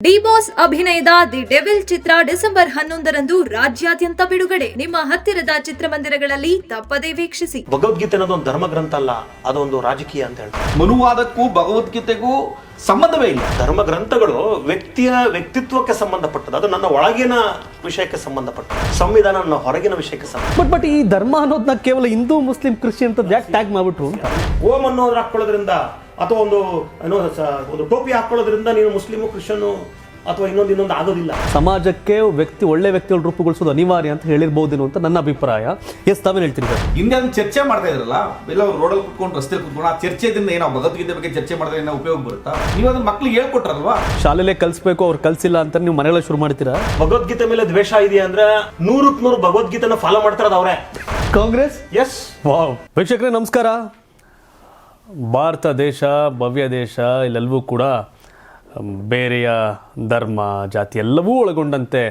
D boss ಅಭಿನಯದ the devil Chitra December 11ರಂದು ರಾಜ್ಯಾದ್ಯಂತ ಬಿಡುಗಡೆ. ನಿಮ್ಮ ಹತ್ತಿರದ ಚಿತ್ರಮಂದಿರಗಳಲ್ಲಿ ತಪ್ಪದೇ ವೀಕ್ಷಿಸಿ. ಭಗವದ್ಗೀತೆ ಅನ್ನೋದು ಒಂದು ಧರ್ಮ ಗ್ರಂಥ ಅಲ್ಲ, ಅದೊಂದು ರಾಜಕೀಯ ಅಂತ ಹೇಳ್ತಾರೆ. ಮನುವಾದಕ್ಕೂ ಭಗವದ್ಗೀತೆಗೂ ಸಂಬಂಧವೇ ಇಲ್ಲ. ಧರ್ಮ ಗ್ರಂಥಗಳು ವ್ಯಕ್ತಿಯ ವ್ಯಕ್ತಿತ್ವಕ್ಕೆ ಸಂಬಂಧಪಟ್ಟದ್ದು, ಅದು ನನ್ನ ಒಳಗಿನ ವಿಷಯಕ್ಕೆ ಸಂಬಂಧಪಟ್ಟದ್ದು. ಸಂವಿಧಾನ ನನ್ನ ಹೊರಗಿನ ವಿಷಯಕ್ಕೆ ಸಂಬಂಧ. ಬಟ್ ಈ ಧರ್ಮ ಅನ್ನೋದನ್ನ ಕೇವಲ ಹಿಂದೂ ಮುಸ್ಲಿಂ ಕ್ರಿಶ್ಚಿಯನ್ ಅಂತ ಯಾಕೆ ಟ್ಯಾಗ್ ಮಾಡ್ಬಿಟ್ರು ಅಂತ. ಓಂ ಅನ್ನೋದ್ರ ಹಾಕೊಳ್ಳೋದ್ರಿಂದ ಅಥವಾ ಒಂದು ಟೋಪಿ ಹಾಕೊಳ್ಳೋದ್ರಿಂದ ನೀನು ಮುಸ್ಲಿಮು ಕ್ರಿಶ್ಚಿಯನ್ ಅಥವಾ ಇನ್ನೊಂದು ಆಗೋದಿಲ್ಲ. ಸಮಾಜಕ್ಕೆ ಒಳ್ಳೆ ವ್ಯಕ್ತಿಗಳು ರೂಪುಗೊಳಿಸೋದು ಅನಿವಾರ್ಯ ಅಂತ ಹೇಳಿರ್ಬೋದೇನೋ ಅಂತ ನನ್ನ ಅಭಿಪ್ರಾಯ. ಎಸ್, ತಾವೇನು ಹೇಳ್ತೀರಿ ಸರ್? ಹಿಂದೆ ಒಂದು ಚರ್ಚೆ ಮಾಡ್ತಾ ಇದ್ರಲ್ಲ, ಎಲ್ಲ ರೋಡಲ್ಲಿ ಕುತ್ಕೊಂಡು ರಸ್ತೆ ಕುತ್ಕೊಂಡು ಆ ಚರ್ಚೆದಿಂದ ಏನೋ ಭಗವದ್ಗೀತೆ ಬಗ್ಗೆ ಚರ್ಚೆ ಮಾಡಿದ್ರೆ ಏನೋ ಉಪಯೋಗ ಬರುತ್ತಾ? ನೀವು ಅದನ್ನ ಮಕ್ಳಿಗೆ ಹೇಳ್ಕೊಟ್ರಲ್ವಾ? ಶಾಲೆಲೇ ಕಲಿಸ್ಬೇಕು, ಅವ್ರು ಕಲ್ಸಿಲ್ಲ ಅಂತ ನೀವು ಮನೆಯಲ್ಲ ಶುರು ಮಾಡ್ತೀರಾ? ಭಗವದ್ಗೀತೆ ಮೇಲೆ ದ್ವೇಷ ಇದೆಯಾ ಅಂದ್ರೆ 100% ಭಗವದ್ಗೀತೆನ ಫಾಲೋ ಮಾಡ್ತಾರದು ಅವರೇ, ಕಾಂಗ್ರೆಸ್. ಎಸ್. ವಾವ್. ವೀಕ್ಷಕರೇ ನಮಸ್ಕಾರ. ಭಾರತ ದೇಶ ಭವ್ಯ ದೇಶ. ಇಲ್ಲೆಲ್ಲವೂ ಕೂಡ ಬೇರೆಯ ಧರ್ಮ ಜಾತಿ ಎಲ್ಲವೂ ಒಳಗೊಂಡಂತೆ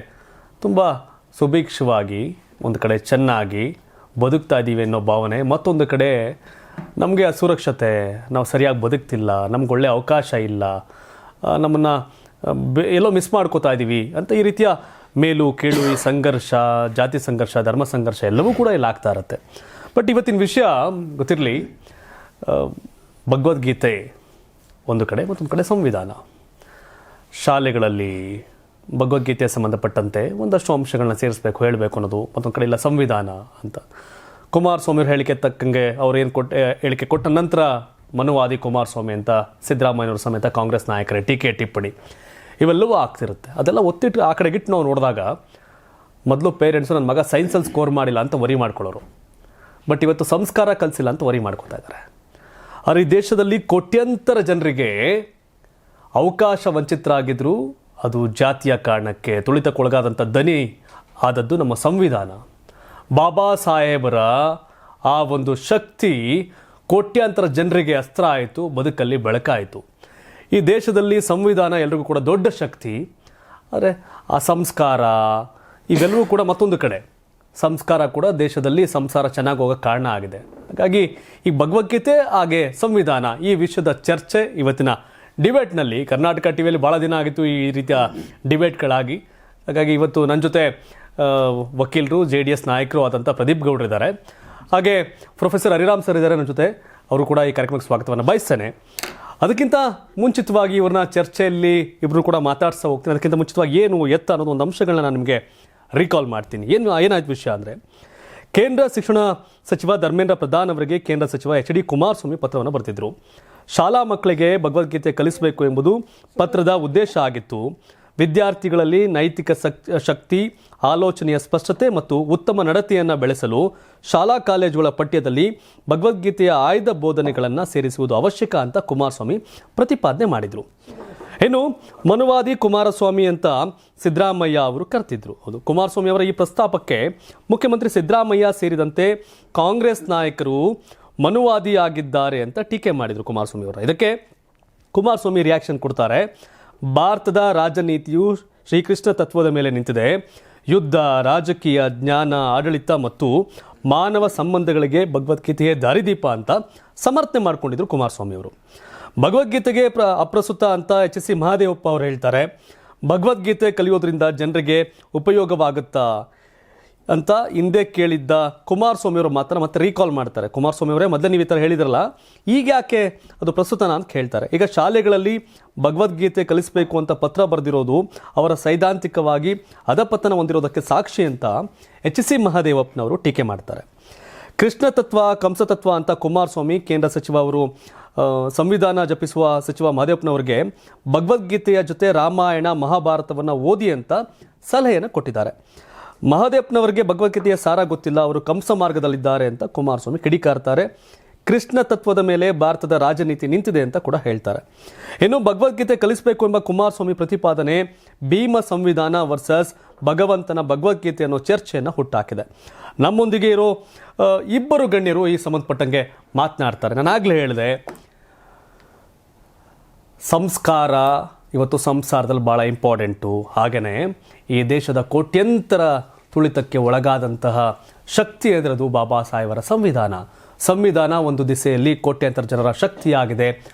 ತುಂಬ ಸುಭಿಕ್ಷವಾಗಿ ಒಂದು ಕಡೆ ಚೆನ್ನಾಗಿ ಬದುಕ್ತಾ ಇದ್ದೀವಿ ಅನ್ನೋ ಭಾವನೆ, ಮತ್ತೊಂದು ಕಡೆ ನಮಗೆ ಅಸುರಕ್ಷತೆ, ನಾವು ಸರಿಯಾಗಿ ಬದುಕ್ತಿಲ್ಲ, ನಮ್ಗೆ ಒಳ್ಳೆಯ ಅವಕಾಶ ಇಲ್ಲ, ನಮ್ಮನ್ನು ಎಲ್ಲೋ ಮಿಸ್ ಮಾಡ್ಕೋತಾ ಇದ್ದೀವಿ ಅಂತ ಈ ರೀತಿಯ ಮೇಲು ಕೀಳು, ಈ ಸಂಘರ್ಷ, ಜಾತಿ ಸಂಘರ್ಷ, ಧರ್ಮ ಸಂಘರ್ಷ ಎಲ್ಲವೂ ಕೂಡ ಇಲ್ಲಿ ಆಗ್ತಾ ಇರುತ್ತೆ. ಬಟ್ ಇವತ್ತಿನ ವಿಷಯ ಗೊತ್ತಿರಲಿ, ಭಗವದ್ಗೀತೆ ಒಂದು ಕಡೆ, ಮತ್ತೊಂದು ಕಡೆ ಸಂವಿಧಾನ. ಶಾಲೆಗಳಲ್ಲಿ ಭಗವದ್ಗೀತೆಗೆ ಸಂಬಂಧಪಟ್ಟಂತೆ ಒಂದಷ್ಟು ಅಂಶಗಳನ್ನ ಸೇರಿಸಬೇಕು, ಹೇಳಬೇಕು ಅನ್ನೋದು, ಮತ್ತೊಂದು ಕಡೆ ಇಲ್ಲ ಸಂವಿಧಾನ ಅಂತ. ಕುಮಾರಸ್ವಾಮಿ ಅವ್ರ ಹೇಳಿಕೆ ತಕ್ಕಂಗೆ ಅವ್ರು ಏನು ಹೇಳಿಕೆ ಕೊಟ್ಟ ನಂತರ ಮನುವಾದಿ ಕುಮಾರಸ್ವಾಮಿ ಅಂತ ಸಿದ್ದರಾಮಯ್ಯವ್ರ ಸಮೇತ ಕಾಂಗ್ರೆಸ್ ನಾಯಕರೇ ಟೀಕೆ ಟಿಪ್ಪಣಿ ಇವೆಲ್ಲವೂ ಆಗ್ತಿರುತ್ತೆ. ಅದೆಲ್ಲ ಒತ್ತಿಟ್ಟು ಆ ಕಡೆಗಿಟ್ಟು ನಾವು ನೋಡಿದಾಗ ಮೊದಲು ಪೇರೆಂಟ್ಸು ನನ್ನ ಮಗ ಸೈನ್ಸಲ್ಲಿ ಸ್ಕೋರ್ ಮಾಡಿಲ್ಲ ಅಂತ ವರಿ ಮಾಡ್ಕೊಳ್ಳೋರು. ಬಟ್ ಇವತ್ತು ಸಂಸ್ಕಾರ ಕಲಿಸಿಲ್ಲ ಅಂತ ವರಿ ಮಾಡ್ಕೊತಾ ಇದ್ದಾರೆ. ಆದರೆ ಈ ದೇಶದಲ್ಲಿ ಕೋಟ್ಯಂತರ ಜನರಿಗೆ ಅವಕಾಶ ವಂಚಿತರಾಗಿದ್ದರು. ಅದು ಜಾತಿಯ ಕಾರಣಕ್ಕೆ ತುಳಿತಕ್ಕೊಳಗಾದಂಥ ದನಿ ಆದದ್ದು ನಮ್ಮ ಸಂವಿಧಾನ. ಬಾಬಾ ಸಾಹೇಬರ ಆ ಒಂದು ಶಕ್ತಿ ಕೋಟ್ಯಾಂತರ ಜನರಿಗೆ ಅಸ್ತ್ರ ಆಯಿತು, ಬದುಕಲ್ಲಿ ಬೆಳಕಾಯಿತು. ಈ ದೇಶದಲ್ಲಿ ಸಂವಿಧಾನ ಎಲ್ರಿಗೂ ಕೂಡ ದೊಡ್ಡ ಶಕ್ತಿ. ಆದರೆ ಆ ಸಂಸ್ಕಾರ ಇವೆಲ್ಲವೂ ಕೂಡ ಮತ್ತೊಂದು ಕಡೆ ಸಂಸ್ಕಾರ ಕೂಡ ದೇಶದಲ್ಲಿ ಸಂಸಾರ ಚೆನ್ನಾಗಿ ಹೋಗೋಕ್ಕೆ ಕಾರಣ ಆಗಿದೆ. ಹಾಗಾಗಿ ಈ ಭಗವದ್ಗೀತೆ ಹಾಗೆ ಸಂವಿಧಾನ ಈ ವಿಷಯದ ಚರ್ಚೆ ಇವತ್ತಿನ ಡಿಬೇಟ್ನಲ್ಲಿ ಕರ್ನಾಟಕ ಟಿವಿಯಲ್ಲಿ ಭಾಳ ದಿನ ಆಗಿತ್ತು ಈ ರೀತಿಯ ಡಿಬೇಟ್ಗಳಾಗಿ. ಹಾಗಾಗಿ ಇವತ್ತು ನನ್ನ ಜೊತೆ ವಕೀಲರು, JDS ನಾಯಕರು ಆದಂಥ ಪ್ರದೀಪ್ ಗೌಡ್ರು ಇದ್ದಾರೆ, ಹಾಗೆ ಪ್ರೊಫೆಸರ್ ಹರಿರಾಮ್ ಸರ್ ಇದ್ದಾರೆ ನನ್ನ ಜೊತೆ. ಅವರು ಕೂಡ ಈ ಕಾರ್ಯಕ್ರಮಕ್ಕೆ ಸ್ವಾಗತವನ್ನು ಬಯಸ್ತೇನೆ. ಅದಕ್ಕಿಂತ ಮುಂಚಿತವಾಗಿ ಇವ್ರನ್ನ ಚರ್ಚೆಯಲ್ಲಿ ಇಬ್ಬರು ಕೂಡ ಮಾತಾಡ್ತಾ ಹೋಗ್ತೀನಿ. ಅದಕ್ಕಿಂತ ಮುಂಚಿತವಾಗಿ ಏನು ಎತ್ತ ಅನ್ನೋದು ಒಂದು ಅಂಶಗಳನ್ನ ನಾನು ನಿಮಗೆ ರೀಕಾಲ್ ಮಾಡ್ತೀನಿ. ಏನಾಯ್ತು ವಿಷಯ ಅಂದರೆ, ಕೇಂದ್ರ ಶಿಕ್ಷಣ ಸಚಿವ ಧರ್ಮೇಂದ್ರ ಪ್ರಧಾನ್ ಅವರಿಗೆ ಕೇಂದ್ರ ಸಚಿವ HD ಕುಮಾರಸ್ವಾಮಿ ಪತ್ರವನ್ನು ಬರೆದಿದ್ದರು. ಶಾಲಾ ಮಕ್ಕಳಿಗೆ ಭಗವದ್ಗೀತೆ ಕಲಿಸಬೇಕು ಎಂಬುದು ಪತ್ರದ ಉದ್ದೇಶ ಆಗಿತ್ತು. ವಿದ್ಯಾರ್ಥಿಗಳಲ್ಲಿ ನೈತಿಕ ಶಕ್ತಿ, ಆಲೋಚನೆಯ ಸ್ಪಷ್ಟತೆ ಮತ್ತು ಉತ್ತಮ ನಡತೆಯನ್ನು ಬೆಳೆಸಲು ಶಾಲಾ ಕಾಲೇಜುಗಳ ಪಠ್ಯದಲ್ಲಿ ಭಗವದ್ಗೀತೆಯ ಆಯ್ದ ಬೋಧನೆಗಳನ್ನು ಸೇರಿಸುವುದು ಅವಶ್ಯಕ ಅಂತ ಕುಮಾರಸ್ವಾಮಿ ಪ್ರತಿಪಾದನೆ ಮಾಡಿದರು. ಇನ್ನು ಮನುವಾದಿ ಕುಮಾರಸ್ವಾಮಿ ಅಂತ ಸಿದ್ದರಾಮಯ್ಯ ಅವರು ಕರೆತಿದ್ರು. ಹೌದು, ಕುಮಾರಸ್ವಾಮಿ ಅವರ ಈ ಪ್ರಸ್ತಾಪಕ್ಕೆ ಮುಖ್ಯಮಂತ್ರಿ ಸಿದ್ದರಾಮಯ್ಯ ಸೇರಿದಂತೆ ಕಾಂಗ್ರೆಸ್ ನಾಯಕರು ಮನುವಾದಿಯಾಗಿದ್ದಾರೆ ಅಂತ ಟೀಕೆ ಮಾಡಿದರು ಕುಮಾರಸ್ವಾಮಿ ಅವರು. ಇದಕ್ಕೆ ಕುಮಾರಸ್ವಾಮಿ ರಿಯಾಕ್ಷನ್ ಕೊಡ್ತಾರೆ. ಭಾರತದ ರಾಜನೀತಿಯು ಶ್ರೀಕೃಷ್ಣ ತತ್ವದ ಮೇಲೆ ನಿಂತಿದೆ. ಯುದ್ಧ, ರಾಜಕೀಯ, ಜ್ಞಾನ, ಆಡಳಿತ ಮತ್ತು ಮಾನವ ಸಂಬಂಧಗಳಿಗೆ ಭಗವದ್ಗೀತೆಯೇ ದಾರಿದೀಪ ಅಂತ ಸಮರ್ಥನೆ ಮಾಡಿಕೊಂಡಿದ್ರು ಕುಮಾರಸ್ವಾಮಿ ಅವರು. ಭಗವದ್ಗೀತೆಗೆ ಅಪ್ರಸ್ತುತ ಅಂತ HC ಮಹದೇವಪ್ಪ ಅವರು ಹೇಳ್ತಾರೆ. ಭಗವದ್ಗೀತೆ ಕಲಿಯೋದ್ರಿಂದ ಜನರಿಗೆ ಉಪಯೋಗವಾಗುತ್ತಾ ಅಂತ ಹಿಂದೆ ಕೇಳಿದ್ದ ಕುಮಾರಸ್ವಾಮಿ ಅವರ ಮಾತನ್ನು ಮತ್ತೆ ರೀಕಾಲ್ ಮಾಡ್ತಾರೆ. ಕುಮಾರಸ್ವಾಮಿ ಅವರೇ, ಮೊದಲೇ ನೀವು ಈ ಥರ ಹೇಳಿದ್ರಲ್ಲ, ಈಗ ಯಾಕೆ ಅದು ಪ್ರಸ್ತುತನ ಅಂತ ಕೇಳ್ತಾರೆ. ಈಗ ಶಾಲೆಗಳಲ್ಲಿ ಭಗವದ್ಗೀತೆ ಕಲಿಸಬೇಕು ಅಂತ ಪತ್ರ ಬರೆದಿರೋದು ಅವರ ಸೈದ್ಧಾಂತಿಕವಾಗಿ ಅಧಪತನ ಹೊಂದಿರೋದಕ್ಕೆ ಸಾಕ್ಷಿ ಅಂತ HC ಮಹದೇವಪ್ಪನವರು ಟೀಕೆ ಮಾಡ್ತಾರೆ. ಕೃಷ್ಣ ತತ್ವ, ಕಂಸ ತತ್ವ ಅಂತ ಕುಮಾರಸ್ವಾಮಿ ಕೇಂದ್ರ ಸಚಿವ ಅವರು ಸಂವಿಧಾನ ಜಪಿಸುವ ಸಚಿವ ಮಹದೇವಪ್ಪನವರಿಗೆ ಭಗವದ್ಗೀತೆಯ ಜೊತೆ ರಾಮಾಯಣ, ಮಹಾಭಾರತವನ್ನು ಓದಿ ಅಂತ ಸಲಹೆಯನ್ನು ಕೊಟ್ಟಿದ್ದಾರೆ. ಮಹದೇವಪ್ಪನವರಿಗೆ ಭಗವದ್ಗೀತೆಯ ಸಾರ ಗೊತ್ತಿಲ್ಲ, ಅವರು ಕಂಸ ಮಾರ್ಗದಲ್ಲಿದ್ದಾರೆ ಅಂತ ಕುಮಾರಸ್ವಾಮಿ ಕಿಡಿಕಾರ್ತಾರೆ. ಕೃಷ್ಣ ತತ್ವದ ಮೇಲೆ ಭಾರತದ ರಾಜನೀತಿ ನಿಂತಿದೆ ಅಂತ ಕೂಡ ಹೇಳ್ತಾರೆ. ಇನ್ನು ಭಗವದ್ಗೀತೆ ಕಲಿಸಬೇಕು ಎಂಬ ಕುಮಾರಸ್ವಾಮಿ ಪ್ರತಿಪಾದನೆ ಭೀಮ ಸಂವಿಧಾನ ವರ್ಸಸ್ ಭಗವಂತನ ಭಗವದ್ಗೀತೆ ಅನ್ನೋ ಚರ್ಚೆಯನ್ನು ಹುಟ್ಟಾಕಿದೆ. ನಮ್ಮೊಂದಿಗೆ ಇರೋ ಇಬ್ಬರು ಗಣ್ಯರು ಈ ಸಂಬಂಧಪಟ್ಟಂಗೆ ಮಾತನಾಡ್ತಾರೆ. ನಾನು ಆಗಲೇ ಹೇಳಿದೆ, ಸಂಸ್ಕಾರ ಇವತ್ತು ಸಂಸಾರದಲ್ಲಿ ಭಾಳ ಇಂಪಾರ್ಟೆಂಟು. ಹಾಗೆಯೇ ಈ ದೇಶದ ಕೋಟ್ಯಂತರ ತುಳಿತಕ್ಕೆ ಒಳಗಾದಂತಹ ಶಕ್ತಿ ಎದುರದು ಬಾಬಾ ಸಾಹೇಬರ ಸಂವಿಧಾನ ಒಂದು ದಿಸೆಯಲ್ಲಿ ಕೋಟ್ಯಾಂತರ ಜನರ ಶಕ್ತಿಯಾಗಿದೆ.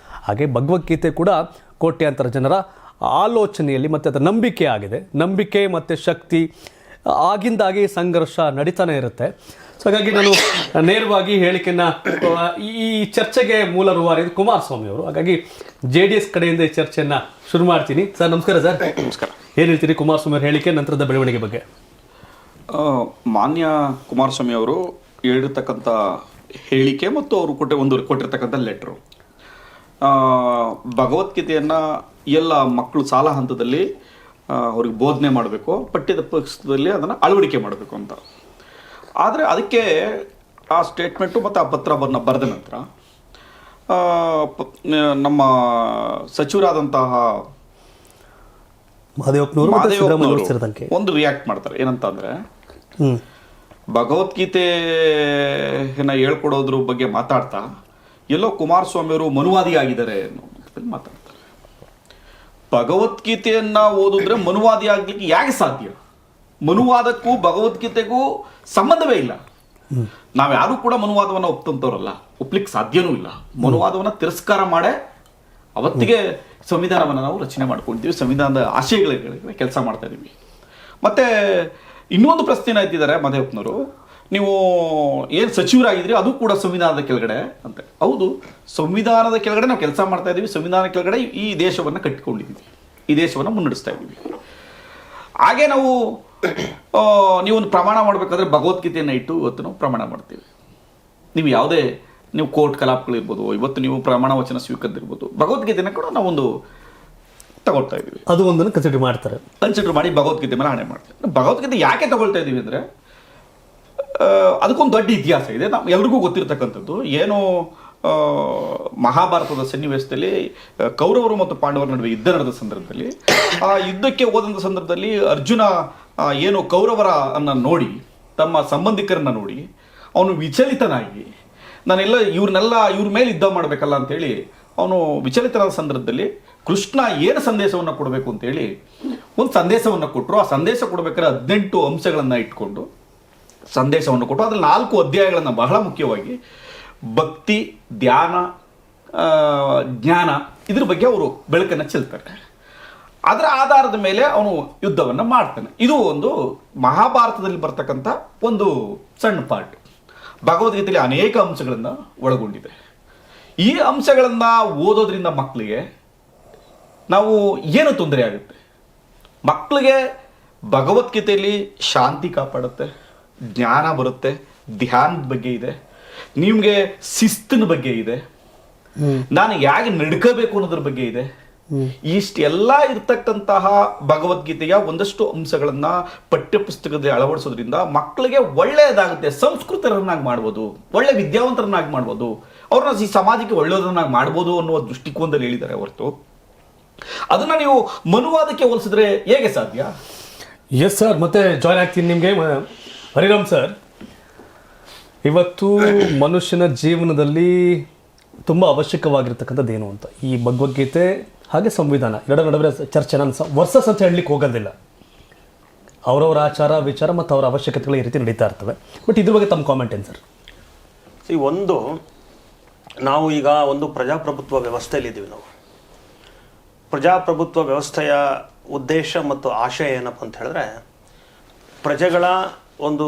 ಹಾಗೆ ಭಗವದ್ಗೀತೆ ಕೂಡ ಕೋಟ್ಯಾಂತರ ಜನರ ಆಲೋಚನೆಯಲ್ಲಿ ಮತ್ತು ಅದರ ನಂಬಿಕೆ ಆಗಿದೆ. ನಂಬಿಕೆ ಮತ್ತು ಶಕ್ತಿ ಆಗಿಂದಾಗಿ ಸಂಘರ್ಷ ನಡೀತಾನೆ ಇರುತ್ತೆ. ಸೊ ಹಾಗಾಗಿ ನಾನು ನೇರವಾಗಿ ಹೇಳಿಕೆಯನ್ನು ಈ ಚರ್ಚೆಗೆ ಮೂಲ ರೂವಾರಿ ಕುಮಾರಸ್ವಾಮಿ ಅವರು. ಹಾಗಾಗಿ JDS ಕಡೆಯಿಂದ ಈ ಚರ್ಚೆಯನ್ನು ಶುರು ಮಾಡ್ತೀನಿ. ಸರ್ ನಮಸ್ಕಾರ. ಸರ್ ನಮಸ್ಕಾರ. ಏನು ಹೇಳ್ತೀರಿ ಕುಮಾರಸ್ವಾಮಿ ಅವರ ಹೇಳಿಕೆ ನಂತರದ ಬೆಳವಣಿಗೆ ಬಗ್ಗೆ? ಮಾನ್ಯ ಕುಮಾರಸ್ವಾಮಿ ಅವರು ಹೇಳಿರ್ತಕ್ಕಂಥ ಹೇಳಿಕೆ ಮತ್ತು ಅವರು ಕೊಟ್ಟಿರ್ತಕ್ಕಂಥ ಲೆಟ್ರು, ಭಗವದ್ಗೀತೆಯನ್ನು ಎಲ್ಲ ಮಕ್ಕಳು ಶಾಲಾ ಹಂತದಲ್ಲಿ ಅವ್ರಿಗೆ ಬೋಧನೆ ಮಾಡಬೇಕು, ಪಠ್ಯದ ಪುಸ್ತಕದಲ್ಲಿ ಅದನ್ನು ಅಳವಡಿಕೆ ಮಾಡಬೇಕು ಅಂತ. ಆದರೆ ಅದಕ್ಕೆ ಆ ಸ್ಟೇಟ್ಮೆಂಟು ಮತ್ತು ಆ ಪತ್ರವನ್ನು ಬರೆದ ನಂತರ ನಮ್ಮ ಸಚಿವರಾದಂತಹ ಮಹದೇವಪ್ಪನವರು ಒಂದು ರಿಯಾಕ್ಟ್ ಮಾಡ್ತಾರೆ. ಏನಂತ ಅಂದರೆ, ಭಗವದ್ಗೀತೆಯನ್ನು ಹೇಳ್ಕೊಡೋದ್ರ ಬಗ್ಗೆ ಮಾತಾಡ್ತಾ ಎಲ್ಲೋ ಕುಮಾರಸ್ವಾಮಿಯವರು ಮನುವಾದಿ ಆಗಿದ್ದಾರೆ ಅನ್ನೋ ಮಾತಾಡ್ತಾರೆ. ಭಗವದ್ಗೀತೆಯನ್ನು ಓದಿದ್ರೆ ಮನುವಾದಿ ಆಗ್ಲಿಕ್ಕೆ ಯಾಕೆ ಸಾಧ್ಯ? ಮನುವಾದಕ್ಕೂ ಭಗವದ್ಗೀತೆಗೂ ಸಂಬಂಧವೇ ಇಲ್ಲ. ನಾವ್ಯಾರೂ ಕೂಡ ಮನುವಾದವನ್ನು ಒಪ್ತಂತವ್ರಲ್ಲ, ಒಪ್ಲಿಕ್ಕೆ ಸಾಧ್ಯನೂ ಇಲ್ಲ. ಮನುವಾದವನ್ನು ತಿರಸ್ಕಾರ ಮಾಡೇ ಅವತ್ತಿಗೆ ಸಂವಿಧಾನವನ್ನು ನಾವು ರಚನೆ ಮಾಡ್ಕೊಂಡಿದ್ದೀವಿ, ಸಂವಿಧಾನದ ಆಶಯಗಳಿಗೆ ಕೆಲಸ ಮಾಡ್ತಾ ಇದ್ದೀವಿ. ಮತ್ತು ಇನ್ನೊಂದು ಪ್ರಶ್ನೆ ಏನಾಯ್ತಿದ್ದಾರೆ ಮಹದೇವಪ್ಪನವರು, ನೀವು ಏನು ಸಚಿವರಾಗಿದ್ದೀರಿ ಅದು ಕೂಡ ಸಂವಿಧಾನದ ಕೆಳಗಡೆ ಅಂತ. ಹೌದು, ಸಂವಿಧಾನದ ಕೆಳಗಡೆ ನಾವು ಕೆಲಸ ಮಾಡ್ತಾ ಇದ್ದೀವಿ, ಸಂವಿಧಾನದ ಕೆಳಗಡೆ ಈ ದೇಶವನ್ನು ಕಟ್ಟಿಕೊಂಡಿದ್ದೀವಿ, ಈ ದೇಶವನ್ನು ಮುನ್ನಡೆಸ್ತಾ ಇದ್ದೀವಿ. ಹಾಗೆ ನಾವು ನೀವೊಂದು ಪ್ರಮಾಣ ಮಾಡಬೇಕಾದ್ರೆ ಭಗವದ್ಗೀತೆಯನ್ನು ಇಟ್ಟು ಇವತ್ತು ನಾವು ಪ್ರಮಾಣ ಮಾಡ್ತೀವಿ. ನೀವು ಕೋರ್ಟ್ ಕಲಾಪಗಳಿರ್ಬೋದು, ಇವತ್ತು ನೀವು ಪ್ರಮಾಣ ವಚನ ಸ್ವೀಕರಿಸಿರ್ಬೋದು, ಭಗವದ್ಗೀತೆಯನ್ನು ಕೂಡ ನಾವೊಂದು ತಗೊಳ್ತಾ ಇದ್ದೀವಿ. ಅದು ಒಂದನ್ನು ಕನ್ಸಿಡರ್ ಮಾಡಿ ಭಗವದ್ಗೀತೆ ಮೇಲೆ ಹಣೆ ಮಾಡ್ತೀವಿ. ಭಗವದ್ಗೀತೆ ಯಾಕೆ ತಗೊಳ್ತಾ ಇದ್ದೀವಿ ಅಂದರೆ, ಅದಕ್ಕೊಂದು ದೊಡ್ಡ ಇತಿಹಾಸ ಇದೆ, ನಾವು ಎಲ್ರಿಗೂ ಗೊತ್ತಿರ್ತಕ್ಕಂಥದ್ದು. ಏನು ಮಹಾಭಾರತದ ಸನ್ನಿವೇಶದಲ್ಲಿ ಕೌರವರು ಮತ್ತು ಪಾಂಡವರ ನಡುವೆ ಯುದ್ಧ ನಡೆದ ಸಂದರ್ಭದಲ್ಲಿ, ಆ ಯುದ್ಧಕ್ಕೆ ಹೋದಂಥ ಸಂದರ್ಭದಲ್ಲಿ ಅರ್ಜುನ ಏನು ಕೌರವರ ನೋಡಿ, ತಮ್ಮ ಸಂಬಂಧಿಕರನ್ನ ನೋಡಿ ಅವನು ವಿಚಲಿತನಾಗಿ, ಇವ್ರ ಮೇಲೆ ಯುದ್ಧ ಮಾಡಬೇಕಲ್ಲ ಅಂತೇಳಿ ಅವನು ವಿಚಲಿತನಾದ ಸಂದರ್ಭದಲ್ಲಿ ಕೃಷ್ಣ ಏನು ಸಂದೇಶವನ್ನು ಕೊಡಬೇಕು ಅಂತೇಳಿ ಒಂದು ಸಂದೇಶವನ್ನು ಕೊಟ್ಟರು. ಆ ಸಂದೇಶ ಕೊಡಬೇಕಾದ್ರೆ 18 ಅಂಶಗಳನ್ನು ಇಟ್ಕೊಂಡು ಸಂದೇಶವನ್ನು ಕೊಟ್ಟು, ಅದ್ರಲ್ಲಿ 4 ಅಧ್ಯಾಯಗಳನ್ನು ಬಹಳ ಮುಖ್ಯವಾಗಿ ಭಕ್ತಿ, ಧ್ಯಾನ, ಜ್ಞಾನ ಇದ್ರ ಬಗ್ಗೆ ಅವರು ಬೆಳಕನ್ನು ಚೆಲ್ತಾರೆ. ಅದರ ಆಧಾರದ ಮೇಲೆ ಅವನು ಯುದ್ಧವನ್ನು ಮಾಡ್ತಾನೆ. ಇದು ಒಂದು ಮಹಾಭಾರತದಲ್ಲಿ ಬರ್ತಕ್ಕಂಥ ಒಂದು ಸಣ್ಣ ಪಾರ್ಟ್. ಭಗವದ್ಗೀತೆಯಲ್ಲಿ ಅನೇಕ ಅಂಶಗಳನ್ನು ಒಳಗೊಂಡಿದೆ. ಈ ಅಂಶಗಳನ್ನು ಓದೋದ್ರಿಂದ ಮಕ್ಕಳಿಗೆ ಏನು ತೊಂದರೆ ಆಗುತ್ತೆ? ಮಕ್ಕಳಿಗೆ ಭಗವದ್ಗೀತೆಯಲ್ಲಿ ಶಾಂತಿ ಕಾಪಾಡುತ್ತೆ, ಜ್ಞಾನ ಬರುತ್ತೆ, ಧ್ಯಾನದ ಬಗ್ಗೆ ಇದೆ, ನಿಮಗೆ ಶಿಸ್ತಿನ ಬಗ್ಗೆ ಇದೆ, ನಾನು ಹೇಗೆ ನಡ್ಕೋಬೇಕು ಅನ್ನೋದ್ರ ಬಗ್ಗೆ ಇದೆ. ಇಷ್ಟೆಲ್ಲ ಇರ್ತಕ್ಕಂತಹ ಭಗವದ್ಗೀತೆಯ ಒಂದಷ್ಟು ಅಂಶಗಳನ್ನ ಪಠ್ಯಪುಸ್ತಕದಲ್ಲಿ ಅಳವಡಿಸೋದ್ರಿಂದ ಮಕ್ಕಳಿಗೆ ಒಳ್ಳೆಯದಾಗುತ್ತೆ, ಸಂಸ್ಕೃತರನ್ನಾಗಿ ಮಾಡ್ಬೋದು, ಒಳ್ಳೆ ವಿದ್ಯಾವಂತರನ್ನಾಗಿ ಮಾಡ್ಬೋದು, ಅವ್ರನ್ನ ಈ ಸಮಾಜಕ್ಕೆ ಒಳ್ಳೆಯದನ್ನಾಗಿ ಮಾಡ್ಬೋದು ಅನ್ನುವ ದೃಷ್ಟಿಕೋನದಲ್ಲಿ ಹೇಳಿದ್ದಾರೆ ಹೊರತು ಅದನ್ನ ನೀವು ಮನುವಾದಕ್ಕೆ ಹೋಲಿಸಿದ್ರೆ ಹೇಗೆ ಸಾಧ್ಯ? ಎಸ್ ಸರ್, ಮತ್ತೆ ಜಾಯ್ನ್ ಆಗ್ತೀನಿ ನಿಮಗೆ. ಹರಿರಾಮ್ ಸರ್, ಇವತ್ತು ಮನುಷ್ಯನ ಜೀವನದಲ್ಲಿ ತುಂಬ ಅವಶ್ಯಕವಾಗಿರ್ತಕ್ಕಂಥದ್ದು ಏನು ಅಂತ, ಈ ಭಗವದ್ಗೀತೆ ಹಾಗೆ ಸಂವಿಧಾನ ಎರಡರ ನಡುವೆ ಚರ್ಚೆ. ನಾನು ವರ್ಸಸ್ ಅಂತ ಹೇಳಲಿಕ್ಕೆ ಹೋಗೋದಿಲ್ಲ, ಅವರವರ ಆಚಾರ ವಿಚಾರ ಮತ್ತು ಅವರ ಅವಶ್ಯಕತೆಗಳು ಈ ರೀತಿ ನಡೀತಾ ಇರ್ತವೆ. ಬಟ್ ಇದ್ರ ಬಗ್ಗೆ ತಮ್ಮ ಕಾಮೆಂಟ್ ಏನು ಸರ್? ನಾವು ಈಗ ಒಂದು ಪ್ರಜಾಪ್ರಭುತ್ವ ವ್ಯವಸ್ಥೆಯಲ್ಲಿದ್ದೀವಿ. ನಾವು ಪ್ರಜಾಪ್ರಭುತ್ವ ವ್ಯವಸ್ಥೆಯ ಉದ್ದೇಶ ಮತ್ತು ಆಶಯ ಏನಪ್ಪ ಅಂತ ಹೇಳಿದ್ರೆ, ಪ್ರಜೆಗಳ ಒಂದು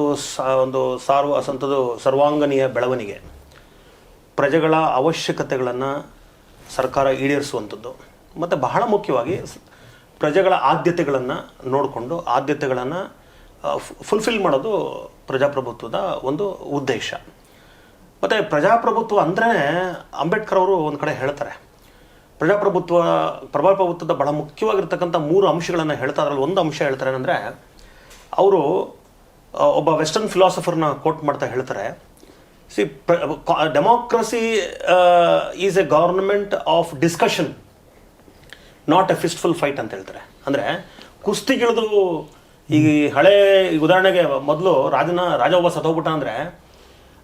ಸರ್ವಾಂಗೀಯ ಬೆಳವಣಿಗೆ, ಪ್ರಜೆಗಳ ಅವಶ್ಯಕತೆಗಳನ್ನು ಸರ್ಕಾರ ಈಡೇರಿಸುವಂಥದ್ದು, ಮತ್ತು ಬಹಳ ಮುಖ್ಯವಾಗಿ ಪ್ರಜೆಗಳ ಆದ್ಯತೆಗಳನ್ನು ನೋಡಿಕೊಂಡು ಆದ್ಯತೆಗಳನ್ನು ಫುಲ್ಫಿಲ್ ಮಾಡೋದು ಪ್ರಜಾಪ್ರಭುತ್ವದ ಒಂದು ಉದ್ದೇಶ. ಮತ್ತು ಪ್ರಜಾಪ್ರಭುತ್ವ ಅಂದರೆ ಅಂಬೇಡ್ಕರ್ ಅವರು ಒಂದು ಕಡೆ ಹೇಳ್ತಾರೆ, ಪ್ರಜಾಪ್ರಭುತ್ವದ ಬಹಳ ಮುಖ್ಯವಾಗಿರ್ತಕ್ಕಂಥ 3 ಅಂಶಗಳನ್ನು ಹೇಳ್ತಾ, ಅದರಲ್ಲಿ ಒಂದು ಅಂಶ ಹೇಳ್ತಾರೆ ಏನಂದರೆ, ಅವರು ಒಬ್ಬ ವೆಸ್ಟರ್ನ್ ಫಿಲಾಸಫರ್ನ ಕೋಟ್ ಮಾಡ್ತಾ ಹೇಳ್ತಾರೆ, democracy is a government of discussion, not a fistful fight ಅಂತ ಹೇಳ್ತಾರೆ. ಅಂದರೆ ಕುಸ್ತಿಗಿಳಿದು ಈ ಹಳೆ ಉದಾಹರಣೆಗೆ ಮೊದಲು ರಾಜ ಒಬ್ಬ ಸತ್ತೋಗ್ಬಿಟ್ಟ ಅಂದರೆ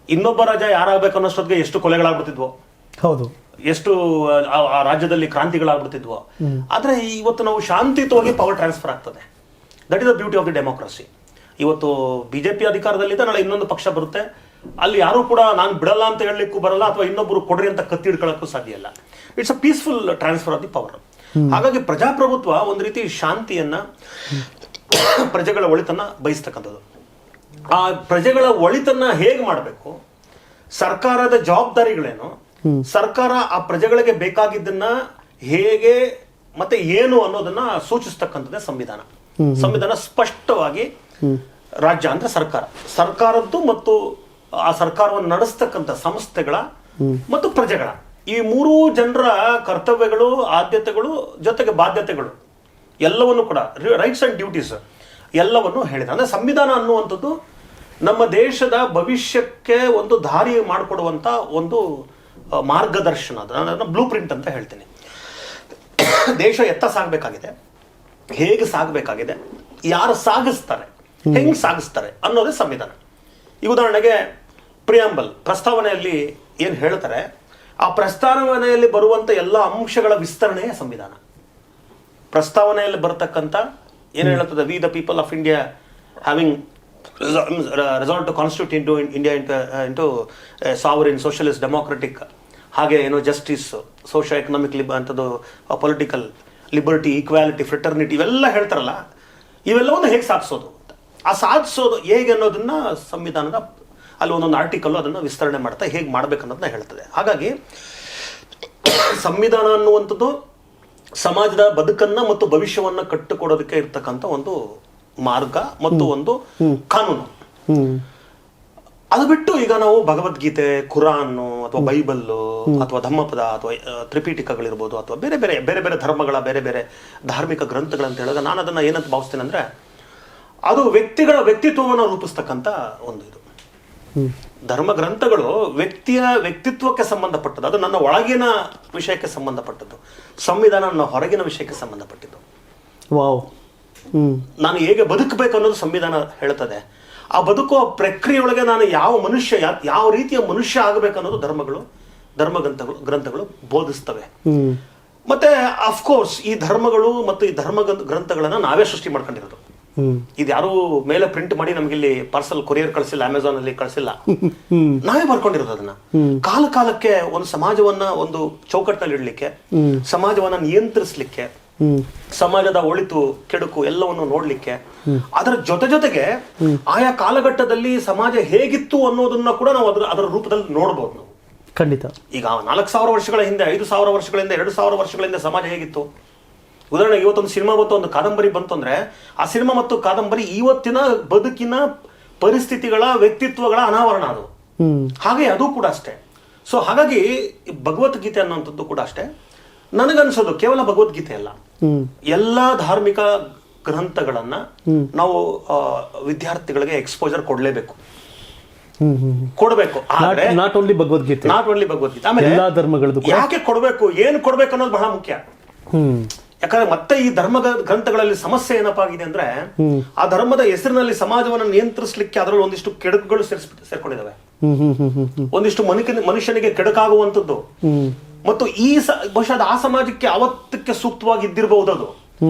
ಇನ್ನೊಬ್ಬ ರಾಜ ಯಾರಾಗಬೇಕು ಅನ್ನೋಷ್ಟೊತ್ತಿಗೆ ಎಷ್ಟು ಕೊಲೆಗಳಾಗ್ಬಿಡ್ತಿದ್ವು, ಹೌದು, ಎಷ್ಟು ಆ ರಾಜ್ಯದಲ್ಲಿ ಕ್ರಾಂತಿಗಳಾಗ್ಬಿಡ್ತಿದ್ವು. ಆದರೆ ಇವತ್ತು ನಾವು ಶಾಂತಿಯುತವಾಗಿ ಪವರ್ ಟ್ರಾನ್ಸ್ಫರ್ ಆಗ್ತದೆ. That is the beauty of the democracy. ಇವತ್ತು BJP ಅಧಿಕಾರದಲ್ಲಿದೆ, ನಾಳೆ ಇನ್ನೊಂದು ಪಕ್ಷ ಬರುತ್ತೆ, ಅಲ್ಲಿ ಯಾರೂ ಕೂಡ ನಾನು ಬಿಡಲ್ಲ ಅಂತ ಹೇಳಲಿಕ್ಕೂ ಬರಲ್ಲ, ಅಥವಾ ಇನ್ನೊಬ್ಬರು ಕೊಡ್ರಿ ಅಂತ ಕತ್ತಿ ಹಿಡ್ಕೊಳ್ಳೋಕ್ಕೂ ಸಾಧ್ಯ ಇಲ್ಲ. It's a peaceful transfer of the power. ಹಾಗಾಗಿ ಪ್ರಜಾಪ್ರಭುತ್ವ ಒಂದು ರೀತಿ ಶಾಂತಿಯನ್ನ, ಪ್ರಜೆಗಳ ಒಳಿತನ್ನ ಬಯಸ್ತಕ್ಕಂಥದ್ದು. ಆ ಪ್ರಜೆಗಳ ಒಳಿತನ್ನ ಹೇಗೆ ಮಾಡಬೇಕು, ಸರ್ಕಾರದ ಜವಾಬ್ದಾರಿಗಳೇನು, ಸರ್ಕಾರ ಆ ಪ್ರಜೆಗಳಿಗೆ ಬೇಕಾಗಿದ್ದನ್ನ ಹೇಗೆ ಮತ್ತೆ ಏನು ಅನ್ನೋದನ್ನ ಸೂಚಿಸ್ತಕ್ಕಂಥದ್ದೇ ಸಂವಿಧಾನ. ಸಂವಿಧಾನ ಸ್ಪಷ್ಟವಾಗಿ ರಾಜ್ಯ ಅಂದ್ರೆ ಸರ್ಕಾರದ್ದು ಮತ್ತು ಆ ಸರ್ಕಾರವನ್ನು ನಡೆಸ್ತಕ್ಕಂಥ ಸಂಸ್ಥೆಗಳ ಮತ್ತು ಪ್ರಜೆಗಳ ಈ ಮೂರೂ ಜನರ ಕರ್ತವ್ಯಗಳು, ಆದ್ಯತೆಗಳು ಜೊತೆಗೆ ಬಾಧ್ಯತೆಗಳು ಎಲ್ಲವನ್ನು ಕೂಡ, ರೈಟ್ಸ್ ಅಂಡ್ ಡ್ಯೂಟೀಸ್ ಎಲ್ಲವನ್ನು ಹೇಳಿದೆ. ಅಂದ್ರೆ ಸಂವಿಧಾನ ಅನ್ನುವಂಥದ್ದು ನಮ್ಮ ದೇಶದ ಭವಿಷ್ಯಕ್ಕೆ ಒಂದು ದಾರಿ ಮಾಡಿಕೊಡುವಂತ ಒಂದು ಮಾರ್ಗದರ್ಶನ, ಅದನ್ನ ಬ್ಲೂ ಪ್ರಿಂಟ್ ಅಂತ ಹೇಳ್ತೀನಿ. ದೇಶ ಎತ್ತ ಸಾಗಬೇಕಾಗಿದೆ, ಹೇಗೆ ಸಾಗಬೇಕಾಗಿದೆ, ಯಾರು ಸಾಗಿಸ್ತಾರೆ, ಹೆಂಗ್ ಸಾಗಿಸ್ತಾರೆ ಅನ್ನೋದೇ ಸಂವಿಧಾನ. ಈ ಉದಾಹರಣೆಗೆ ಪ್ರಿಯಾಂಬಲ್, ಪ್ರಸ್ತಾವನೆಯಲ್ಲಿ ಏನು ಹೇಳ್ತಾರೆ, ಆ ಪ್ರಸ್ತಾವನೆಯಲ್ಲಿ ಬರುವಂತ ಎಲ್ಲ ಅಂಶಗಳ ವಿಸ್ತರಣೆಯೇ ಸಂವಿಧಾನ. ಪ್ರಸ್ತಾವನೆಯಲ್ಲಿ ಬರತಕ್ಕಂಥ ಏನು ಹೇಳ್ತದೆ, we the people of India having resolved to constitute India into sovereign socialist democratic, ಹಾಗೆ ಏನೋ ಜಸ್ಟಿಸ್, ಸೋಷಿಯೋ ಎಕನಾಮಿಕ್ ಅಂತದ್ದು, ಪೊಲಿಟಿಕಲ್ ಲಿಬರ್ಟಿ, ಈಕ್ವಾಲಿಟಿ, ಫ್ರೆಟರ್ನಿಟಿ ಇವೆಲ್ಲ ಹೇಳ್ತಾರಲ್ಲ, ಇವೆಲ್ಲವನ್ನು ಹೇಗೆ ಸಾಧಿಸೋದು ಅಂತ. ಆ ಸಾಧಿಸೋದು ಹೇಗೆ ಅನ್ನೋದನ್ನ ಸಂವಿಧಾನದ ಅಲ್ಲಿ ಒಂದೊಂದು ಆರ್ಟಿಕಲ್ ಅದನ್ನು ವಿಸ್ತರಣೆ ಮಾಡ್ತಾ ಹೇಗೆ ಮಾಡ್ಬೇಕನ್ನೋದನ್ನ ಹೇಳ್ತದೆ. ಹಾಗಾಗಿ ಸಂವಿಧಾನ ಅನ್ನುವಂಥದ್ದು ಸಮಾಜದ ಬದುಕನ್ನ ಮತ್ತು ಭವಿಷ್ಯವನ್ನ ಕಟ್ಟಿಕೊಡೋದಕ್ಕೆ ಇರ್ತಕ್ಕಂಥ ಒಂದು ಮಾರ್ಗ ಮತ್ತು ಒಂದು ಕಾನೂನು. ಅದು ಬಿಟ್ಟು ಈಗ ನಾವು ಭಗವದ್ಗೀತೆ, ಕುರಾನ್ ಅಥವಾ ಬೈಬಲ್ಲು ಅಥವಾ ಧಮ್ಮಪದ ಅಥವಾ ತ್ರಿಪೀಠಿಕಗಳಿರ್ಬೋದು ಅಥವಾ ಬೇರೆ ಬೇರೆ ಬೇರೆ ಬೇರೆ ಧರ್ಮಗಳ ಬೇರೆ ಬೇರೆ ಧಾರ್ಮಿಕ ಗ್ರಂಥಗಳಂತ ಹೇಳಿದಾಗ ನಾನು ಅದನ್ನ ಏನಂತ ಭಾವಿಸ್ತೇನೆ ಅಂದ್ರೆ, ಅದು ವ್ಯಕ್ತಿಗಳ ವ್ಯಕ್ತಿತ್ವವನ್ನು ರೂಪಿಸ್ತಕ್ಕಂಥ ಒಂದು ಇದು. ಧರ್ಮ ಗ್ರಂಥಗಳು ವ್ಯಕ್ತಿಯ ವ್ಯಕ್ತಿತ್ವಕ್ಕೆ ಸಂಬಂಧಪಟ್ಟದ್ದು, ಅದು ನನ್ನ ಒಳಗಿನ ವಿಷಯಕ್ಕೆ ಸಂಬಂಧಪಟ್ಟದ್ದು. ಸಂವಿಧಾನ ನನ್ನ ಹೊರಗಿನ ವಿಷಯಕ್ಕೆ ಸಂಬಂಧಪಟ್ಟಿದ್ದು. ವಾವ್. ನಾನು ಹೇಗೆ ಬದುಕಬೇಕು ಅನ್ನೋದು ಸಂವಿಧಾನ ಹೇಳ್ತದೆ. ಆ ಬದುಕುವ ಪ್ರಕ್ರಿಯೆಯೊಳಗೆ ನಾನು ಯಾವ ಮನುಷ್ಯ, ಯಾವ ರೀತಿಯ ಮನುಷ್ಯ ಆಗಬೇಕು ಅನ್ನೋದು ಧರ್ಮ ಗ್ರಂಥಗಳು ಬೋಧಿಸ್ತವೆ. ಮತ್ತೆ ಅಫ್ಕೋರ್ಸ್ ಈ ಧರ್ಮಗಳು ಮತ್ತು ಈ ಧರ್ಮ ಗ್ರಂಥಗಳನ್ನ ನಾವೇ ಸೃಷ್ಟಿ ಮಾಡ್ಕೊಂಡಿರೋದು. ಇದು ಯಾರು ಮೇಲೆ ಪ್ರಿಂಟ್ ಮಾಡಿ ನಮ್ಗೆ ಇಲ್ಲಿ ಪಾರ್ಸಲ್ ಕೊರಿಯರ್ ಕಳಿಸಿಲ್ಲ, ಅಮೆಝಾನ್ ಅಲ್ಲಿ ಕಳಿಸಿಲ್ಲ, ನಾವೇ ಬರ್ಕೊಂಡಿರೋದು ಅದನ್ನ. ಕಾಲ ಕಾಲಕ್ಕೆ ಒಂದು ಸಮಾಜವನ್ನ ಒಂದು ಚೌಕಟ್ಟಿನಲ್ಲಿ ಇಡ್ಲಿಕ್ಕೆ, ಸಮಾಜವನ್ನ ನಿಯಂತ್ರಿಸ್ಲಿಕ್ಕೆ, ಸಮಾಜದ ಒಳಿತು ಕೆಡುಕು ಎಲ್ಲವನ್ನು ನೋಡ್ಲಿಕ್ಕೆ, ಅದರ ಜೊತೆಗೆ ಆಯಾ ಕಾಲಘಟ್ಟದಲ್ಲಿ ಸಮಾಜ ಹೇಗಿತ್ತು ಅನ್ನೋದನ್ನ ಕೂಡ ನಾವು ಅದರ ರೂಪದಲ್ಲಿ ನೋಡ್ಬೋದು ನಾವು. ಖಂಡಿತ. ಈಗ 4000 ವರ್ಷಗಳ ಹಿಂದೆ, 5000 ವರ್ಷಗಳಿಂದ, 2000 ವರ್ಷಗಳಿಂದ ಸಮಾಜ ಹೇಗಿತ್ತು? ಉದಾಹರಣೆಗೆ ಇವತ್ತೊಂದು ಸಿನಿಮಾ ಬಂತು, ಒಂದು ಕಾದಂಬರಿ ಬಂತು ಅಂದ್ರೆ ಆ ಸಿನಿಮಾ ಮತ್ತು ಕಾದಂಬರಿ ಇವತ್ತಿನ ಬದುಕಿನ ಪರಿಸ್ಥಿತಿಗಳ, ವ್ಯಕ್ತಿತ್ವಗಳ ಅನಾವರಣ ಅದು. ಹಾಗೆ ಅದು ಕೂಡ ಅಷ್ಟೇ. ಸೊ ಹಾಗಾಗಿ ಭಗವದ್ಗೀತೆ ಅನ್ನುವಂಥದ್ದು ಕೂಡ ಅಷ್ಟೇ. ನನಗನ್ಸೋದು ಕೇವಲ ಭಗವದ್ಗೀತೆ ಅಲ್ಲ, ಎಲ್ಲಾ ಧಾರ್ಮಿಕ ಗ್ರಂಥಗಳನ್ನ ನಾವು ವಿದ್ಯಾರ್ಥಿಗಳಿಗೆ ಎಕ್ಸ್ಪೋಜರ್ ಕೊಡ್ಲೇಬೇಕು, ಕೊಡಬೇಕು. ನಾಟ್ ಓನ್ಲಿ ಭಗವದ್ಗೀತೆ, ಆಮೇಲೆ ಎಲ್ಲಾ ಧರ್ಮಗಳದ್ದು ಯಾಕೆ ಕೊಡಬೇಕು, ಏನು ಕೊಡ್ಬೇಕು ಅನ್ನೋದು ಬಹಳ ಮುಖ್ಯ. ಯಾಕಂದ್ರೆ ಮತ್ತೆ ಈ ಧರ್ಮ ಗ್ರಂಥಗಳಲ್ಲಿ ಸಮಸ್ಯೆ ಏನಪ್ಪಾ ಆಗಿದೆ ಅಂದ್ರೆ, ಆ ಧರ್ಮದ ಹೆಸರಿನಲ್ಲಿ ಸಮಾಜವನ್ನು ನಿಯಂತ್ರಿಸಲಿಕ್ಕೆ ಅದರಲ್ಲಿ ಒಂದಿಷ್ಟು ಕೆಡುಕುಗಳು ಸೇರ್ಕೊಂಡಿದ್ದಾವೆ. ಒಂದಿಷ್ಟು ಮನುಷ್ಯನಿಗೆ ಕೆಡುಕಾಗುವಂಥದ್ದು ಮತ್ತು ಬಹುಶಃ ಆ ಸಮಾಜಕ್ಕೆ ಅವತ್ತಕ್ಕೆ ಸೂಕ್ತವಾಗಿ ಇದ್ದಿರಬಹುದು ಅದು.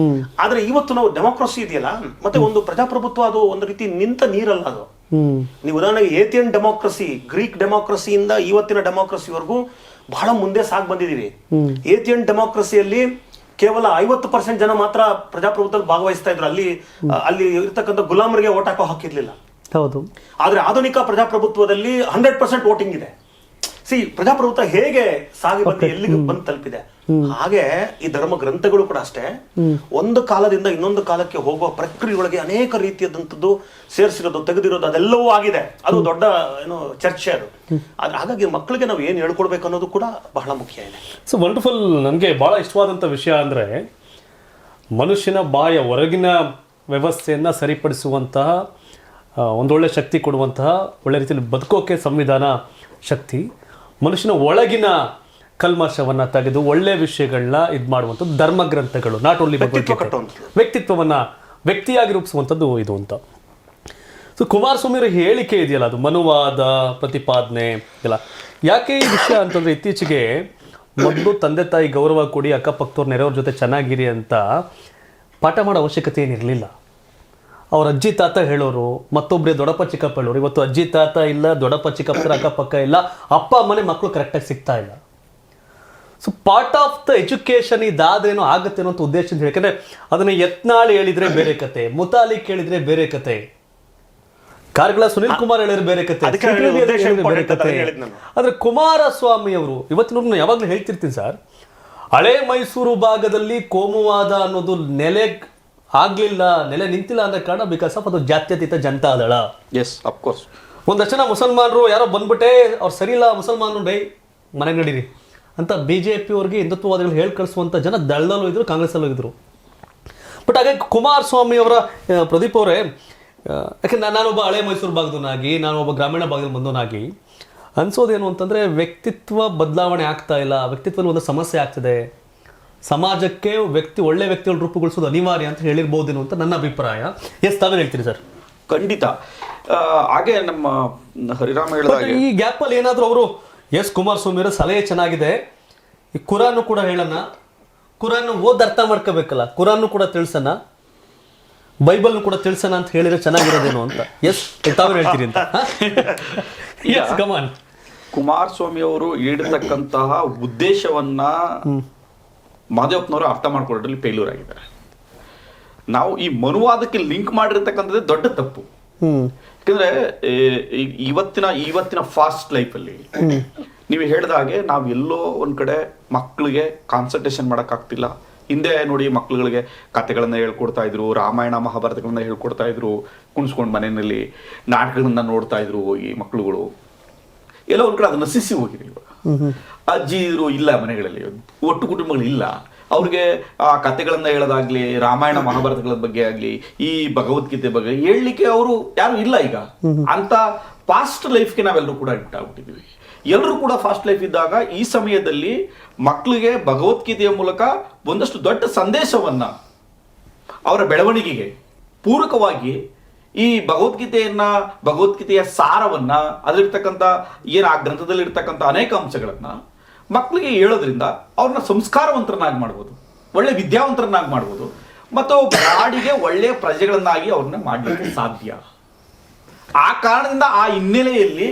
ಆದ್ರೆ ಇವತ್ತು ನಾವು ಡೆಮೋಕ್ರಸಿ ಇದೆಯಲ್ಲ, ಮತ್ತೆ ಒಂದು ಪ್ರಜಾಪ್ರಭುತ್ವ, ಅದು ಒಂದು ರೀತಿ ನಿಂತ ನೀರಲ್ಲ ಅದು. ನೀವು ಉದಾಹರಣೆಗೆ ಏಥಿಯನ್ ಡೆಮೋಕ್ರಸಿ, ಗ್ರೀಕ್ ಡೆಮೋಕ್ರಸಿಯಿಂದ ಇವತ್ತಿನ ಡೆಮೋಕ್ರಸಿವರೆಗೂ ಬಹಳ ಮುಂದೆ ಸಾಗಿ ಬಂದಿದ್ದೀವಿ. ಏಥಿಯನ್ ಡೆಮೋಕ್ರಸಿಯಲ್ಲಿ ಕೇವಲ 50% ಜನ ಮಾತ್ರ ಪ್ರಜಾಪ್ರಭುತ್ವದಲ್ಲಿ ಭಾಗವಹಿಸ್ತಾ ಇದ್ರು. ಅಲ್ಲಿ ಇರ್ತಕ್ಕಂಥ ಗುಲಾಮರಿಗೆ ಓಟ್ ಹಾಕೋ ಹಾಕಿರ್ಲಿಲ್ಲ. ಹೌದು. ಆದ್ರೆ ಆಧುನಿಕ ಪ್ರಜಾಪ್ರಭುತ್ವದಲ್ಲಿ 100% ವೋಟಿಂಗ್ ಇದೆ. ಪ್ರಜಾಪ್ರಭುತ್ವ ಹೇಗೆ ಸಾಗಿ ಬಂದು ಎಲ್ಲಿಗೆ ಬಂದು ತಲುಪಿದೆ, ಹಾಗೆ ಈ ಧರ್ಮ ಗ್ರಂಥಗಳು ಕೂಡ ಅಷ್ಟೇ. ಒಂದು ಕಾಲದಿಂದ ಇನ್ನೊಂದು ಕಾಲಕ್ಕೆ ಹೋಗುವ ಪ್ರಕ್ರಿಯೆಯೊಳಗೆ ಅನೇಕ ರೀತಿಯಾದಂಥದ್ದು ಸೇರಿಸಿರೋದು, ತೆಗೆದಿರೋದು, ಅದೆಲ್ಲವೂ ಆಗಿದೆ. ಅದು ದೊಡ್ಡ ಚರ್ಚೆ ಅದು. ಆದ್ರೆ ಹಾಗಾಗಿ ಮಕ್ಕಳಿಗೆ ನಾವು ಏನು ಹೇಳ್ಕೊಡ್ಬೇಕು ಅನ್ನೋದು ಕೂಡ ಬಹಳ ಮುಖ್ಯ ಇದೆ. So wonderful. ನನಗೆ ಬಹಳ ಇಷ್ಟವಾದಂಥ ವಿಷಯ ಅಂದರೆ, ಮನುಷ್ಯನ ಬಾಯ ಹೊರಗಿನ ವ್ಯವಸ್ಥೆಯನ್ನು ಸರಿಪಡಿಸುವಂತಹ, ಒಂದೊಳ್ಳೆ ಶಕ್ತಿ ಕೊಡುವಂತಹ, ಒಳ್ಳೆ ರೀತಿಯಲ್ಲಿ ಬದುಕೋಕೆ ಸಂವಿಧಾನ ಶಕ್ತಿ, ಮನುಷ್ಯನ ಒಳಗಿನ ಕಲ್ಮಶವನ್ನು ತೆಗೆದು ಒಳ್ಳೆ ವಿಷಯಗಳನ್ನ ಇದು ಮಾಡುವಂಥದ್ದು ಧರ್ಮ ಗ್ರಂಥಗಳು. ನಾಟ್ ಓನ್ಲಿ ವ್ಯಕ್ತಿತ್ವವನ್ನು ವ್ಯಕ್ತಿಯಾಗಿ ರೂಪಿಸುವಂಥದ್ದು ಇದು ಅಂತ. ಸೊ ಕುಮಾರಸ್ವಾಮಿ ಹೇಳಿಕೆ ಇದೆಯಲ್ಲ, ಅದು ಮನುವಾದ ಪ್ರತಿಪಾದನೆ ಇಲ್ಲ. ಯಾಕೆ ಈ ವಿಷಯ ಅಂತಂದರೆ, ಇತ್ತೀಚೆಗೆ ಮೊದಲು ತಂದೆ ತಾಯಿ ಗೌರವ ಕೊಡಿ, ಅಕ್ಕಪಕ್ಕದವ್ರ ನೆರೆಯವ್ರ ಜೊತೆ ಚೆನ್ನಾಗಿರಿ ಅಂತ ಪಾಠ ಮಾಡೋ ಅವಶ್ಯಕತೆ ಏನಿರಲಿಲ್ಲ. ಅವ್ರ ಅಜ್ಜಿ ತಾತ ಹೇಳೋರು, ಮತ್ತೊಬ್ಬರೇ ದೊಡ್ಡಪ್ಪ ಚಿಕ್ಕಪ್ಪ ಹೇಳೋರು. ಇವತ್ತು ಅಜ್ಜಿ ತಾತ ಇಲ್ಲ, ದೊಡ್ಡಪ್ಪ ಚಿಕ್ಕಪ್ಪರ ಅಕ್ಕಪಕ್ಕ ಇಲ್ಲ, ಅಪ್ಪ ಅಮ್ಮನೆ ಮಕ್ಕಳು ಕರೆಕ್ಟಾಗಿ ಸಿಗ್ತಾ ಇಲ್ಲ. So part of the education ಇದಾದ್ರೇನೋ ಆಗುತ್ತೆ ಅನ್ನೋ ಉದ್ದೇಶದಿಂದ ಯಾಕಂದ್ರೆ ಅದನ್ನ ಯತ್ನಾಳ್ ಹೇಳಿದ್ರೆ ಬೇರೆ ಕತೆ, ಮುತಾಲಿಕ್ ಹೇಳಿದ್ರೆ ಬೇರೆ ಕತೆ, ಕಾರ್ಗಳ ಸುನಿಲ್ ಕುಮಾರ್ ಹೇಳಿದ್ರೆ ಬೇರೆ ಕತೆ, ಅದಕ್ಕೆ ನಾನು ಸಿಟಿ ಉದ್ದೇಶ ಹೇಳಿದ್ರೆ ಬೇರೆ important ಕತೆ. ಅಂತ ಹೇಳಿದ್ದು ನಾನು. ಆದ್ರೆ ಕುಮಾರಸ್ವಾಮಿ ಅವರು ಇವತ್ತಿನ ಯಾವಾಗ್ಲೂ ಹೇಳ್ತಿರ್ತೀನಿ ಸರ್, ಹಳೆ ಮೈಸೂರು ಭಾಗದಲ್ಲಿ ಕೋಮುವಾದ ಅನ್ನೋದು ನೆಲೆ ನಿಂತಿಲ್ಲ ಅಂದ ಕಾರಣ ಬಿಕಾಸ್ ಆಫ್ ಅದು ಜಾತ್ಯತೀತ ಜನತಾದಳ. Yes of course. ಒಂದಷ್ಟು ಜನ ಮುಸಲ್ಮಾನರು ಯಾರೋ ಬಂದ್ಬಿಟ್ಟೆ ಅವ್ರು ಸರಿ ಇಲ್ಲ ಮುಸಲ್ಮಾನರು ಡೈ ಮನೆಗೆ ನಡೀರಿ ಅಂತ ಬಿಜೆಪಿ ಅವ್ರಿಗೆ ಹಿಂದುತ್ವವಾದಿಗಳು ಹೇಳಿ ಕಳಿಸುವಂತ ಜನ ದಳದಲ್ಲೂ ಇದ್ರು, ಕಾಂಗ್ರೆಸ್ಸಲ್ಲೂ ಇದ್ರು. ಬಟ್ ಹಾಗೆ ಕುಮಾರಸ್ವಾಮಿ ಅವರ ಪ್ರದೀಪ್ ಅವರೇ, ಯಾಕಂದ್ರೆ ನಾನೊಬ್ಬ ಹಳೆ ಮೈಸೂರು ಭಾಗದವನಾಗಿ, ನಾನೊಬ್ಬ ಗ್ರಾಮೀಣ ಭಾಗದಲ್ಲಿ ಬಂದವನಾಗಿ ಅನ್ಸೋದೇನು ಅಂತಂದ್ರೆ ವ್ಯಕ್ತಿತ್ವ ಬದಲಾವಣೆ ಆಗ್ತಾ ಇಲ್ಲ, ವ್ಯಕ್ತಿತ್ವದಲ್ಲಿ ಒಂದು ಸಮಸ್ಯೆ ಆಗ್ತಿದೆ, ಸಮಾಜಕ್ಕೆ ಒಳ್ಳೆ ವ್ಯಕ್ತಿಗಳು ರೂಪುಗೊಳಿಸೋದು ಅನಿವಾರ್ಯ ಅಂತ ಹೇಳಿರ್ಬೋದೇನು ಅಂತ ನನ್ನ ಅಭಿಪ್ರಾಯ. ಎಸ್, ತಾವೇನು ಹೇಳ್ತೀರಿ ಸರ್? ಖಂಡಿತ. ಹಾಗೆ ನಮ್ಮ ಹರಿರಾಮ ಹೇಳಿದಾಗ ಈ ಗ್ಯಾಪಲ್ಲಿ ಏನಾದರೂ ಅವರು ಎಸ್ ಕುಮಾರಸ್ವಾಮಿ ಅವರ ಸಲಹೆ ಚೆನ್ನಾಗಿದೆ, ಈ ಕುರಾನು ಕೂಡ ಹೇಳೋಣ, ಕುರಾನ್ ಓದ್ ಅರ್ಥ ಮಾಡ್ಕೋಬೇಕಲ್ಲ, ಕುರಾನ್ ಕೂಡ ತಿಳಿಸೋಣ, ಬೈಬಲ್ ಕೂಡ ತಿಳಿಸೋಣ ಅಂತ ಹೇಳಿದ್ರೆ ಚೆನ್ನಾಗಿರೋದೇನು ಅಂತ. ಎಸ್, ತಾವೇನು ಹೇಳ್ತೀರಿ ಅಂತ? ಕಮಾನ್. ಕುಮಾರಸ್ವಾಮಿ ಅವರು ಹೇಳಿರ್ತಕ್ಕಂತಹ ಉದ್ದೇಶವನ್ನ ಮಾದೇವಪ್ಪನವರು ಅರ್ಥ ಮಾಡ್ಕೊಳ್ಳೋದ್ರಲ್ಲಿ ಫೇಲ್ಯೂರ್ ಆಗಿದ್ದಾರೆ. ನಾವು ಈ ಮನುವಾದಕ್ಕೆ ಲಿಂಕ್ ಮಾಡಿರ್ತಕ್ಕಂಥದ್ದೇ ದೊಡ್ಡ ತಪ್ಪು. ಯಾಕಂದ್ರೆ ಇವತ್ತಿನ ಫಾಸ್ಟ್ ಲೈಫಲ್ಲಿ ನೀವು ಹೇಳಿದ ಹಾಗೆ ನಾವು ಎಲ್ಲೋ ಒಂದ್ ಕಡೆ ಮಕ್ಕಳಿಗೆ ಕಾನ್ಸಂಟ್ರೇಷನ್ ಮಾಡೋಕ್ಕಾಗ್ತಿಲ್ಲ. ಹಿಂದೆ ನೋಡಿ ಮಕ್ಕಳುಗಳಿಗೆ ಕಥೆಗಳನ್ನ ಹೇಳ್ಕೊಡ್ತಾ ಇದ್ರು, ರಾಮಾಯಣ ಮಹಾಭಾರತಗಳನ್ನ ಹೇಳ್ಕೊಡ್ತಾ ಇದ್ರು, ಕುಣಿಸ್ಕೊಂಡು ಮನೆಯಲ್ಲಿ ನಾಟಕಗಳನ್ನ ನೋಡ್ತಾ ಇದ್ರು ಈ ಮಕ್ಕಳುಗಳು. ಎಲ್ಲೋ ಒಂದ್ ಕಡೆ ಅದು ನಶಿಸಿ ಹೋಗಿದೆ. ಇವಾಗ ಅಜ್ಜಿರು ಇಲ್ಲ ಮನೆಗಳಲ್ಲಿ, ಒಟ್ಟು ಕುಟುಂಬಗಳು ಇಲ್ಲ. ಅವ್ರಿಗೆ ಆ ಕಥೆಗಳನ್ನ ಹೇಳೋದಾಗ್ಲಿ, ರಾಮಾಯಣ ಮಹಾಭಾರತಗಳ ಬಗ್ಗೆ ಆಗ್ಲಿ, ಈ ಭಗವದ್ಗೀತೆ ಬಗ್ಗೆ ಹೇಳಲಿಕ್ಕೆ ಅವರು ಯಾರು ಇಲ್ಲ ಈಗ. ಅಂತ ಫಾಸ್ಟ್ ಲೈಫ್ಗೆ ನಾವೆಲ್ಲರೂ ಕೂಡ ಅಡಿಕ್ಟ್ ಆಗ್ಬಿಟ್ಟಿದ್ವಿ. ಎಲ್ಲರೂ ಕೂಡ ಫಾಸ್ಟ್ ಲೈಫ್ ಇದ್ದಾಗ ಈ ಸಮಯದಲ್ಲಿ ಮಕ್ಕಳಿಗೆ ಭಗವದ್ಗೀತೆಯ ಮೂಲಕ ಒಂದಷ್ಟು ದೊಡ್ಡ ಸಂದೇಶವನ್ನ ಅವರ ಬೆಳವಣಿಗೆಗೆ ಪೂರಕವಾಗಿ ಈ ಭಗವದ್ಗೀತೆಯ ಸಾರವನ್ನ, ಅದರಲ್ಲಿರ್ತಕ್ಕಂಥ ಆ ಗ್ರಂಥದಲ್ಲಿ ಇರ್ತಕ್ಕಂಥ ಅನೇಕ ಅಂಶಗಳನ್ನ ಮಕ್ಕಳಿಗೆ ಹೇಳೋದ್ರಿಂದ ಅವ್ರನ್ನ ಸಂಸ್ಕಾರವಂತರನ್ನಾಗಿ ಮಾಡ್ಬೋದು, ಒಳ್ಳೆ ವಿದ್ಯಾವಂತರನ್ನಾಗಿ ಮಾಡ್ಬೋದು, ಮತ್ತು ನಾಡಿಗೆ ಒಳ್ಳೆ ಪ್ರಜೆಗಳನ್ನಾಗಿ ಅವ್ರನ್ನ ಮಾಡಲಿಕ್ಕೆ ಸಾಧ್ಯ. ಆ ಕಾರಣದಿಂದ ಆ ಹಿನ್ನೆಲೆಯಲ್ಲಿ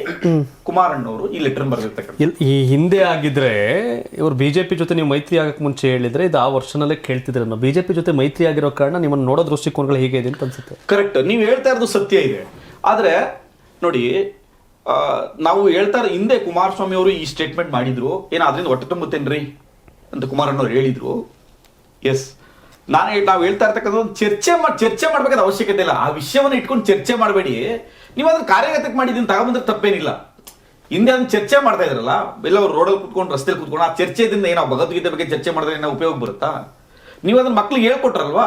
ಕುಮಾರಣ್ಣವರು ಈ ಲೆಟರ್ ಬರೆದಿರ್ತಕ್ಕಂಥ. ಈ ಹಿಂದೆ ಆಗಿದ್ರೆ ಇವರು ಬಿಜೆಪಿ ಜೊತೆ ನೀವು ಮೈತ್ರಿ ಆಗಕ್ಕೆ ಮುಂಚೆ ಹೇಳಿದ್ರೆ ಇದು ಆ ವರ್ಷನಲ್ಲೇ ಕೇಳ್ತಿದ್ರೆ, ನಾವು ಬಿಜೆಪಿ ಜೊತೆ ಮೈತ್ರಿ ಆಗಿರೋ ಕಾರಣ ನಿಮ್ಮನ್ನು ನೋಡೋ ದೃಷ್ಟಿಕೋನಗಳು ಹೇಗೆ ಇದೆ ಅಂತ ಅನ್ಸುತ್ತೆ. ಕರೆಕ್ಟ್, ನೀವು ಹೇಳ್ತಾ ಇರೋದು ಸತ್ಯ ಇದೆ. ಆದ್ರೆ ನೋಡಿ, ನಾವು ಹೇಳ್ತಾ ಹಿಂದೆ ಕುಮಾರಸ್ವಾಮಿ ಅವರು ಈ ಸ್ಟೇಟ್ಮೆಂಟ್ ಮಾಡಿದ್ರು, ಏನೋ ಅದರಿಂದ ಹೊಟ್ಟೆ ತುಂಬುತ್ತೇನ್ರಿ ಅಂತ ಕುಮಾರಣ್ಣವ್ರು ಹೇಳಿದ್ರು. ಎಸ್, ನಾವು ಹೇಳ್ತಾ ಇರ್ತಕ್ಕಂಥ ಚರ್ಚೆ ಮಾಡ್ಬೇಕಾದ ಅವಶ್ಯಕತೆ ಇಲ್ಲ. ಆ ವಿಷಯವನ್ನು ಇಟ್ಕೊಂಡು ಚರ್ಚೆ ಮಾಡಬೇಡಿ. ನೀವು ಅದನ್ನ ಕಾರ್ಯಗತಕ್ಕೆ ಮಾಡಿದ್ದೀನಿ ತಗೊಂಬಂದ್ರೆ ತಪ್ಪೇನಿಲ್ಲ. ಹಿಂದೆ ಅದನ್ನ ಚರ್ಚೆ ಮಾಡ್ತಾ ಇದ್ರಲ್ಲ, ಎಲ್ಲ ಅವ್ರು ರೋಡಲ್ಲಿ ಕುತ್ಕೊಂಡು ರಸ್ತೆಯಲ್ಲಿ ಕುತ್ಕೊಂಡು ಆ ಚರ್ಚೆದಿಂದ ಏನೋ ಭಗವದ್ಗೀತೆ ಬಗ್ಗೆ ಚರ್ಚೆ ಮಾಡಿದ್ರೆ ಏನೋ ಉಪಯೋಗ ಬರುತ್ತಾ? ನೀವು ಅದನ್ನ ಮಕ್ಳಿಗೆ ಹೇಳ್ಕೊಟ್ರಲ್ವಾ,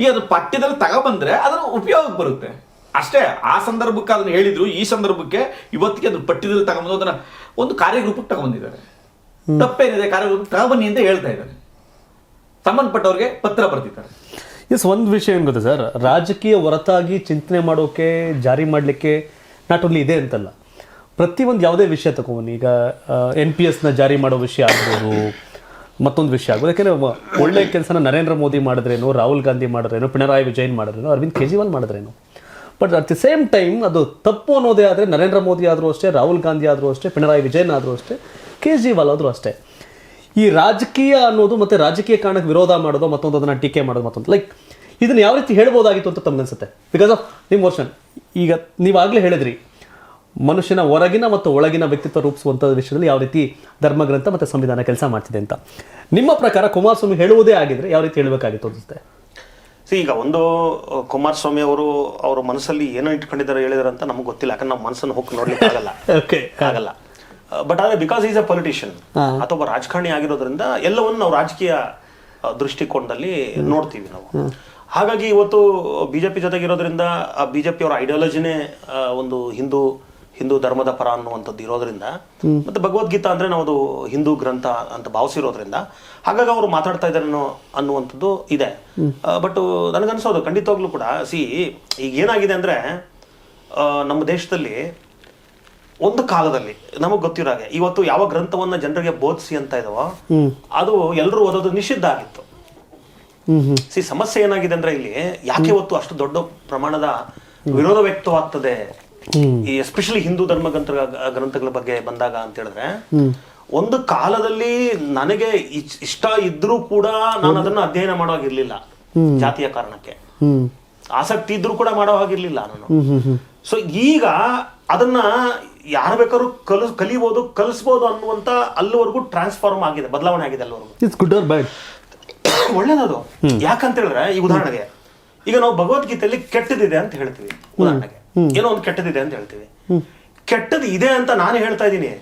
ಈಗ ಅದು ಪಠ್ಯದಲ್ಲಿ ತಗೊಬಂದ್ರೆ ಅದನ್ನ ಉಪಯೋಗ ಬರುತ್ತೆ ಅಷ್ಟೇ. ಆ ಸಂದರ್ಭಕ್ಕೆ ಅದನ್ನ ಹೇಳಿದ್ರು, ಈ ಸಂದರ್ಭಕ್ಕೆ ಇವತ್ತಿಗೆ ಅದ್ರ ಪಠ್ಯದಲ್ಲಿ ತಗೊಂಬಂದು ಅದನ್ನ ಒಂದು ಕಾರ್ಯರೂಪಕ್ಕೆ ತಗೊಂಬಂದಿದ್ದಾರೆ. ತಪ್ಪೇನಿದೆ, ಕಾರ್ಯರೂಪಕ್ಕೆ ತಗೊಬನ್ನಿ ಅಂತ ಹೇಳ್ತಾ ಇದ್ದಾರೆ, ಸಂಬಂಧಪಟ್ಟವ್ರಿಗೆ ಪತ್ರ ಬರ್ತಿದ್ದಾರೆ. ಎಸ್, ಒಂದು ವಿಷಯ ಏನು ಗೊತ್ತಾ ಸರ್, ರಾಜಕೀಯ ಹೊರತಾಗಿ ಚಿಂತನೆ ಮಾಡೋಕೆ, ಜಾರಿ ಮಾಡಲಿಕ್ಕೆ ನಾಟ್ ಓನ್ಲಿ ಇದೆ ಅಂತಲ್ಲ, ಪ್ರತಿಯೊಂದು ಯಾವುದೇ ವಿಷಯ ತಗೊಂಡು ಈಗ NPSನ ಜಾರಿ ಮಾಡೋ ವಿಷಯ ಆಗ್ಬೋದು, ಮತ್ತೊಂದು ವಿಷಯ ಆಗ್ಬೋದು. ಯಾಕೆಂದರೆ ಒಳ್ಳೆ ಕೆಲಸನ ನರೇಂದ್ರ ಮೋದಿ ಮಾಡಿದ್ರೇನು, ರಾಹುಲ್ ಗಾಂಧಿ ಮಾಡಿದ್ರೇನು, ಪಿಣರಾಯಿ ವಿಜಯನ್ ಮಾಡಿದ್ರೇನು, ಅರವಿಂದ್ ಕೇಜ್ರಿವಾಲ್ ಮಾಡಿದ್ರೇನು. But at the same time ಅದು ತಪ್ಪು ಅನ್ನೋದೇ ಆದರೆ ನರೇಂದ್ರ ಮೋದಿ ಆದರೂ ಅಷ್ಟೇ, ರಾಹುಲ್ ಗಾಂಧಿ ಆದರೂ ಅಷ್ಟೇ, ಪಿಣರಾಯಿ ವಿಜಯನ್ ಆದರೂ ಅಷ್ಟೇ, ಕೇಜ್ರಿವಾಲ್ ಆದರೂ ಅಷ್ಟೇ. ಈ ರಾಜಕೀಯ ಅನ್ನೋದು ಮತ್ತು ರಾಜಕೀಯ ಕಾರಣಕ್ಕೆ ವಿರೋಧ ಮಾಡೋದು, ಮತ್ತೊಂದು ಅದನ್ನು ಟೀಕೆ ಮಾಡೋದು, ಮತ್ತೊಂದು ಲೈಕ್ ಇದನ್ನು ಯಾವ ರೀತಿ ಹೇಳ್ಬೋದಾಗಿತ್ತು ಅಂತ ತಮಗನ್ಸುತ್ತೆ? ಬಿಕಾಸ್ ಆಫ್ ನಿಮ್ಮ ವರ್ಷನ್ ಈಗ ನೀವಾಗಲೇ ಹೇಳಿದ್ರಿ, ಮನುಷ್ಯನ ಹೊರಗಿನ ಮತ್ತು ಒಳಗಿನ ವ್ಯಕ್ತಿತ್ವ ರೂಪಿಸುವಂಥ ವಿಷಯದಲ್ಲಿ ಯಾವ ರೀತಿ ಧರ್ಮಗ್ರಂಥ ಮತ್ತು ಸಂವಿಧಾನ ಕೆಲಸ ಮಾಡ್ತಿದೆ ಅಂತ. ನಿಮ್ಮ ಪ್ರಕಾರ ಕುಮಾರಸ್ವಾಮಿ ಹೇಳುವುದೇ ಆಗಿದ್ರೆ ಯಾವ ರೀತಿ ಹೇಳಬೇಕಾಗಿತ್ತು ಅನಿಸುತ್ತೆ? ಈಗ ಒಂದು ಕುಮಾರಸ್ವಾಮಿ ಅವರು ಅವ್ರ ಮನಸ್ಸಲ್ಲಿ ಏನೋ ಇಟ್ಕೊಂಡಿದ್ದಾರೆ ಹೇಳಿದಾರೆ ಅಂತ ನಮ್ಗೆ ಗೊತ್ತಿಲ್ಲ, ಯಾಕಂದ್ರೆ ನಾವು ಮನಸ್ಸನ್ನು ಹೋಗಿ ನೋಡ್ಲಿಕ್ಕೆ ಆಗಲ್ಲ. ಆಗಲ್ಲ. ಬಟ್ ಆದರೆ ಬಿಕಾಸ್ ಈಸ್ ಎ ಪೊಲಿಟಿಷಿಯನ್ ಅಥವಾ ರಾಜಕಾರಣಿ ಆಗಿರೋದ್ರಿಂದ ಎಲ್ಲವನ್ನು ನಾವು ರಾಜಕೀಯ ದೃಷ್ಟಿಕೋನದಲ್ಲಿ ನೋಡ್ತೀವಿ ನಾವು. ಹಾಗಾಗಿ ಇವತ್ತು ಬಿಜೆಪಿ ಜೊತೆಗಿರೋದ್ರಿಂದ ಆ ಬಿಜೆಪಿ ಅವರ ಐಡಿಯಾಲಜಿನೇ ಒಂದು ಹಿಂದೂ ಧರ್ಮದ ಪರ ಅನ್ನುವಂಥದ್ದು ಇರೋದ್ರಿಂದ, ಮತ್ತೆ ಭಗವದ್ಗೀತಾ ಅಂದ್ರೆ ನಾವು ಅದು ಹಿಂದೂ ಗ್ರಂಥ ಅಂತ ಭಾವಿಸಿರೋದ್ರಿಂದ ಹಾಗಾಗಿ ಅವರು ಮಾತಾಡ್ತಾ ಇದ್ದಾರೆ ಅನ್ನುವಂಥದ್ದು ಇದೆ. ಬಟ್ ನನಗನ್ಸೋದು ಖಂಡಿತವಾಗ್ಲೂ ಕೂಡ ಈಗ ಏನಾಗಿದೆ ಅಂದ್ರೆ ನಮ್ಮ ದೇಶದಲ್ಲಿ ಒಂದು ಕಾಲದಲ್ಲಿ ನಮಗ್ ಗೊತ್ತಿರೋ ಹಾಗೆ ಇವತ್ತು ಯಾವ ಗ್ರಂಥವನ್ನ ಜನರಿಗೆ ಬೋಧಿಸಿ ಅಂತ ಇದಾವೋ ಅದು ಎಲ್ಲರೂ ಓದೋದು ನಿಷಿದ್ಧ ಆಗಿತ್ತು. ಸಮಸ್ಯೆ ಏನಾಗಿದೆ ಅಂದ್ರೆ ಇಲ್ಲಿ ಯಾಕೆ ಇವತ್ತು ಅಷ್ಟು ದೊಡ್ಡ ಪ್ರಮಾಣದ ವಿರೋಧ ವ್ಯಕ್ತವಾಗ್ತದೆ ಈ ಎಸ್ಪೆಷಲಿ ಹಿಂದೂ ಧರ್ಮ ಗ್ರಂಥಗಳ ಬಗ್ಗೆ ಬಂದಾಗ ಅಂತ ಹೇಳಿದ್ರೆ, ಒಂದು ಕಾಲದಲ್ಲಿ ನನಗೆ ಇಷ್ಟ ಇದ್ರೂ ಕೂಡ ನಾನು ಅದನ್ನು ಅಧ್ಯಯನ ಮಾಡೋ ಹಾಗಿರ್ಲಿಲ್ಲ ಜಾತಿಯ ಕಾರಣಕ್ಕೆ. ಆಸಕ್ತಿ ಇದ್ರೂ ಕೂಡ ಮಾಡೋ ಹಾಗಿರ್ಲಿಲ್ಲ ನಾನು. ಸೊ ಈಗ ಅದನ್ನ ಯಾರು ಬೇಕಾದ್ರೂ ಕಲಿಬಹುದು, ಕಲಿಸ್ಬೋದು ಅನ್ನುವಂತ ಅಲ್ಲಿವರೆಗೂ ಟ್ರಾನ್ಸ್ಫಾರ್ಮ್ ಆಗಿದೆ, ಬದಲಾವಣೆ ಆಗಿದೆ ಅಲ್ಲಿವರೆಗೂ. ಇಟ್ಸ್ ಗುಡ್ ಆರ್ ಬ್ಯಾಡ್? ಒಳ್ಳೇದದು. ಯಾಕಂತ ಹೇಳಿದ್ರೆ ಈ ಉದಾಹರಣೆಗೆ ಈಗ ನಾವು ಭಗವದ್ಗೀತೆಯಲ್ಲಿ ಕೆಟ್ಟದಿದೆ ಅಂತ ಹೇಳ್ತೀವಿ. ಉದಾಹರಣೆಗೆ ಏನೋ ಒಂದು ಕೆಟ್ಟದಿದೆ ಅಂತ ಹೇಳ್ತೀವಿ. ಕೆಟ್ಟದ್ದು ಇದೆ ಅಂತ ನಾನು ಹೇಳ್ತಾ ಇದ್ದೀನಿ.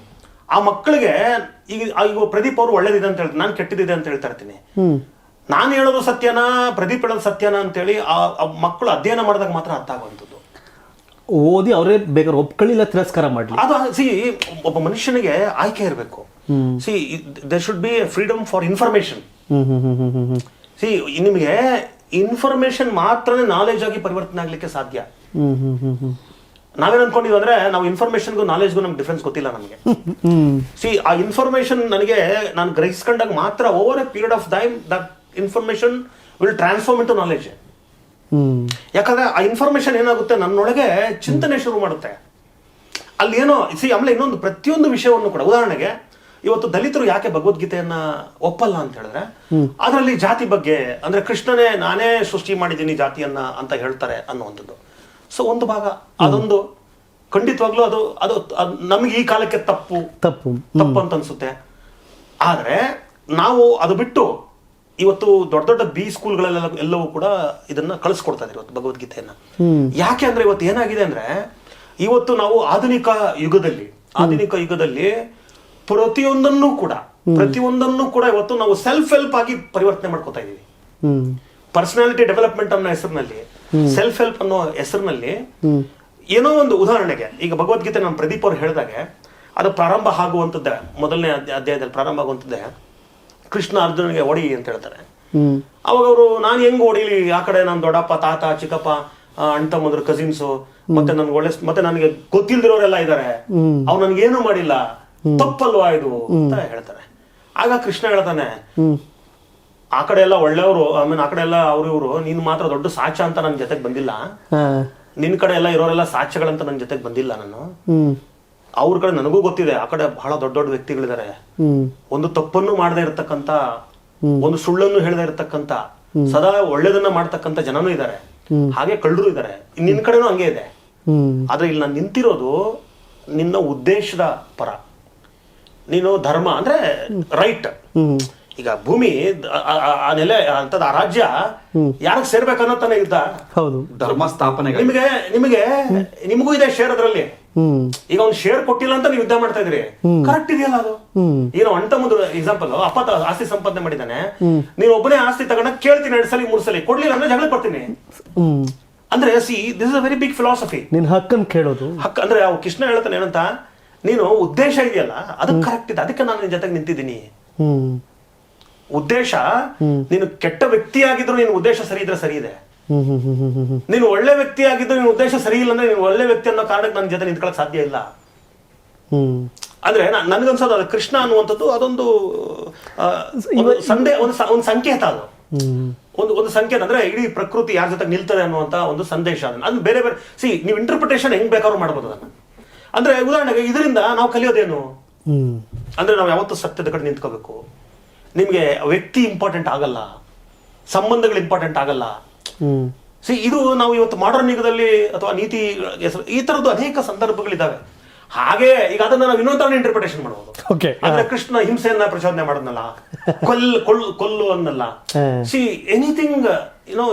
ಆ ಮಕ್ಕಳಿಗೆ ಈಗ ಪ್ರದೀಪ್ ಅವರು ಒಳ್ಳೇದಿದೆ ಅಂತ ಹೇಳ್ತೀನಿ, ನಾನು ಕೆಟ್ಟದಿದೆ ಅಂತ ಹೇಳ್ತಾ ಇರ್ತೀನಿ. ನಾನು ಹೇಳೋದು ಸತ್ಯನ, ಪ್ರದೀಪ್ ಹೇಳೋದು ಸತ್ಯನ ಅಂತೇಳಿ ಆ ಮಕ್ಕಳು ಅಧ್ಯಯನ ಮಾಡಿದಾಗ ಮಾತ್ರ ಅರ್ಥ ಆಗುವಂಥದ್ದು. ಓದಿ ಅವರೇ ಬೇಕಾದ್ರೆ ಒಪ್ಕೊಳ್ಳಿಲ್ಲ, ತಿರಸ್ಕಾರ ಮಾಡಲಿ. ಅದು ಸಿ ಒಬ್ಬ ಮನುಷ್ಯನಿಗೆ ಆಯ್ಕೆ ಇರಬೇಕು. See there should be freedom for information. See ನಿಮಗೆ ಇನ್ಫಾರ್ಮೇಶನ್ ಮಾತ್ರನೇ ನಾಲೆಜ್ ಆಗಿ ಪರಿವರ್ತನೆ ಆಗ್ಲಿಕ್ಕೆ ಸಾಧ್ಯ. ನಾವೇನ್ ಅನ್ಕೊಂಡಿದ್ವಿ ಅಂದ್ರೆ ನಾವು ಇನ್ಫಾರ್ಮೇಶನ್ಗೂ ನಾಲೆಜ್ಗೂ ನಮ್ಗೆ ಡಿಫ್ರೆನ್ಸ್ ಗೊತ್ತಿಲ್ಲ ನಮಗೆ. ಸಿ ಆ ಇನ್ಫಾರ್ಮೇಶನ್ ನನಗೆ ನಾನು ಗ್ರಹಿಸ್ಕೊಂಡಾಗ ಮಾತ್ರ over A period of time that information will transform into knowledge. ಯಾಕಂದ್ರೆ ಆ ಇನ್ಫಾರ್ಮೇಶನ್ ಏನಾಗುತ್ತೆ, ನನ್ನೊಳಗೆ ಚಿಂತನೆ ಶುರು ಮಾಡುತ್ತೆ. ಅಲ್ಲಿ ಏನೋ ಆಮೇಲೆ ಇನ್ನೊಂದು ಪ್ರತಿಯೊಂದು ವಿಷಯವನ್ನು ಕೂಡ, ಉದಾಹರಣೆಗೆ ಇವತ್ತು ದಲಿತರು ಯಾಕೆ ಭಗವದ್ಗೀತೆಯನ್ನ ಒಪ್ಪಲ್ಲ ಅಂತ ಹೇಳಿದ್ರೆ ಅದರಲ್ಲಿ ಜಾತಿ ಬಗ್ಗೆ, ಅಂದ್ರೆ ಕೃಷ್ಣನೇ ನಾನೇ ಸೃಷ್ಟಿ ಮಾಡಿದ್ದೀನಿ ಜಾತಿಯನ್ನ ಅಂತ ಹೇಳ್ತಾರೆ ಅನ್ನುವಂಥದ್ದು. ಸೊ ಒಂದು ಭಾಗ ಅದೊಂದು ಖಂಡಿತವಾಗ್ಲೂ ಅದು ನಮಗೆ ಈ ಕಾಲಕ್ಕೆ ತಪ್ಪು ಅಂತ ಅನ್ಸುತ್ತೆ. ಆದ್ರೆ ನಾವು ಅದು ಬಿಟ್ಟು ಇವತ್ತು ದೊಡ್ಡ ದೊಡ್ಡ ಬಿ ಸ್ಕೂಲ್ಗಳೆಲ್ಲ ಎಲ್ಲವೂ ಕೂಡ ಇದನ್ನ ಕಳಿಸ್ಕೊಡ್ತಾ ಇದ್ದಾರೆ ಇವತ್ತು ಭಗವದ್ಗೀತೆಯನ್ನ. ಯಾಕೆ ಅಂದ್ರೆ ಇವತ್ತು ಏನಾಗಿದೆ ಅಂದ್ರೆ ಇವತ್ತು ನಾವು ಆಧುನಿಕ ಯುಗದಲ್ಲಿ ಪ್ರತಿಯೊಂದನ್ನು ಕೂಡ ಇವತ್ತು ನಾವು ಸೆಲ್ಫ್ ಹೆಲ್ಪ್ ಆಗಿ ಪರಿವರ್ತನೆ ಮಾಡ್ಕೋತಾ ಇದೀವಿ. ಪರ್ಸನಾಲಿಟಿ ಡೆವಲಪ್ಮೆಂಟ್ ಅನ್ನೋ ಹೆಸರಿನಲ್ಲಿ, ಸೆಲ್ಫ್ ಹೆಲ್ಪ್ ಅನ್ನೋ ಹೆಸರಿನಲ್ಲಿ ಏನೋ ಒಂದು, ಉದಾಹರಣೆಗೆ ಈಗ ಭಗವದ್ಗೀತೆ ನಾನು ಪ್ರದೀಪ್ ಅವ್ರು ಹೇಳಿದಾಗೆ ಅದು ಪ್ರಾರಂಭ ಆಗುವಂಥದ್ದೇ, ಮೊದಲನೇ ಅಧ್ಯಾಯದಲ್ಲಿ ಪ್ರಾರಂಭ ಆಗುವಂಥದ್ದೇ ಕೃಷ್ಣ ಅರ್ಜುನಿಗೆ ಹೊಡಿ ಅಂತ ಹೇಳ್ತಾರೆ. ಅವಾಗ ಅವರು ನಾನು ಹೆಂಗ್ ಹೊಡಿಲಿ, ಆ ಕಡೆ ನಾನು ದೊಡ್ಡಪ್ಪ, ತಾತ, ಚಿಕ್ಕಪ್ಪ, ಅಣ್ಣ ತಮ್ಮಂದ್ರು, ಕಸಿನ್ಸು, ಮತ್ತೆ ನನಗೆ ಗೊತ್ತಿಲ್ದಿರೋರೆಲ್ಲ ಇದ್ದಾರೆ, ಅವ್ರು ನನ್ಗೇನು ಮಾಡಿಲ್ಲ, ತಪ್ಪಲ್ವಾ ಇದು ಅಂತ ಹೇಳ್ತಾರೆ. ಆಗ ಕೃಷ್ಣ ಹೇಳ್ತಾನೆ, ಆ ಕಡೆ ಎಲ್ಲ ಒಳ್ಳೆಯವರು, ಆಮೇಲೆ ಆ ಕಡೆ ಎಲ್ಲ ಇವರು, ನೀನ್ ಮಾತ್ರ ದೊಡ್ಡ ಸಾಚ ಅಂತ ನನ್ನ ಜೊತೆಗೆ ಬಂದಿಲ್ಲ, ನಿನ್ ಕಡೆ ಎಲ್ಲ ಇರೋರೆಲ್ಲ ಸಾಕ್ಷ್ಯಗಳಂತ ನನ್ನ ಜೊತೆಗೆ ಬಂದಿಲ್ಲ ನಾನು. ಅವ್ರ ಕಡೆ ನನಗೂ ಗೊತ್ತಿದೆ, ಆ ಕಡೆ ಬಹಳ ದೊಡ್ಡ ದೊಡ್ಡ ವ್ಯಕ್ತಿಗಳಿದ್ದಾರೆ, ಒಂದು ತಪ್ಪನ್ನು ಮಾಡದೇ ಇರತಕ್ಕಂತ, ಒಂದು ಸುಳ್ಳನ್ನು ಹೇಳದೇ ಇರತಕ್ಕಂತ, ಸದಾ ಒಳ್ಳೇದನ್ನ ಮಾಡ್ತಕ್ಕಂತ ಜನನೂ ಇದ್ದಾರೆ, ಹಾಗೆ ಕಳ್ಳರು ಇದ್ದಾರೆ, ನಿನ್ ಕಡೆನೂ ಹಂಗೆ ಇದೆ. ಆದ್ರೆ ಇಲ್ಲಿ ನಾನು ನಿಂತಿರೋದು ನಿನ್ನ ಉದ್ದೇಶದ ಪರ. ನೀನು ಧರ್ಮ ಅಂದ್ರೆ ರೈಟ್, ಈಗ ಭೂಮಿ ಆ ನೆಲೆ ಅಂತದ ಆ ರಾಜ್ಯ ಯಾರಿಗೆ ಸೇರ್ಬೇಕನ್ನೋ ತಾನೇ ಯುದ್ಧ. ಹೌದು, ಧರ್ಮ ಸ್ಥಾಪನೆ. ನಿಮಗೂ ಇದೆ ಶೇರ್ ಅದರಲ್ಲಿ. ಈಗ ಅವ್ನು ಶೇರ್ ಕೊಟ್ಟಿಲ್ಲ ಅಂತ ನೀವು ಯುದ್ಧ ಮಾಡ್ತಾ ಇದ್ರಿ, ಕರೆಕ್ಟ್ ಇದೆಯಲ್ಲ ಅದು. ಈಗ ನಾವು ಅಂಟ ಮುಂದೆ ಎಕ್ಸಾಂಪಲ್, ಅಪ್ಪ ಆಸ್ತಿ ಸಂಪಾದನೆ ಮಾಡಿದ್ದಾನೆ, ನೀನು ಒಬ್ಬನೇ ಆಸ್ತಿ ತಗೊಂಡ ಕೇಳ್ತೀನಿ 2 ಸಲ 3 ಸಲ, ಕೊಡ್ಲಿಲ್ಲ ಅಂದ್ರೆ ಜಗಳ ಕೊಡ್ತೀನಿ ಅಂದ್ರೆ see this is a very big philosophy. ನಿನ್ ಹಕ್ಕನ್ನು ಕೇಳೋದು, ಹಕ್ಕ ಅಂದ್ರೆ ಅವ್ ಕೃಷ್ಣ ಹೇಳ್ತಾನೆ ಏನಂತ, ನೀನು ಉದ್ದೇಶ ಇದೆಯಲ್ಲ ಅದಕ್ಕೆ ಕರೆಕ್ಟ್ ಇದೆ, ಅದಕ್ಕೆ ನಾನು ನಿನ್ ಜೊತೆಗೆ ನಿಂತಿದ್ದೀನಿ. ಉದ್ದೇಶ, ನೀನು ಕೆಟ್ಟ ವ್ಯಕ್ತಿ ಆಗಿದ್ರು ನಿನ್ ಉದ್ದೇಶ ಸರಿ ಇದ್ರೆ ಸರಿ ಇದೆ, ನೀನು ಒಳ್ಳೆ ವ್ಯಕ್ತಿ ಆಗಿದ್ರು ನಿನ್ ಉದ್ದೇಶ ಸರಿ ಇಲ್ಲ ಅಂದ್ರೆ ನೀನು ಒಳ್ಳೆ ವ್ಯಕ್ತಿ ಅನ್ನೋ ಕಾರಣಕ್ಕೆ ನನ್ನ ಜೊತೆ ನಿಂತ್ಕೊಳ್ಳಕ್ ಸಾಧ್ಯ ಇಲ್ಲ. ಅಂದ್ರೆ ನನ್ಗನ್ಸೋದು ಅದು ಕೃಷ್ಣ ಅನ್ನುವಂಥದ್ದು ಅದೊಂದು ಒಂದು ಸಂಕೇತ, ಅದು ಒಂದು ಸಂಕೇತ. ಅಂದ್ರೆ ಇಡೀ ಪ್ರಕೃತಿ ಯಾರ ಜೊತೆ ನಿಲ್ತದೆ ಅನ್ನುವಂತ ಒಂದು ಸಂದೇಶ. ಅದನ್ನ ಬೇರೆ ಬೇರೆ ನೀವು ಇಂಟರ್ಪ್ರಿಟೇಷನ್ ಹೆಂಗ್ ಬೇಕಾದ್ರೂ ಮಾಡ್ಬೋದು ಅದನ್ನ. ಅಂದ್ರೆ ಉದಾಹರಣೆಗೆ ಇದರಿಂದ ನಾವು ಕಲಿಯೋದೇನು ಅಂದ್ರೆ ನಾವು ಯಾವತ್ತೂ ಸತ್ಯದ ಕಡೆ ನಿಂತ್ಕೋಬೇಕು. ನಿಮ್ಗೆ ವ್ಯಕ್ತಿ ಇಂಪಾರ್ಟೆಂಟ್ ಆಗಲ್ಲ, ಸಂಬಂಧಗಳು ಇಂಪಾರ್ಟೆಂಟ್ ಆಗಲ್ಲ. ಇದು ನಾವು ಇವತ್ತು ಮಾಡರ್ನ್ ಯುಗದಲ್ಲಿ ಅಥವಾ ನೀತಿ ಈ ತರದ್ದು ಅನೇಕ ಸಂದರ್ಭಗಳಿದಾವೆ. ಹಾಗೆ ಈಗ ಅದನ್ನ ನಾವು ಇನ್ನೊಂದು ತರ ಇಂಟರ್ಪ್ರಿಟೇಷನ್ ಮಾಡಬಹುದು. ಅಂದ್ರೆ ಕೃಷ್ಣ ಹಿಂಸೆಯನ್ನ ಪ್ರಚೋದನೆ ಮಾಡೋದ್ನಲ್ಲ, ಕೊಲ್ಲು ಅನ್ನಲ್ಲ. See anything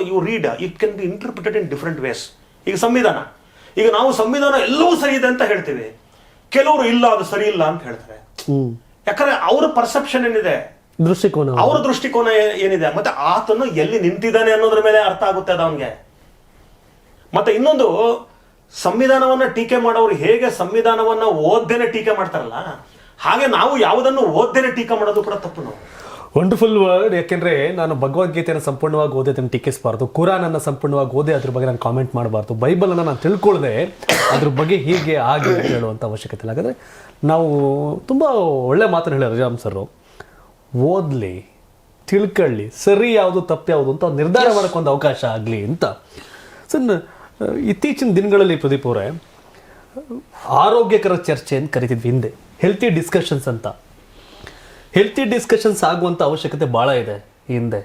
you read it can be interpreted in different ways. ಈಗ ಸಂವಿಧಾನ, ಈಗ ನಾವು ಸಂವಿಧಾನ ಎಲ್ಲವೂ ಸರಿ ಇದೆ ಅಂತ ಹೇಳ್ತೀವಿ, ಕೆಲವರು ಇಲ್ಲ ಅದು ಸರಿ ಇಲ್ಲ ಅಂತ ಹೇಳ್ತಾರೆ. ಯಾಕಂದ್ರೆ ಅವರ ಪರ್ಸೆಪ್ಷನ್ ಏನಿದೆ, ಅವರ ದೃಷ್ಟಿಕೋನ ಏನಿದೆ, ಮತ್ತೆ ಆತನು ಎಲ್ಲಿ ನಿಂತಿದ್ದಾನೆ ಅನ್ನೋದ್ರ ಮೇಲೆ ಅರ್ಥ ಆಗುತ್ತೆ ಅದು ಅವನ್ಗೆ. ಮತ್ತೆ ಇನ್ನೊಂದು, ಸಂವಿಧಾನವನ್ನ ಟೀಕೆ ಮಾಡೋರು ಹೇಗೆ ಸಂವಿಧಾನವನ್ನ ಓದ್ದೇನೆ ಟೀಕೆ ಮಾಡ್ತಾರಲ್ಲ, ಹಾಗೆ ನಾವು ಯಾವುದನ್ನು ಓದ್ದೇನೆ ಟೀಕೆ ಮಾಡೋದು ಕೂಡ ತಪ್ಪು. ನಾವು ವಂಡರ್ಫುಲ್ ವರ್ಡ್. ಯಾಕೆಂದ್ರೆ ನಾನು ಭಗವದ್ಗೀತೆಯನ್ನು ಸಂಪೂರ್ಣವಾಗಿ ಓದಿ ಅದನ್ನು ಟೀಕಿಸಬಾರ್ದು, ಕುರಾನನ್ನು ಸಂಪೂರ್ಣವಾಗಿ ಓದಿ ಅದ್ರ ಬಗ್ಗೆ ನಾನು ಕಾಮೆಂಟ್ ಮಾಡಬಾರ್ದು, ಬೈಬಲನ್ನು ನಾನು ತಿಳ್ಕೊಳ್ಳದೆ ಅದ್ರ ಬಗ್ಗೆ ಹೀಗೆ ಹಾಗೆ ಹೇಳುವಂಥ ಅವಶ್ಯಕತೆ ಇಲ್ಲ. ಹಾಗಾದರೆ ನಾವು ತುಂಬ ಒಳ್ಳೆ ಮಾತನ್ನು ಹೇಳ್ಯಾರ ರಾಮ್ ಸರ್, ಓದಲಿ, ತಿಳ್ಕೊಳ್ಳಿ, ಸರಿ ಯಾವುದು ತಪ್ಪು ಯಾವುದು ಅಂತ ನಿರ್ಧಾರ ಮಾಡೋಕ್ಕೊಂದು ಅವಕಾಶ ಆಗಲಿ ಅಂತ. ಸರ್, ಇತ್ತೀಚಿನ ದಿನಗಳಲ್ಲಿ ಪ್ರದೀಪ್ ಅವರೇ ಆರೋಗ್ಯಕರ ಚರ್ಚೆ ಅಂತ ಕರಿತಿದ್ವಿ ಹಿಂದೆ, ಹೆಲ್ತಿ ಡಿಸ್ಕಷನ್ಸ್ ಅಂತ. ಹೆಲ್ತಿ ಡಿಸ್ಕಷನ್ಸ್ ಆಗುವಂಥ ಅವಶ್ಯಕತೆ ಭಾಳ ಇದೆ ಹಿಂದೆ.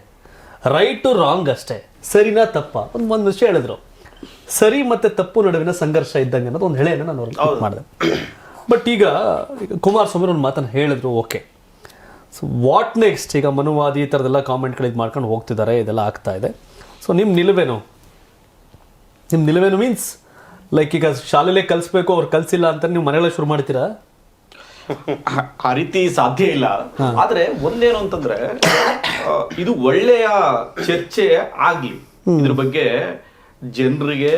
ರೈಟ್ ಟು ರಾಂಗ್ ಅಷ್ಟೇ, ಸರಿನಾ ತಪ್ಪ ಒಂದು ವಿಷಯ ಹೇಳಿದ್ರು, ಸರಿ ಮತ್ತು ತಪ್ಪು ನಡುವಿನ ಸಂಘರ್ಷ ಇದ್ದಂಗೆ ಅನ್ನೋದು ಒಂದು ಹೆಳೆಯನ್ನು ನಾನು ಅವ್ರಿಗೆ ಮಾಡಿದೆ. ಬಟ್ ಈಗ ಕುಮಾರಸ್ವಾಮಿ ಒಂದು ಮಾತನ್ನು ಹೇಳಿದ್ರು, ಓಕೆ, ಸೊ ವಾಟ್ ನೆಕ್ಸ್ಟ್? ಈಗ ಮನುವಾದಿ ಈ ಥರದ್ದೆಲ್ಲ ಕಾಮೆಂಟ್ಗಳು ಇದು ಮಾಡ್ಕೊಂಡು ಹೋಗ್ತಿದ್ದಾರೆ, ಇದೆಲ್ಲ ಆಗ್ತಾ ಇದೆ. ಸೊ ನಿಮ್ಮ ನಿಲುವೇನು ಮೀನ್ಸ್ ಲೈಕ್ ಈಗ ಶಾಲೆಲೇ ಕಲಿಸ್ಬೇಕು, ಅವ್ರು ಕಲಿಸಿಲ್ಲ ಅಂತ ನೀವು ಮನೆಯಲ್ಲೇ ಶುರು ಮಾಡ್ತೀರಾ? ಆ ರೀತಿ ಸಾಧ್ಯ ಇಲ್ಲ. ಆದ್ರೆ ಒಂದೇನು ಅಂತಂದ್ರೆ ಇದು ಒಳ್ಳೆಯ ಚರ್ಚೆ ಆಗ್ಲಿ, ಇದ್ರ ಬಗ್ಗೆ ಜನರಿಗೆ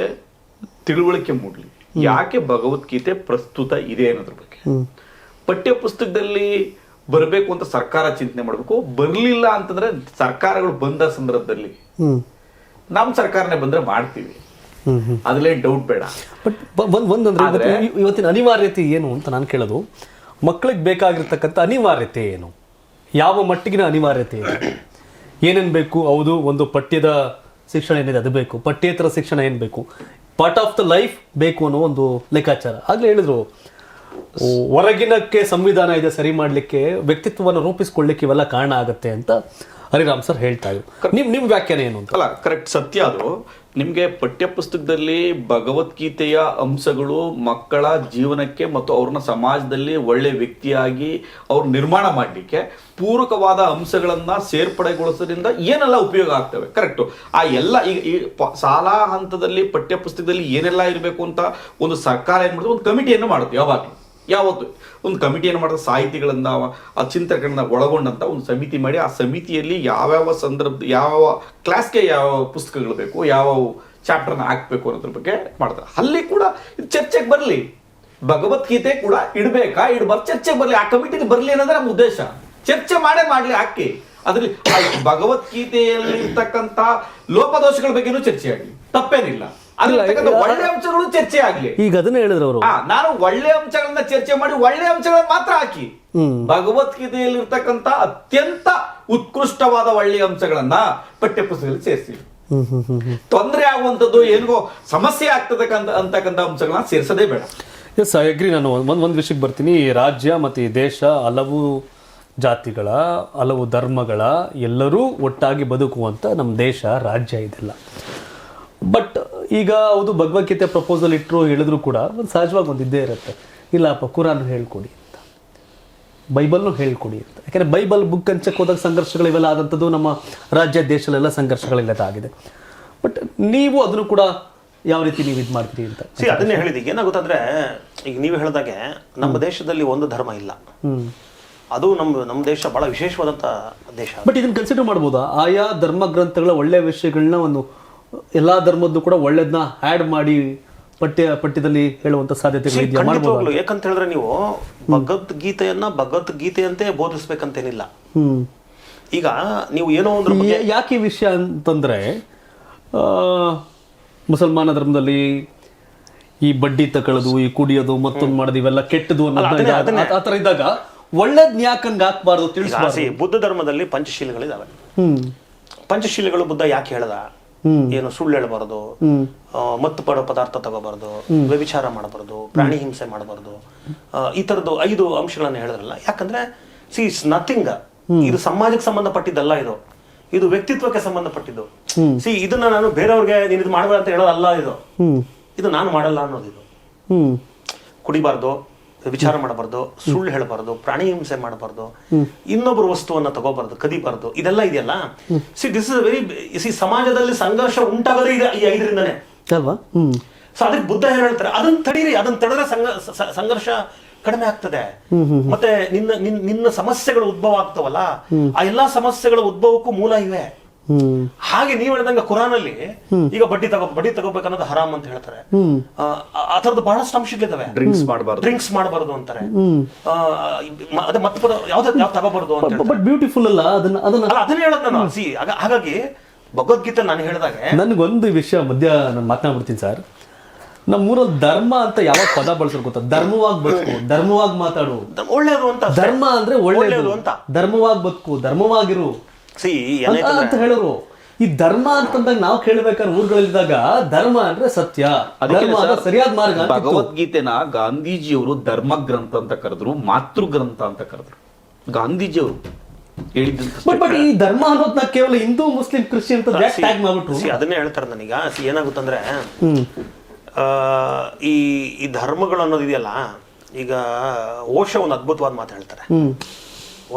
ತಿಳುವಳಿಕೆ ಮೂಡ್ಲಿ, ಯಾಕೆ ಭಗವದ್ಗೀತೆ ಪ್ರಸ್ತುತ ಇದೆ ಅನ್ನೋದ್ರ ಬಗ್ಗೆ. ಪಠ್ಯ ಪುಸ್ತಕದಲ್ಲಿ ಬರಬೇಕು ಅಂತ ಸರ್ಕಾರ ಚಿಂತನೆ ಮಾಡಬೇಕು. ಬರ್ಲಿಲ್ಲ ಅಂತಂದ್ರೆ ಸರ್ಕಾರಗಳು ಬಂದ ಸಂದರ್ಭದಲ್ಲಿ ನಮ್ ಸರ್ಕಾರನೇ ಬಂದ್ರೆ ಮಾಡ್ತೀವಿ, ಅದ್ರಲ್ಲೇ ಡೌಟ್ ಬೇಡ. ಬಟ್ ಒಂದಂದ್ರೆ ಇವತ್ತಿನ ಅನಿವಾರ್ಯತೆ ಏನು ಅಂತ ನಾನು ಕೇಳೋದು, ಮಕ್ಕಳಿಗೆ ಬೇಕಾಗಿರ್ತಕ್ಕಂಥ ಅನಿವಾರ್ಯತೆ ಏನು, ಯಾವ ಮಟ್ಟಿಗಿನ ಅನಿವಾರ್ಯತೆ ಇದೆ, ಏನೇನು ಬೇಕು? ಹೌದು, ಒಂದು ಪಠ್ಯದ ಶಿಕ್ಷಣ ಏನಿದೆ ಅದು ಬೇಕು, ಪಠ್ಯೇತರ ಶಿಕ್ಷಣ ಏನು ಬೇಕು, ಪಾರ್ಟ್ ಆಫ್ ದ ಲೈಫ್ ಬೇಕು ಅನ್ನೋ ಒಂದು ಲೆಕ್ಕಾಚಾರ. ಆಗಲೇ ಹೇಳಿದ್ರು, ಹೊರಗಿನಕ್ಕೆ ಸಂವಿಧಾನ ಇದೆ ಸರಿ ಮಾಡಲಿಕ್ಕೆ, ವ್ಯಕ್ತಿತ್ವವನ್ನು ರೂಪಿಸ್ಕೊಳ್ಳಿಕ್ಕೆ ಇವೆಲ್ಲ ಕಾರಣ ಆಗುತ್ತೆ ಅಂತ ಹರಿರಾಮ್ ಸರ್ ಹೇಳ್ತಾ ಇದ್ರು. ನಿಮ್ಮ ವ್ಯಾಖ್ಯಾನ ಏನು ಅಂತ? ಅಲ್ಲ, ಕರೆಕ್ಟ್, ಸತ್ಯ ಅದು. ನಿಮ್ಗೆ ಪಠ್ಯ ಪುಸ್ತಕದಲ್ಲಿ ಭಗವದ್ಗೀತೆಯ ಅಂಶಗಳು ಮಕ್ಕಳ ಜೀವನಕ್ಕೆ ಮತ್ತು ಅವ್ರನ್ನ ಸಮಾಜದಲ್ಲಿ ಒಳ್ಳೆ ವ್ಯಕ್ತಿಯಾಗಿ ಅವ್ರ ನಿರ್ಮಾಣ ಮಾಡಲಿಕ್ಕೆ ಪೂರಕವಾದ ಅಂಶಗಳನ್ನ ಸೇರ್ಪಡೆಗೊಳಿಸೋದ್ರಿಂದ ಏನೆಲ್ಲ ಉಪಯೋಗ ಆಗ್ತವೆ, ಕರೆಕ್ಟು. ಆ ಎಲ್ಲ ಈ ಶಾಲಾ ಹಂತದಲ್ಲಿ ಪಠ್ಯ ಪುಸ್ತಕದಲ್ಲಿ ಏನೆಲ್ಲ ಇರಬೇಕು ಅಂತ ಒಂದು ಸರ್ಕಾರ ಏನ್ ಮಾಡುತ್ತೆ, ಒಂದು ಕಮಿಟಿಯನ್ನು ಮಾಡುತ್ತೆ. ಯಾವತ್ತು ಒಂದು ಕಮಿಟಿಯನ್ನು ಮಾಡಿದ ಸಾಹಿತಿಗಳನ್ನ, ಆ ಚಿಂತಕರನ್ನ ಒಳಗೊಂಡಂತ ಒಂದು ಸಮಿತಿ ಮಾಡಿ, ಆ ಸಮಿತಿಯಲ್ಲಿ ಯಾವ್ಯಾವ ಸಂದರ್ಭ, ಯಾವ ಕ್ಲಾಸ್ಗೆ ಯಾವ ಪುಸ್ತಕಗಳು ಬೇಕು, ಯಾವ ಚಾಪ್ಟರ್ನ ಹಾಕ್ಬೇಕು ಅನ್ನೋದ್ರ ಬಗ್ಗೆ ಮಾಡ್ತಾರೆ. ಅಲ್ಲಿ ಕೂಡ ಇದು ಚರ್ಚೆಗೆ ಬರಲಿ, ಭಗವದ್ಗೀತೆ ಕೂಡ ಇಡಬೇಕಾ ಇಡಬಾರ್ದು ಚರ್ಚೆಗೆ ಬರಲಿ, ಆ ಕಮಿಟಿಗೆ ಬರಲಿ ಅನ್ನೋದೇ ನಮ್ಮ ಉದ್ದೇಶ. ಚರ್ಚೆ ಮಾಡಲಿ, ಹಾಕಿ ಅದ್ರಲ್ಲಿ ಭಗವದ್ಗೀತೆಯಲ್ಲಿ ಇರ್ತಕ್ಕಂಥ ಲೋಪದೋಷಗಳ ಬಗ್ಗೆನೂ ಚರ್ಚೆ ಆಗಲಿ, ತಪ್ಪೇನಿಲ್ಲ. ಒಳ್ಳೆ ಅಂಶಗಳು ಚರ್ಚೆ ಆಗ್ಲಿ. ಈಗ ಅದನ್ನ ಹೇಳಿದ್ರು ಅವರು, ನಾನು ಒಳ್ಳೆ ಅಂಶಗಳನ್ನ ಚರ್ಚೆ ಮಾಡಿ ಒಳ್ಳೆ ಅಂಶಗಳನ್ನ ಮಾತ್ರ ಹಾಕಿ, ಭಗವದ್ಗೀತೆಯಲ್ಲಿ ಇರ್ತಕ್ಕಂಥ ಅತ್ಯಂತ ಉತ್ಕೃಷ್ಟವಾದ ಒಳ್ಳೆಯ ಅಂಶಗಳನ್ನ ಪಠ್ಯ ಪುಸ್ತಕದಲ್ಲಿ ಸೇರಿಸ್ತೀವಿ. ತೊಂದರೆ ಆಗುವಂಥದ್ದು ಏನಿಗೋ ಸಮಸ್ಯೆ ಆಗ್ತದೆ ಅಂತಕ್ಕಂಥ ಅಂಶಗಳನ್ನ ಸೇರಿಸದೇ ಬೇಡ. Yes, I agree. ನಾನು ಒಂದು ವಿಷಯಕ್ಕೆ ಬರ್ತೀನಿ. ರಾಜ್ಯ ಮತ್ತು ಈ ದೇಶ ಹಲವು ಜಾತಿಗಳ, ಹಲವು ಧರ್ಮಗಳ ಎಲ್ಲರೂ ಒಟ್ಟಾಗಿ ಬದುಕುವಂಥ ನಮ್ಮ ದೇಶ, ರಾಜ್ಯ ಇದೆಲ್ಲ. ಬಟ್ ಈಗ ಹೌದು, ಭಗವದ್ಗೀತೆ ಪ್ರಪೋಸಲ್ ಇಟ್ಟರು ಹೇಳಿದ್ರು ಕೂಡ ಒಂದು ಸಹಜವಾಗಿ ಒಂದು ಇದ್ದೇ ಇರುತ್ತೆ, ಇಲ್ಲಪ್ಪ ಕುರಾನ್ ಹೇಳ್ಕೊಡಿ ಅಂತ, ಬೈಬಲ್ನು ಹೇಳ್ಕೊಡಿ ಅಂತ. ಯಾಕೆಂದರೆ ಬೈಬಲ್ ಬುಕ್ ಹಂಚಕ್ಕೆ ಹೋದಾಗ ಸಂಘರ್ಷಗಳಿವೆಲ್ಲ ಆದಂಥದ್ದು ನಮ್ಮ ರಾಜ್ಯ ದೇಶದಲ್ಲೆಲ್ಲ ಸಂಘರ್ಷಗಳೆಲ್ಲ ಆಗಿದೆ. ಬಟ್ ನೀವು ಅದನ್ನು ಕೂಡ ಯಾವ ರೀತಿ ನೀವು ಇದು ಮಾಡ್ತೀರಿ ಅಂತ ಅದನ್ನೇ ಹೇಳಿದ. ಏನಾಗುತ್ತಂದ್ರೆ, ಈಗ ನೀವು ಹೇಳಿದಾಗೆ ನಮ್ಮ ದೇಶದಲ್ಲಿ ಒಂದು ಧರ್ಮ ಇಲ್ಲ, ಅದು ನಮ್ಮ ದೇಶ ಬಹಳ ವಿಶೇಷವಾದಂಥ ದೇಶ. ಬಟ್ ಇದನ್ನು ಕನ್ಸಿಡರ್ ಮಾಡ್ಬೋದಾ? ಆಯಾ ಧರ್ಮ ಗ್ರಂಥಗಳ ಒಳ್ಳೆಯ ವಿಷಯಗಳನ್ನ ಒಂದು ಎಲ್ಲಾ ಧರ್ಮದ್ದು ಕೂಡ ಒಳ್ಳೇದನ್ನ ಆ್ಯಡ್ ಮಾಡಿ ಪಠ್ಯದಲ್ಲಿ ಹೇಳುವಂತ ಸಾಧ್ಯತೆ ಖಂಡಿತವಾಗ್ಲು. ಯಾಕಂತ ಹೇಳಿದ್ರೆ ನೀವು ಭಗವದ್ಗೀತೆಯಂತೆ ಬೋಧಿಸ್ಬೇಕಂತೇನಿಲ್ಲ. ಈಗ ನೀವು ಏನೋ ಒಂದು ಯಾಕೆ ಈ ವಿಷಯ ಅಂತಂದ್ರೆ, ಮುಸಲ್ಮಾನ ಧರ್ಮದಲ್ಲಿ ಈ ಬಡ್ಡಿ ತಕೊಳ್ಳೋದು, ಈ ಕುಡಿಯೋದು, ಮತ್ತೊಂದು ಮಾಡೋದು, ಇವೆಲ್ಲ ಕೆಟ್ಟದು ಅನ್ನೋದು ಆ ಥರ ಇದ್ದಾಗ ಒಳ್ಳೇದ್ ಯಾಕಂಗ ಹಾಕ್ಬಾರ್ದು ತಿಳಿಸಿ. ಬುದ್ಧ ಧರ್ಮದಲ್ಲಿ ಪಂಚಶೀಲಗಳಿದಾವೆ. ಪಂಚಶೀಲಗಳು ಬುದ್ಧ ಯಾಕೆ ಹೇಳ್ದ? ಏನು ಸುಳ್ಳು ಹೇಳಬಾರದು, ಮತ್ತು ಪಡೋ ಪದಾರ್ಥ ತಗೋಬಾರ್ದು, ವ್ಯಭಿಚಾರ ಮಾಡಬಾರ್ದು, ಪ್ರಾಣಿ ಹಿಂಸೆ ಮಾಡಬಾರ್ದು, ಈ ತರದ್ದು 5 ಅಂಶಗಳನ್ನ ಹೇಳಿದ್ರಲ್ಲ. ಯಾಕಂದ್ರೆ ಇಟ್ಸ್ ನಥಿಂಗ್. ಇದು ಸಮಾಜಕ್ಕೆ ಸಂಬಂಧಪಟ್ಟಿದ್ದಲ್ಲ, ಇದು ವ್ಯಕ್ತಿತ್ವಕ್ಕೆ ಸಂಬಂಧಪಟ್ಟಿದ್ದು. ಇದನ್ನ ನಾನು ಬೇರೆಯವ್ರಿಗೆ ನೀನು ಇದು ಮಾಡಬೇಡ ಅಂತ ಹೇಳೋದಲ್ಲ. ಇದು ನಾನು ಮಾಡಲ್ಲ ಅನ್ನೋದು. ಇದು ಕುಡಿಬಾರ್ದು, ವಿಚಾರ ಮಾಡಬಾರ್ದು, ಸುಳ್ಳು ಹೇಳಬಾರ್ದು, ಪ್ರಾಣಿ ಹಿಂಸೆ ಮಾಡಬಾರ್ದು, ಇನ್ನೊಬ್ಬರ ವಸ್ತುವನ್ನ ತಗೋಬಾರ್ದು, ಕದಿಬಾರ್ದು, ಇದೆಲ್ಲ ಇದೆಯಲ್ಲ. ದಿಸ್ ಇಸ್ ವೆರಿ ಸಮಾಜದಲ್ಲಿ ಸಂಘರ್ಷ ಉಂಟಾಗೋದೇ ಈ 5ರಿಂದನೇ ಅಲ್ವಾ? ಸೊ ಅದಕ್ಕೆ ಬುದ್ಧ ಏನ್ ಹೇಳ್ತಾರೆ, ಅದನ್ನ ತಡೀರಿ, ಅದನ್ನ ತಡೆದ್ರೆ ಸಂಘರ್ಷ ಕಡಿಮೆ ಆಗ್ತದೆ. ಮತ್ತೆ ನಿನ್ನ ಸಮಸ್ಯೆಗಳು ಉದ್ಭವ ಆಗ್ತಾವಲ್ಲ, ಆ ಎಲ್ಲಾ ಸಮಸ್ಯೆಗಳ ಉದ್ಭವಕ್ಕೂ ಮೂಲ ಇವೆ. ಹಾಗೆ ನೀವ್ ಹೇಳಿದಂಗ ಕುರಾನಲ್ಲಿ ಈಗ ಬಡ್ಡಿ ತಗೋಬೇಕನ್ನೋದು ಹರಾಮ್ ಅಂತ ಹೇಳ್ತಾರೆ. ಆ ತರದ್ದು ಬಹಳಷ್ಟು ಅಂಶಗಳಿದಾವೆ. ಡ್ರಿಂಕ್ಸ್ ಮಾಡಬಾರ್ದು ಅಂತಾರೆ, ಅದೇ ಮತ್ತೆ ಯಾವ್ದು ತಗೋಬಾರ್ದು ಅಂತ. ಬಟ್ ಬ್ಯೂಟಿಫುಲ್ ಅಲ್ಲ ಅದನ್ನ ಹೇಳೋದು ನಾನು. ಹಾಗಾಗಿ ಭಗವದ್ಗೀತೆ ನಾನು ಹೇಳಿದಾಗ ನನ್ಗೊಂದು ವಿಷಯ ಮಧ್ಯ ನಾನು ಮಾತನಾಡ್ಬಿಡ್ತೀನಿ ಸರ್. ನಮ್ಮೂರಲ್ಲಿ ಧರ್ಮ ಅಂತ ಯಾವಾಗ ಪದ ಬಳಸೋದು ಗೊತ್ತಾ? ಧರ್ಮವಾಗಿ ಬದುಕು, ಧರ್ಮವಾಗಿ ಮಾತಾಡು, ಒಳ್ಳೇದು ಅಂತ. ಧರ್ಮ ಅಂದ್ರೆ ಒಳ್ಳೇದು ಅಂತ, ಧರ್ಮವಾಗಿ ಬದುಕು, ಧರ್ಮವಾಗಿರು ಅಂತ ಹೇಳೋರು. ಈ ಧರ್ಮ ಅಂತಂದಾಗ ನಾವು ಕೇಳ್ಬೇಕಾದ್ರೆ ಊರುಗಳಿದ್ದಾಗ ಧರ್ಮ ಅಂದ್ರೆ ಸತ್ಯ, ಧರ್ಮ ಅಂದ್ರೆ ಸರಿಯಾದ ಮಾರ್ಗ. ಭಗವದ್ಗೀತೆನ ಗಾಂಧೀಜಿಯವರು ಧರ್ಮ ಗ್ರಂಥ ಅಂತ ಕರೆದ್ರು, ಮಾತೃ ಗ್ರಂಥ ಅಂತ ಕರೆದ್ರು. ಗಾಂಧೀಜಿಯವರು ಹೇಳಿದ್ದಂತ ಬಟ್ ಈ ಧರ್ಮ ಅನ್ನೋದನ್ನ ಕೇವಲ ಹಿಂದೂ ಮುಸ್ಲಿಂ ಕ್ರಿಶ್ಚಿಯನ್ ಅಂತ ಟ್ಯಾಗ್ ಮಾಡ್ಬಿಟ್ರು. ಅದನ್ನೇ ಹೇಳ್ತಾರೆ ನನೀಗ. ಏನಾಗುತ್ತಂದ್ರೆ ಈ ಧರ್ಮಗಳು ಅನ್ನೋದು ಇದೆಯಲ್ಲ, ಈಗ ಓಶೋ ಒಂದು ಅದ್ಭುತವಾದ ಮಾತು ಹೇಳ್ತಾರೆ.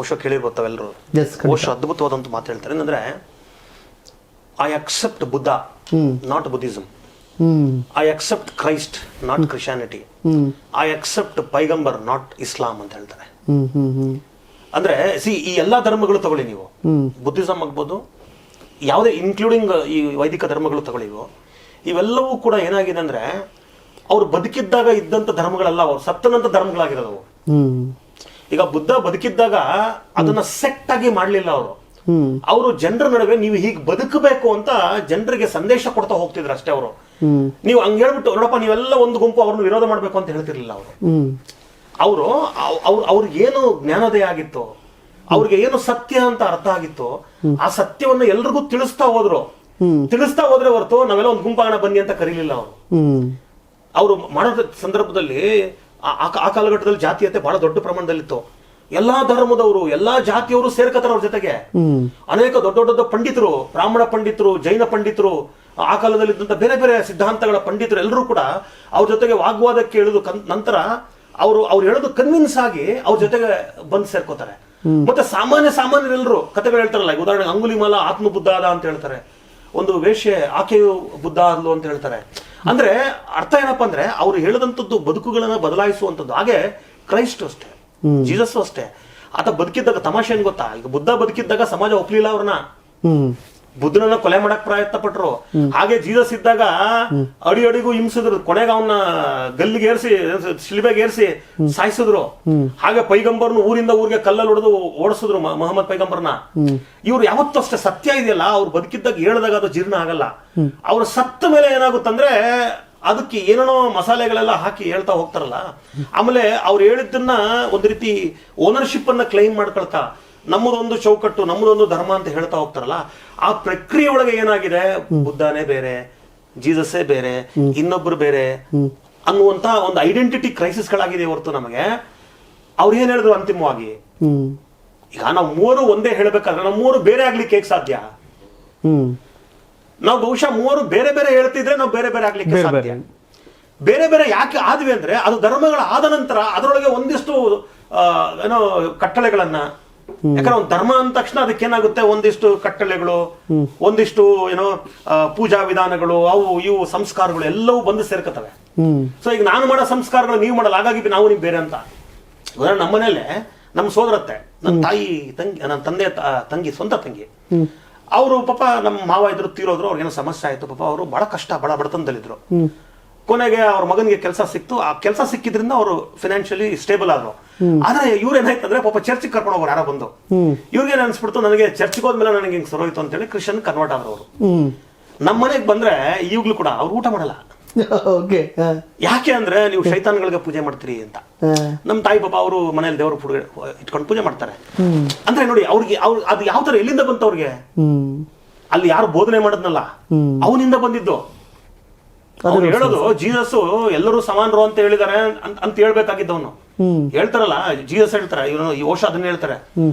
ಓಶೋ ಕೇಳಿರ್ಬೋದು ತಾವೆಲ್ಲರೂ. ಓಶೋ ಅದ್ಭುತವಾದಂತ ಮಾತು ಹೇಳ್ತಾರೆ. ಏನಂದ್ರೆ, I accept Buddha, not Buddhism. I accept Christ, not Christianity. I accept Paigambar, not Islam ಅಂತ ಹೇಳ್ತಾರೆ. ಅಂದ್ರೆ ಈ ಎಲ್ಲಾ ಧರ್ಮಗಳು ತಗೊಳ್ಳಿ ನೀವು, ಬುದ್ಧಿಸಮ್ ಆಗ್ಬೋದು, ಯಾವುದೇ ಇನ್ಕ್ಲೂಡಿಂಗ್ ಈ ವೈದಿಕ ಧರ್ಮಗಳು ತಗೊಳ್ಳಿ, ಇವೆಲ್ಲವೂ ಕೂಡ ಏನಾಗಿದೆ ಅಂದ್ರೆ ಅವ್ರು ಬದುಕಿದ್ದಾಗ ಇದ್ದಂತ ಧರ್ಮಗಳಲ್ಲ, ಅವ್ರು ಸತ್ತನಂತ ಧರ್ಮಗಳಾಗಿರೋದು. ಈಗ ಬುದ್ಧ ಬದುಕಿದ್ದಾಗ ಅದನ್ನ ಸೆಟ್ ಆಗಿ ಮಾಡ್ಲಿಲ್ಲ ಅವರು ಜನರ ನಡುವೆ ನೀವು ಹೀಗೆ ಬದುಕಬೇಕು ಅಂತ ಜನರಿಗೆ ಸಂದೇಶ ಕೊಡ್ತಾ ಹೋಗ್ತಿದ್ರು ಅಷ್ಟೇ. ಅವರು ನೀವು ಹಂಗ ಹೇಳ್ಬಿಟ್ಟು ನೋಡಪ್ಪ ನೀವೆಲ್ಲ ಒಂದು ಗುಂಪು ಅವ್ರನ್ನ ವಿರೋಧ ಮಾಡ್ಬೇಕು ಅಂತ ಹೇಳ್ತಿರ್ಲಿಲ್ಲ ಅವರು. ಅವ್ರಿಗೆ ಏನು ಜ್ಞಾನೋದಯ ಆಗಿತ್ತು, ಅವ್ರಿಗೆ ಏನು ಸತ್ಯ ಅಂತ ಅರ್ಥ ಆಗಿತ್ತು, ಆ ಸತ್ಯವನ್ನು ಎಲ್ರಿಗೂ ತಿಳಿಸ್ತಾ ಹೋದ್ರೆ ಹೊರತು ನಾವೆಲ್ಲ ಒಂದು ಗುಂಪಾಗಣ ಬನ್ನಿ ಅಂತ ಕರೀಲಿಲ್ಲ ಅವರು ಮಾಡೋ ಸಂದರ್ಭದಲ್ಲಿ. ಆ ಕಾಲಘಟ್ಟದಲ್ಲಿ ಜಾತೀಯತೆ ಬಹಳ ದೊಡ್ಡ ಪ್ರಮಾಣದಲ್ಲಿತ್ತು. ಎಲ್ಲಾ ಧರ್ಮದವರು, ಎಲ್ಲಾ ಜಾತಿಯವರು ಸೇರ್ಕತಾರ ಅವ್ರ ಜೊತೆಗೆ. ಅನೇಕ ದೊಡ್ಡ ದೊಡ್ಡ ಪಂಡಿತರು, ಬ್ರಾಹ್ಮಣ ಪಂಡಿತರು, ಜೈನ ಪಂಡಿತರು, ಆ ಕಾಲದಲ್ಲಿ ಇದ್ದಂತ ಬೇರೆ ಬೇರೆ ಸಿದ್ಧಾಂತಗಳ ಪಂಡಿತರು ಎಲ್ಲರೂ ಕೂಡ ಅವ್ರ ಜೊತೆಗೆ ವಾಗ್ವಾದಕ್ಕೆ ಇಳಿದು ನಂತರ ಅವ್ರು ಹೇಳೋದು ಕನ್ವಿನ್ಸ್ ಆಗಿ ಅವ್ರ ಜೊತೆಗೆ ಬಂದು ಸೇರ್ಕೋತಾರೆ. ಮತ್ತೆ ಸಾಮಾನ್ಯರೆಲ್ಲರೂ ಕಥೆಗಳು ಹೇಳ್ತಾರಲ್ಲ, ಉದಾಹರಣೆಗೆ ಅಂಗುಲಿಮಾಲ ಆತ್ಮ ಬುದ್ಧ ಆದ ಅಂತ ಹೇಳ್ತಾರೆ, ಒಂದು ವೇಶ್ಯೆ ಆಕೆಯು ಬುದ್ಧ ಆದ್ಲು ಅಂತ ಹೇಳ್ತಾರೆ. ಅಂದ್ರೆ ಅರ್ಥ ಏನಪ್ಪಾ ಅಂದ್ರೆ ಅವ್ರು ಹೇಳಿದಂಥದ್ದು ಬದುಕುಗಳನ್ನ ಬದಲಾಯಿಸುವಂಥದ್ದು. ಹಾಗೆ ಕ್ರೈಸ್ಟ್ ಅಷ್ಟೇ, ಜೀಸಸ್ ಅಷ್ಟೇ. ಆತ ಬದುಕಿದ್ದಾಗ ತಮಾಷೆ ಏನ್ ಗೊತ್ತಾ, ಈಗ ಬುದ್ಧ ಬದುಕಿದ್ದಾಗ ಸಮಾಜ ಒಪ್ಲಿಲ್ಲ ಅವ್ರನ್ನ, ಬುದ್ಧನನ್ನ ಕೊಲೆ ಮಾಡಕ್ ಪ್ರಯತ್ನ ಪಟ್ರು. ಹಾಗೆ ಜೀಸಸ್ ಇದ್ದಾಗ ಅಡಿಗೂ ಹಿಂಸಿದ್ರು, ಕೊನೆಗೆ ಅವನ್ನ ಗಲ್ಲಿಗೆ ಏರಿಸಿ ಶಿಲ್ಬೆಗೆ ಏರಿಸಿ ಸಾಯಿಸಿದ್ರು. ಹಾಗೆ ಪೈಗಂಬರ್ನು ಊರಿಂದ ಊರಿಗೆ ಕಲ್ಲಲ್ಲಿ ಹೊಡೆದು ಓಡಿಸಿದ್ರು ಮೊಹಮ್ಮದ್ ಪೈಗಂಬರ್ನ. ಇವ್ರು ಯಾವತ್ತೂ ಅಷ್ಟೇ ಸತ್ಯ ಇದೆಯಲ್ಲ, ಅವ್ರು ಬದುಕಿದ್ದಾಗ ಹೇಳಿದಾಗ ಅದು ಜೀರ್ಣ ಆಗಲ್ಲ. ಅವ್ರ ಸತ್ತ ಮೇಲೆ ಏನಾಗುತ್ತಂದ್ರೆ ಅದಕ್ಕೆ ಏನೇನೋ ಮಸಾಲೆಗಳೆಲ್ಲ ಹಾಕಿ ಹೇಳ್ತಾ ಹೋಗ್ತಾರಲ್ಲ. ಆಮೇಲೆ ಅವ್ರು ಹೇಳಿದ್ದನ್ನ ಒಂದು ರೀತಿ ಓನರ್ಶಿಪ್ ಅನ್ನ ಕ್ಲೈಮ್ ಮಾಡ್ಕೊಳ್ತಾ ನಮ್ಮದೊಂದು ಚೌಕಟ್ಟು, ನಮ್ಮದೊಂದು ಧರ್ಮ ಅಂತ ಹೇಳ್ತಾ ಹೋಗ್ತಾರಲ್ಲ. ಆ ಪ್ರಕ್ರಿಯೆ ಒಳಗೆ ಏನಾಗಿದೆ, ಬುದ್ಧನೇ ಬೇರೆ, ಜೀಸಸ್ಸೇ ಬೇರೆ, ಇನ್ನೊಬ್ರು ಬೇರೆ ಅನ್ನುವಂತ ಒಂದು ಐಡೆಂಟಿಟಿ ಕ್ರೈಸಿಸ್ ಗಳಾಗಿದೆ ಹೊರತು ನಮಗೆ. ಅವ್ರು ಏನ್ ಹೇಳಿದ್ರು ಅಂತಿಮವಾಗಿ, ಈಗ ನಾವು ಮೂವರು ಒಂದೇ ಹೇಳ್ಬೇಕಾದ್ರೆ ನಾವು ಮೂವರು ಬೇರೆ ಆಗ್ಲಿಕ್ಕೆ ಹೇಗೆ ಸಾಧ್ಯ? ನಾವು ಬಹುಶಃ ಮೂವರು ಬೇರೆ ಬೇರೆ ಹೇಳ್ತಿದ್ರೆ ನಾವು ಬೇರೆ ಬೇರೆ ಆಗ್ಲಿಕ್ಕೆ ಸಾಧ್ಯ. ಬೇರೆ ಬೇರೆ ಯಾಕೆ ಆದ್ವಿ ಅಂದ್ರೆ ಅದು ಧರ್ಮಗಳ ಆದ ನಂತರ ಅದರೊಳಗೆ ಒಂದಿಷ್ಟು ಏನೋ ಕಟ್ಟಳೆಗಳನ್ನ, ಯಾಕಂದ್ರೆ ಒಂದು ಧರ್ಮ ಅಂದ ತಕ್ಷಣ ಅದಕ್ಕೇನಾಗುತ್ತೆ, ಒಂದಿಷ್ಟು ಕಟ್ಟಳೆಗಳು, ಒಂದಿಷ್ಟು ಏನೋ ಪೂಜಾ ವಿಧಾನಗಳು, ಅವು ಇವು ಸಂಸ್ಕಾರಗಳು ಎಲ್ಲವೂ ಬಂದು ಸೇರ್ಕತ್ತವೆ. ಸೊ ಈಗ ನಾನು ಮಾಡೋ ಸಂಸ್ಕಾರಗಳು ನೀವು ಮಾಡಲ್ಲ, ಹಾಗಾಗಿ ನಾವು ನೀವು ಬೇರೆ ಅಂತ. ಉದಾಹರಣೆ ನಮ್ಮನೇಲೆ ನಮ್ಮ ಸೋದರತ್ತೆ, ನನ್ನ ತಾಯಿ ತಂಗಿ, ನನ್ನ ತಂದೆ ತಂಗಿ, ಸ್ವಂತ ತಂಗಿ, ಅವರು ಪಾಪ ನಮ್ಮ ಮಾವ ಇದ್ರು, ತೀರೋದ್ರು, ಅವ್ರಿಗೇನೋ ಸಮಸ್ಯೆ ಆಯ್ತು. ಪಾಪ ಅವರು ಬಹಳ ಕಷ್ಟ, ಬಹಳ ಬಡತನದಲ್ಲಿದ್ರು. ಕೊನೆಗೆ ಅವ್ರ ಮಗನಿಗೆ ಕೆಲಸ ಸಿಕ್ತು. ಆ ಕೆಲಸ ಸಿಕ್ಕಿದ್ರಿಂದ ಅವರು ಫಿನಾನ್ಷಿಯಲಿ ಸ್ಟೇಬಲ್ ಆದ್ರು. ಆದ್ರೆ ಇವ್ರೇನಾಯ್ತಂದ್ರೆ ಪಾಪ ಚರ್ಚಿಗೆ ಕರ್ಕೊಂಡು ಹೋಗೋರು ಯಾರೋ ಬಂದು. ಇವ್ರಿಗೆ ಅನ್ಸ್ಬಿಡ್ತು, ನನಗೆ ಚರ್ಚಿಗೆ ಹೋದ್ಮೇಲೆ ನನಗೆ ಹಿಂಗ್ ಸರೋಯ್ತು ಅಂತೇಳಿ ಕ್ರಿಶ್ಚಿಯನ್ ಕನ್ವರ್ಟ್ ಆದ್ರು ಅವರು. ನಮ್ಮ ಮನೆಗೆ ಬಂದ್ರೆ ಈಗ್ಲೂ ಕೂಡ ಅವ್ರು ಊಟ ಮಾಡಲ್ಲ. ಯಾಕೆ ಅಂದ್ರೆ ನೀವು ಶೈತಾನ್ಗಳಿಗೆ ಪೂಜೆ ಮಾಡ್ತೀರಿ ಅಂತ. ನಮ್ ತಾಯಿ ಪಾಪ ಅವರು ಮನೇಲಿ ದೇವರ ಪೂಜೆ ಇಟ್ಕೊಂಡು ಪೂಜೆ ಮಾಡ್ತಾರೆ. ಅಂದ್ರೆ ನೋಡಿ ಅವ್ರಿಗೆ ಅದು ಯಾವ ತರ ಎಲ್ಲಿಂದ ಬಂತು ಅವ್ರಿಗೆ? ಅಲ್ಲಿ ಯಾರು ಬೋಧನೆ ಮಾಡದ್ನಲ್ಲ ಅವನಿಂದ ಬಂದಿದ್ದು. ಅವ್ರು ಹೇಳೋದು ಜೀಸಸ್ ಎಲ್ಲರೂ ಸಮಾನರು ಅಂತ ಹೇಳಿದಾರೆ ಅಂತ ಹೇಳ್ಬೇಕಾಗಿದ್ದವನು. ಹೇಳ್ತಾರಲ್ಲ, ಜೀಸಸ್ ಹೇಳ್ತಾರೆ, ಇವನು ಈ ಓಶೋ ಅದನ್ನ ಹೇಳ್ತಾರೆ.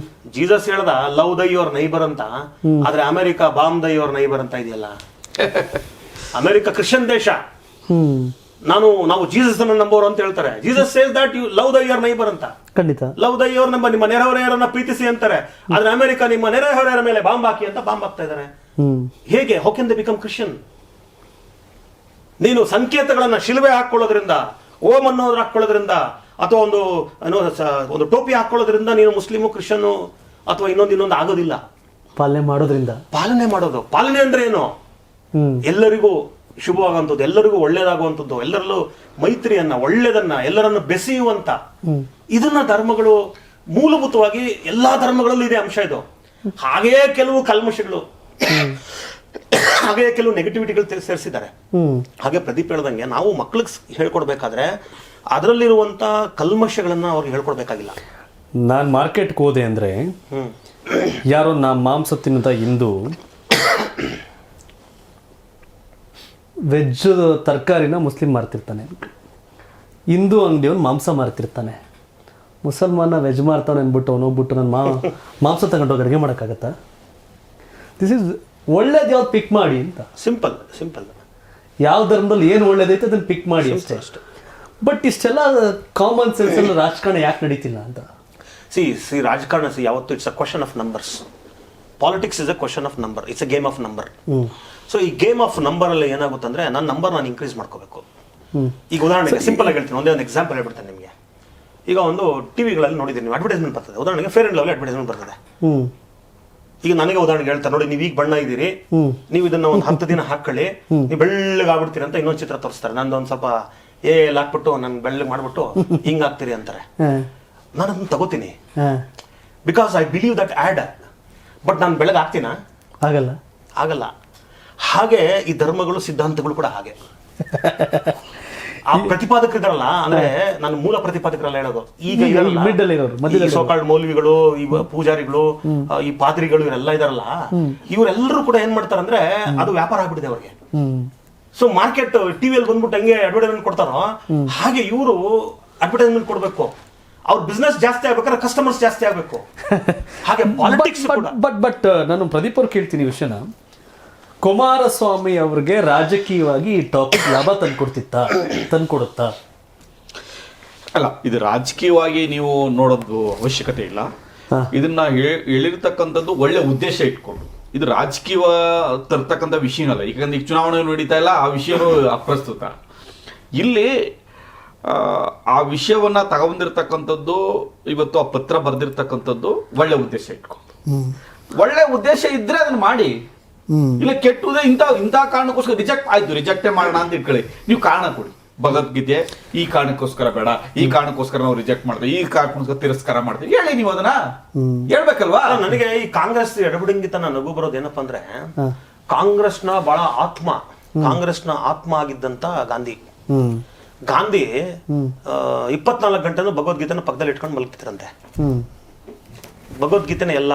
ಜೀಸಸ್ ಹೇಳ್ದ ಲವ್ ದ ಯುವರ್ ನೈಬರ್ ಅಂತ, ಆದ್ರೆ America bomb the your neighbour ಅಂತ ಇದೆಯಲ್ಲ. ಅಮೆರಿಕ ಕ್ರಿಶ್ಚಿಯನ್ ದೇಶ, ನಾವು ಜೀಸಸ್ ಅನ್ನ ನಂಬೋರು ಅಂತ ಹೇಳ್ತಾರೆ. Jesus says that you love the your neighbour ಅಂತ. ಖಂಡಿತ ಲವ್ ದ ಯುವರ್ ನಂಬರ್, ನಿಮ್ಮ ನೆರೆಹೊರೆಯವರನ್ನ ಪ್ರೀತಿಸಿ ಅಂತಾರೆ. ಆದ್ರೆ ಅಮೆರಿಕ ನಿಮ್ಮ ನೆರೆಹೊರೆಯವರ ಮೇಲೆ ಬಾಂಬ್ ಹಾಕಿ ಅಂತ ಬಾಂಬ್ ಹಾಕ್ತಾ ಇದಾರೆ. ಹೇಗೆ? How can they become Christian? ನೀನು ಸಂಕೇತಗಳನ್ನ ಶಿಲುಬೆ ಹಾಕೊಳ್ಳೋದ್ರಿಂದ, ಓಂ ಅನ್ನೋದ್ರ ಹಾಕೊಳ್ಳೋದ್ರಿಂದ, ಅಥವಾ ಒಂದು ಟೋಪಿ ಹಾಕೊಳ್ಳೋದ್ರಿಂದ ನೀನು ಮುಸ್ಲಿಮು, ಕ್ರಿಶ್ಚಿಯನ್ ಅಥವಾ ಇನ್ನೊಂದು ಆಗೋದಿಲ್ಲ. ಪಾಲನೆ ಮಾಡೋದು. ಪಾಲನೆ ಅಂದ್ರೆ ಏನು? ಎಲ್ಲರಿಗೂ ಶುಭವಾಗುವಂಥದ್ದು, ಎಲ್ಲರಿಗೂ ಒಳ್ಳೇದಾಗುವಂಥದ್ದು, ಎಲ್ಲರಲ್ಲೂ ಮೈತ್ರಿಯನ್ನ, ಒಳ್ಳೇದನ್ನ, ಎಲ್ಲರನ್ನು ಬೆಸೆಯುವಂತ, ಇದನ್ನ ಧರ್ಮಗಳು ಮೂಲಭೂತವಾಗಿ ಎಲ್ಲಾ ಧರ್ಮಗಳಲ್ಲೂ ಇದೆ ಅಂಶ ಇದು. ಹಾಗೆಯೇ ಕೆಲವು ಕಲ್ಮಶಗಳು, ಹಾಗೆಯೇ ಕೆಲವು ನೆಗೆಟಿವಿಟಿಗಳು ಸೇರಿಸಿದ್ದಾರೆ. ಹಾಗೆ ಪ್ರದೀಪ್ ಹೇಳ್ದಂಗೆ ನಾವು ಮಕ್ಳಿಗೆ ಹೇಳ್ಕೊಡ್ಬೇಕಾದ್ರೆ ಅದರಲ್ಲಿರುವಂತ ಕಲ್ಮಶಗಳನ್ನ ಅವ್ರಿಗೆ ಹೇಳ್ಕೊಡ್ಬೇಕಾಗಿಲ್ಲ. ನಾನು ಮಾರ್ಕೆಟ್ಗೆ ಹೋದೆ ಅಂದ್ರೆ ಯಾರೋ ಮಾಂಸ ತಿನ್ನದ ಹಿಂದೂ ವೆಜ್ ತರಕಾರಿನ ಮುಸ್ಲಿಂ ಮಾರ್ತಿರ್ತಾನೆ, ಹಿಂದೂ ಅಂಗಡಿಯವನು ಮಾಂಸ ಮಾರ್ತಿರ್ತಾನೆ. ಮುಸಲ್ಮಾನ ವೆಜ್ ಮಾಡ್ತಾನೆ ಅಂದ್ಬಿಟ್ಟು ಅವ್ನು ಹೋಗ್ಬಿಟ್ಟು ನನ್ನ ಮಾಂಸ ತಗೊಂಡೋಗಿ ಅಡುಗೆ ಮಾಡೋಕ್ಕಾಗತ್ತಾ? ದಿಸ್ ಇಸ್ ಒಳ್ಳೇದು ಯಾವ್ದು ಪಿಕ್ ಮಾಡಿ ಅಂತ. ಸಿಂಪಲ್ ಯಾವ ಧರ್ಮದಲ್ಲಿ ಏನು ಒಳ್ಳೇದೈತೆ ಅದನ್ನು ಪಿಕ್ ಮಾಡಿ ಅಷ್ಟೇ. ಬಟ್ ಇಷ್ಟೆಲ್ಲ ಕಾಮನ್ ಸೆನ್ಸ್ ಎಲ್ಲ ರಾಜಕಾರಣ ಯಾಕೆ ನಡೀತಿಲ್ಲ ಅಂತ. ಸಿ ರಾಜಕಾರಣ ಯಾವತ್ತು it's a question of numbers. Politics is a question of number, it's a game of number. So ಈ ಗೇಮ್ ಆಫ್ ನಂಬರ್ ಅಲ್ಲಿ ಏನಾಗುತ್ತೆ ಅಂದ್ರೆ ನನ್ನ ನಂಬರ್ ನಾನು ಇನ್ಕ್ರೀಸ್ ಮಾಡ್ಕೋಬೇಕು. ಈಗ ಉದಾಹರಣೆಗೆ ಸಿಂಪಲ್ ಆಗಿ ಹೇಳ್ತೀನಿ, ಒಂದೇ ಒಂದು ಎಕ್ಸಾಂಪಲ್ ಹೇಳ್ಬಿಡ್ತೇನೆ ನಿಮಗೆ. ಈಗ ಒಂದು ಟಿವಿಗಳಲ್ಲಿ ನೋಡಿದ್ದೀನಿ ನೀವು, ಅಡ್ವರ್ಟೈಸ್ಮೆಂಟ್ ಬರ್ತದೆ. ಉದಾಹರಣೆಗೆ ಫೇರ್ ಅಂಡ್ ಲವ್ಲಿ ಅಡ್ವರ್ಟೈಸ್ಮೆಂಟ್ ಬರ್ತದೆ. ಈಗ ನನಗೆ ಉದಾಹರಣೆಗೆ ಹೇಳ್ತಾರೆ, ನೋಡಿ ನೀವು ಈಗ ಬಣ್ಣ ಇದ್ದೀರಿ, ನೀವು ಇದನ್ನ ಒಂದು 10 ದಿನ ಹಾಕೊಳ್ಳಿ, ನೀವು ಬೆಳ್ಳಗೆ ಆಗ್ಬಿಡ್ತೀರಿ ಅಂತ ಇನ್ನೊಂದು ಚಿತ್ರ ತೋರಿಸ್ತಾರೆ. ನಂದು ಒಂದು ಸ್ವಲ್ಪ ಹಾಕ್ಬಿಟ್ಟು ನನ್ ಬೆಳ್ಳಗೆ ಮಾಡ್ಬಿಟ್ಟು ಹಿಂಗ್ ಆಗ್ತೀರಿ ಅಂತಾರೆ. ನಾನು ಅದನ್ನ ತಗೋತೀನಿ, because I believe that odd. But ನಾನು ಬೆಳಗ್ಗೆ ಆಗ್ತೀನ? ಆಗಲ್ಲ. ಹಾಗೆ ಈ ಧರ್ಮಗಳು ಸಿದ್ಧಾಂತಗಳು ಕೂಡ ಹಾಗೆ. ಆ ಪ್ರತಿಪಾದಕರಿದಾರಲ್ಲ, ಅಂದ್ರೆ ನಾನು ಮೂಲ ಪ್ರತಿಪಾದಕರಲ್ಲ ಹೇಳೋದು. ಈಗ ಸೋಕಾಲ್ಡ್ ಮೌಲ್ವಿಗಳು, ಈ ಪೂಜಾರಿಗಳು, ಈ ಪಾದ್ರಿಗಳು, ಇವರೆಲ್ಲ ಇದಾರಲ್ಲ, ಇವರೆಲ್ಲರೂ ಕೂಡ ಏನ್ ಮಾಡ್ತಾರೆ ಅಂದ್ರೆ ಅದು ವ್ಯಾಪಾರ ಆಗ್ಬಿಟ್ಟಿದೆ ಅವ್ರಿಗೆ. ಸೊ ಮಾರ್ಕೆಟ್ ಟಿವಿಯಲ್ಲಿ ಬಂದ್ಬಿಟ್ಟು ಹೆಂಗೆ ಅಡ್ವರ್ಟೈಸ್ಮೆಂಟ್ ಕೊಡ್ತಾರೋ ಹಾಗೆ ಇವರು ಅಡ್ವರ್ಟೈಸ್ಮೆಂಟ್ ಕೊಡ್ಬೇಕು. ಅವ್ರ ಬಿಸ್ನೆಸ್ ಜಾಸ್ತಿ ಆಗ್ಬೇಕಾದ್ರೆ ಕಸ್ಟಮರ್ಸ್ ಜಾಸ್ತಿ ಆಗ್ಬೇಕು. ಹಾಗೆ ಪಾಲಿಟಿಕ್ಸ್. ಬಟ್ ನಾನು ಪ್ರದೀಪ್ ಅವ್ರು ಕೇಳ್ತೀನಿ ವಿಷಯನ, ಕುಮಾರಸ್ವಾಮಿ ಅವ್ರಿಗೆ ರಾಜಕೀಯವಾಗಿ ಈ ಟಾಪಿಕ್ ಲಾಭ ತಂದ್ಕೊಡುತ್ತಾ? ಅಲ್ಲ, ಇದು ರಾಜಕೀಯವಾಗಿ ನೀವು ನೋಡೋದು ಅವಶ್ಯಕತೆ ಇಲ್ಲ. ಇದನ್ನ ಹೇಳಿರ್ತಕ್ಕಂಥದ್ದು ಒಳ್ಳೆ ಉದ್ದೇಶ ಇಟ್ಕೊಂಡು, ಇದು ರಾಜಕೀಯ ತರ್ತಕ್ಕಂಥ ವಿಷಯನಲ್ಲ. ಯಾಕಂದ್ರೆ ಈಗ ಚುನಾವಣೆ ನಡೀತಾ ಇಲ್ಲ, ಆ ವಿಷಯನೂ ಅಪ್ರಸ್ತುತ. ಇಲ್ಲಿ ಆ ವಿಷಯವನ್ನ ತಗೊಂಡಿರ್ತಕ್ಕಂಥದ್ದು, ಇವತ್ತು ಆ ಪತ್ರ ಬರೆದಿರ್ತಕ್ಕಂಥದ್ದು ಒಳ್ಳೆ ಉದ್ದೇಶ ಇಟ್ಕೊಂಡು. ಒಳ್ಳೆ ಉದ್ದೇಶ ಇದ್ರೆ ಅದನ್ನ ಮಾಡಿ. ಇಲ್ಲ ಕೆಟ್ಟುದೇ ಇಂಥ ಕಾರಣಕ್ಕೋಸ್ಕರ ರಿಜೆಕ್ಟೇ ಮಾಡೋಣ ಅಂತ ಇಟ್ಕೊಳ್ಳಿ. ನೀವು ಕಾರಣ ಕೊಡಿ, ಭಗವದ್ಗೀತೆ ಈ ಕಾರಣಕ್ಕೋಸ್ಕರ ಬೇಡ, ಈ ಕಾರಣಕ್ಕೋಸ್ಕರ ನಾವು ರಿಜೆಕ್ಟ್ ಮಾಡ್ತೀವಿ, ಈ ಕಾರಣಕ್ಕೋಸ್ಕರ ತಿರಸ್ಕಾರ ಮಾಡ್ತೀವಿ, ಹೇಳಿ ನೀವು ಅದನ್ನ ಹೇಳ್ಬೇಕಲ್ವಾ. ನನಗೆ ಈ ಕಾಂಗ್ರೆಸ್ ಎಡಬಿಡಂಗಿತನ ನಗು ಬರೋದು ಏನಪ್ಪಾ ಅಂದ್ರೆ, ಕಾಂಗ್ರೆಸ್ನ ಬಹಳ ಕಾಂಗ್ರೆಸ್ನ ಆತ್ಮ ಆಗಿದ್ದಂತ ಗಾಂಧಿ 24 ಗಂಟೆನೂ ಭಗವದ್ಗೀತೆನ ಪಕ್ಕದಲ್ಲಿ ಇಟ್ಕೊಂಡು ಮಲಗ್ತಿದ್ರಂತೆ. ಭಗವದ್ಗೀತೆನ ಎಲ್ಲ